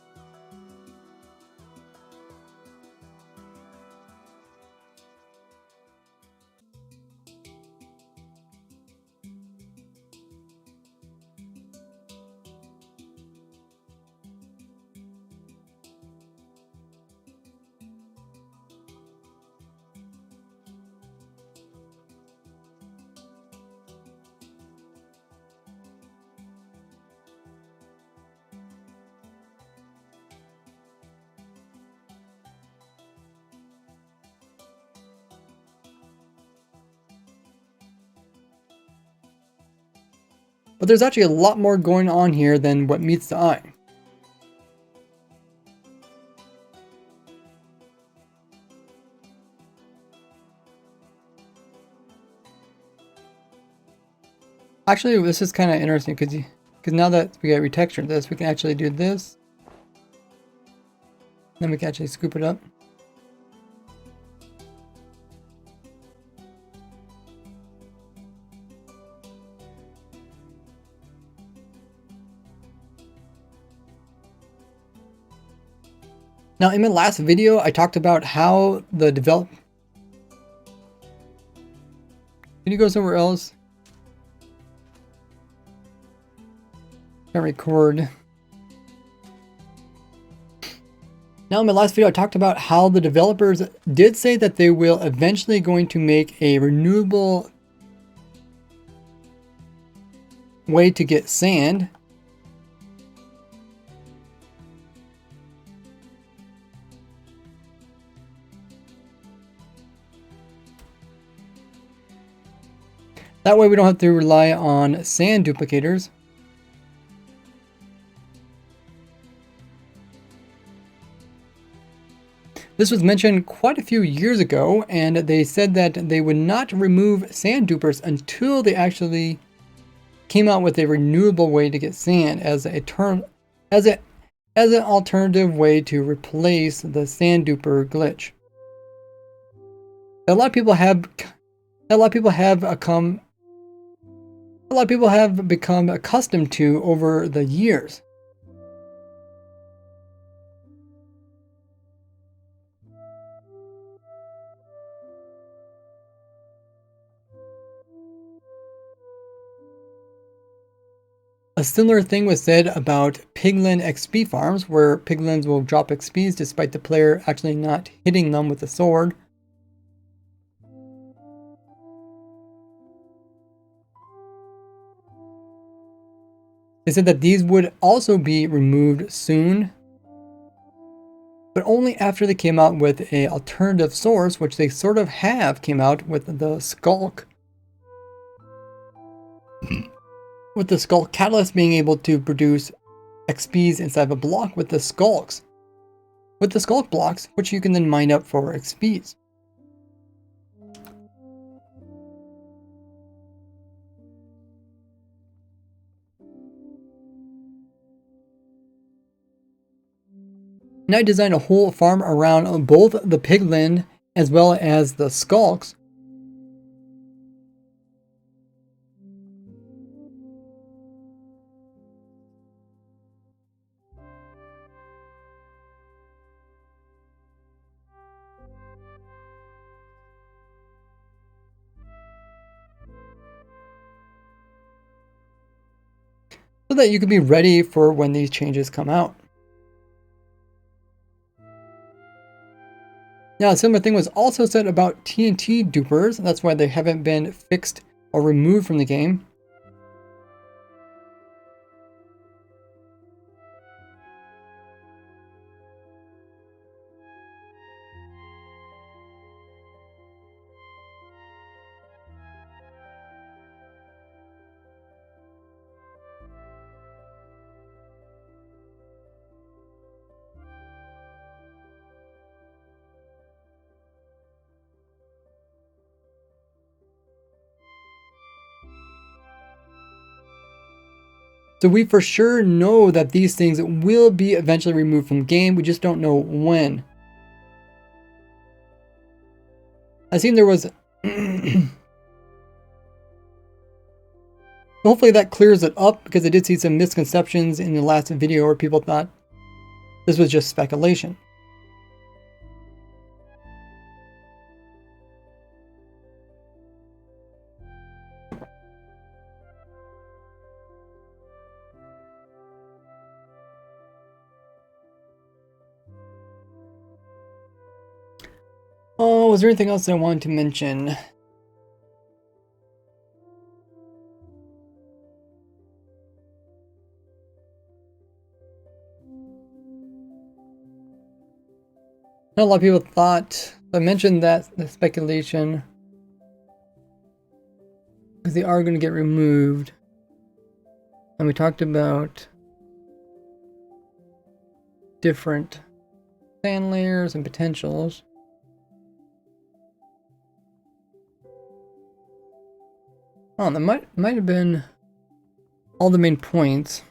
But there's actually a lot more going on here than what meets the eye. Actually, this is kind of interesting because now that we got retextured this, we can actually do this. Then we can actually scoop it up. Now, in my last video, I talked about how the Can you go somewhere else? Can't record. Now, in my last video, I talked about how the developers did say that they will eventually going to make a renewable way to get sand. That way we don't have to rely on sand duplicators. This was mentioned quite a few years ago, and they said that they would not remove sand dupers until they actually came out with a renewable way to get sand as an alternative way to replace the sand duper glitch. A lot of people have become accustomed to over the years. A similar thing was said about piglin XP farms, where piglins will drop XPs despite the player actually not hitting them with a sword. They said that these would also be removed soon, but only after they came out with an alternative source, which they sort of have came out with the Skulk. With the Skulk Catalyst being able to produce XPs inside of a block with the Skulks. With the Skulk blocks, which you can then mine up for XPs. And I designed a whole farm around both the piglin as well as the Skulks. So that you can be ready for when these changes come out. Now, a similar thing was also said about TNT dupers. That's why they haven't been fixed or removed from the game. So we for sure know that these things will be eventually removed from the game. We just don't know when. I seen there was... Hopefully that clears it up, because I did see some misconceptions in the last video where people thought this was just speculation. Oh, was there anything else I wanted to mention? A lot of people thought, I mentioned that the speculation, because they are going to get removed. And we talked about different sand layers and potentials. Oh, that might have been all the main points.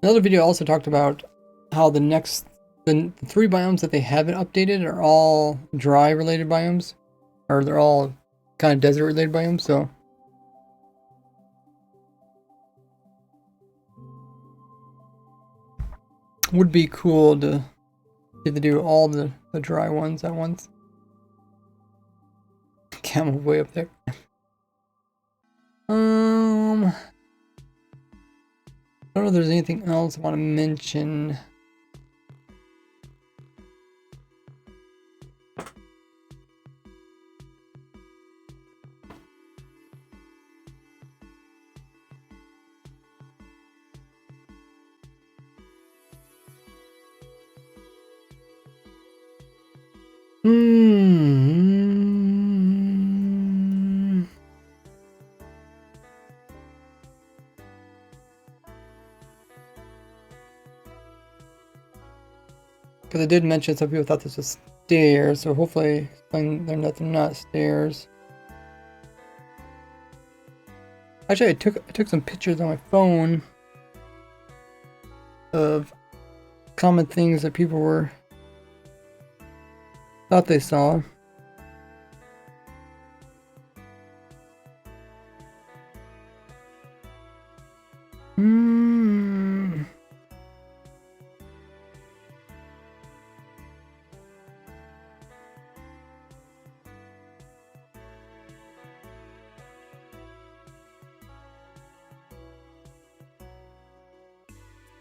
Another video also talked about how the 3 biomes that they haven't updated are all dry related biomes, or they're all kind of desert related biomes. So would be cool to get to do all the dry ones at once. Camel way up there. I don't know if there's anything else I want to mention. Because I did mention some people thought this was stairs, so hopefully they're not stairs. Actually, I took some pictures on my phone of common things that people thought they saw.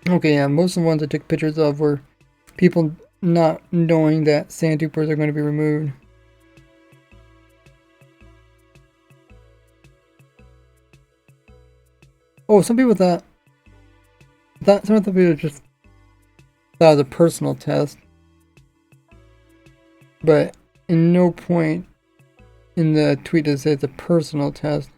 Okay, yeah, most of the ones I took pictures of were people not knowing that sandtubers are going to be removed. Oh, some people thought some of the people just thought it was a personal test, but in no point in the tweet does it say it's a personal test.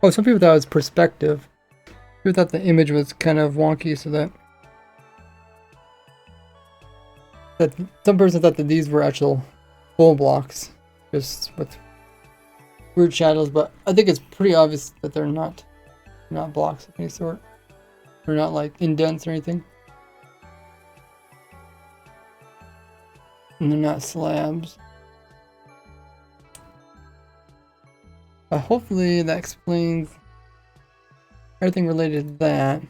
Oh, some people thought it was perspective. People thought the image was kind of wonky, so that some person thought that these were actual full blocks, just with weird shadows. But I think it's pretty obvious that they're not blocks of any sort. They're not like indents or anything, and they're not slabs. Hopefully that explains everything related to that.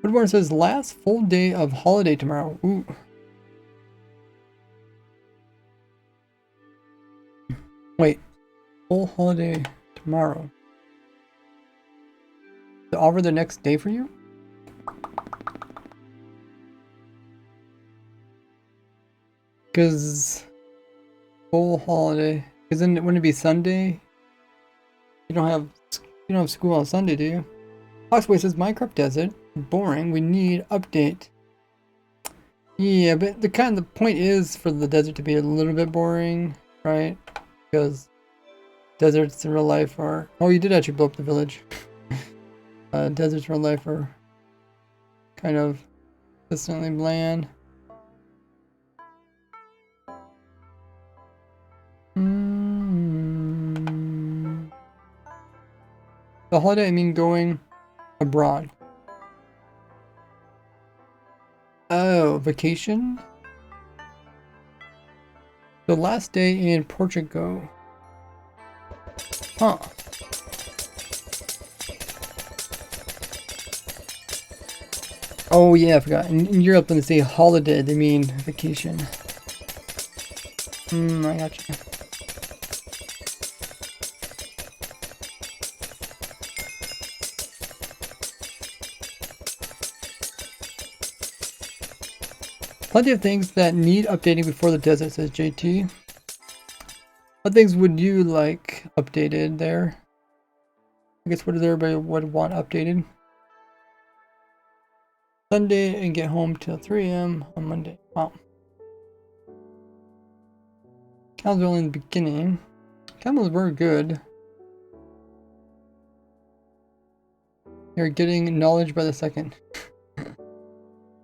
Woodburn says last full day of holiday tomorrow. Ooh. Wait, full holiday tomorrow. To offer the next day for you? Because full holiday. Because then wouldn't it be Sunday? You don't have school on Sunday, do you? Foxway says Minecraft Desert. Boring. We need update. Yeah, but the point is for the desert to be a little bit boring, right? Because deserts in real life are... Oh, you did actually blow up the village. Deserts in real life are kind of consistently bland. The holiday, I mean going abroad. Oh, vacation? The last day in Portugal. Huh. Oh yeah, I forgot. In Europe, when they say holiday, they mean vacation. I gotcha. Plenty of things that need updating before the desert, says JT. What things would you like updated there? I guess what does everybody would want updated? Sunday and get home till 3 a.m. on Monday. Wow. Cows are only in the beginning. Camels were good. You're getting knowledge by the second.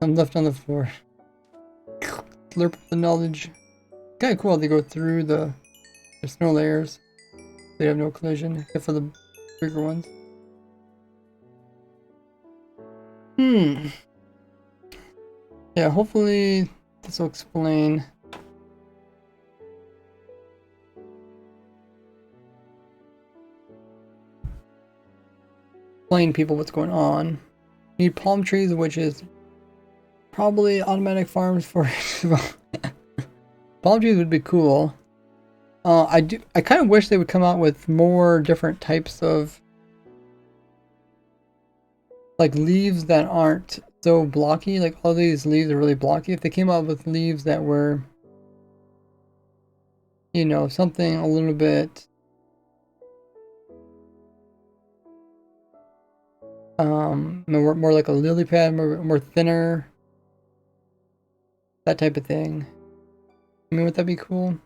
I'm left on the floor. Slurp the knowledge. Kinda cool how they go through the snow layers. They have no collision, except for the bigger ones. Yeah, hopefully this will explain. Explain people what's going on. You need palm trees, which is probably automatic farms for palm trees would be cool. I kind of wish they would come out with more different types of like leaves that aren't so blocky. Like all these leaves are really blocky. If they came out with leaves that were, you know, something a little bit more like a lily pad, more thinner, that type of thing. I mean, would that be cool?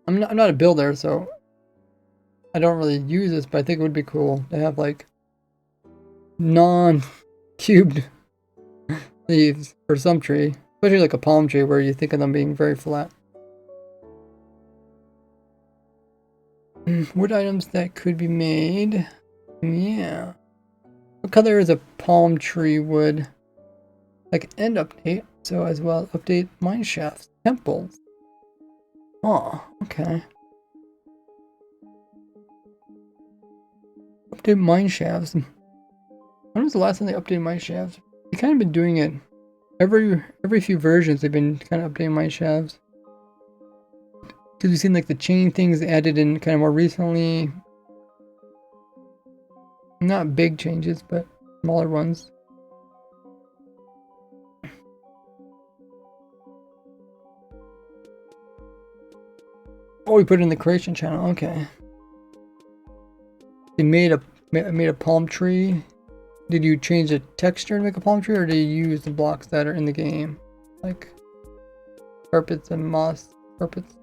I'm not a builder, so I don't really use this, but I think it would be cool to have like non-cubed leaves for some tree, especially like a palm tree where you think of them being very flat. Wood items that could be made. Yeah. What color is a palm tree wood? Like end update, so as well update mine shafts, temples. Oh, okay. Update mine shafts. When was the last time they updated mine shafts? They kind of been doing it every few versions. They've been kind of updating mine shafts. Because we've seen like the chain things added in kind of more recently. Not big changes, but smaller ones. Oh, we put it in the creation channel. Okay. They made a palm tree. Did you change the texture to make a palm tree, or did you use the blocks that are in the game, like carpets and moss carpets?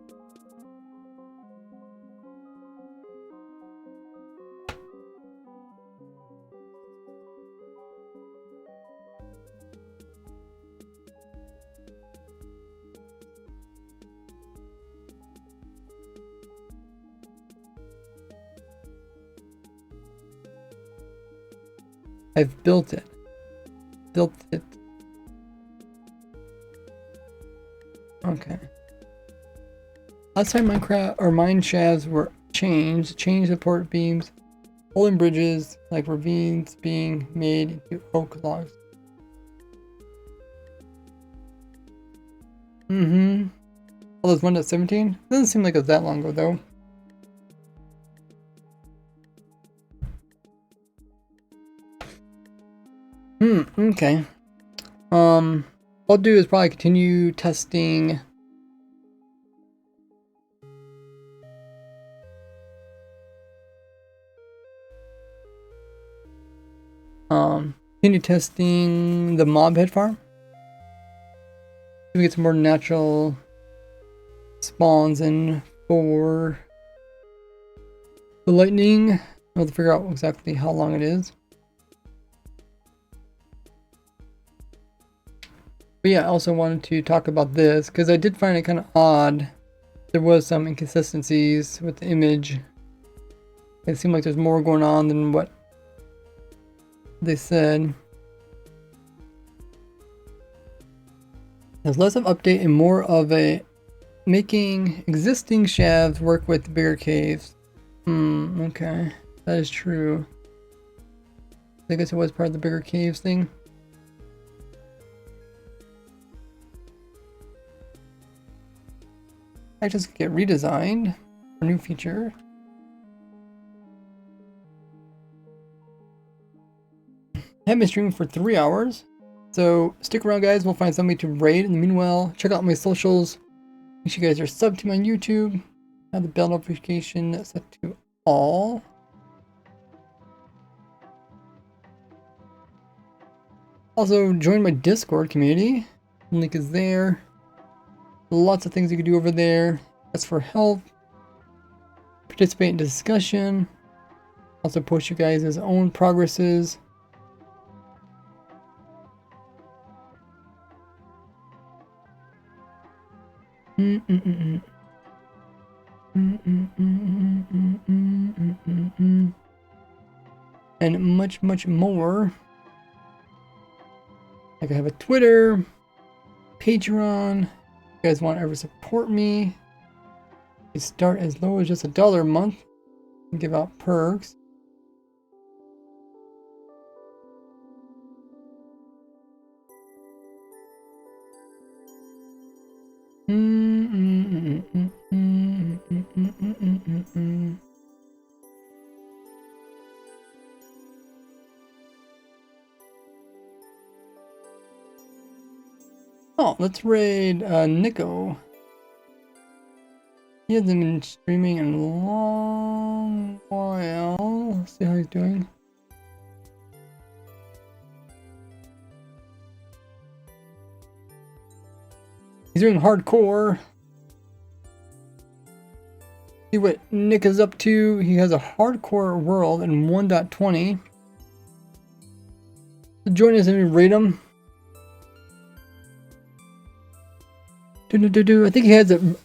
I've built it. Built it. Okay. Last time Minecraft or mine shafts were changed support beams, holding bridges like ravines being made into oak logs. Oh, there's 1.17? Doesn't seem like it was that long ago though. Okay. What I'll do is probably continue testing the mob head farm. We get some more natural spawns in for the lightning. I'll have to figure out exactly how long it is. But yeah, I also wanted to talk about this because I did find it kind of odd. There was some inconsistencies with the image. It seemed like there's more going on than what they said. There's less of update and more of a making existing shafts work with bigger caves. Okay. That is true. I guess it was part of the bigger caves thing. I just get redesigned for new feature. I have been streaming for 3 hours, so stick around guys, we'll find somebody to raid. In the meanwhile, check out my socials. Make sure you guys are subbed to my YouTube. Have the bell notification set to all. Also, join my Discord community. Link is there. Lots of things you can do over there. Ask for help. Participate in discussion. Also post you guys' own progresses. And much, much more. Like I have a Twitter, Patreon. If you guys want to ever support me, you start as low as just $1 a month and give out perks. Oh, let's raid Nico. He hasn't been streaming in a long while. Let's see how he's doing. He's doing hardcore. See what Nick is up to. He has a hardcore world in 1.20. So join us and we raid him. I think he has a.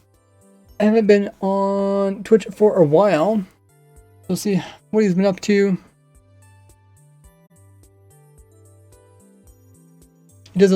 I haven't been on Twitch for a while. We'll see what he's been up to. He does a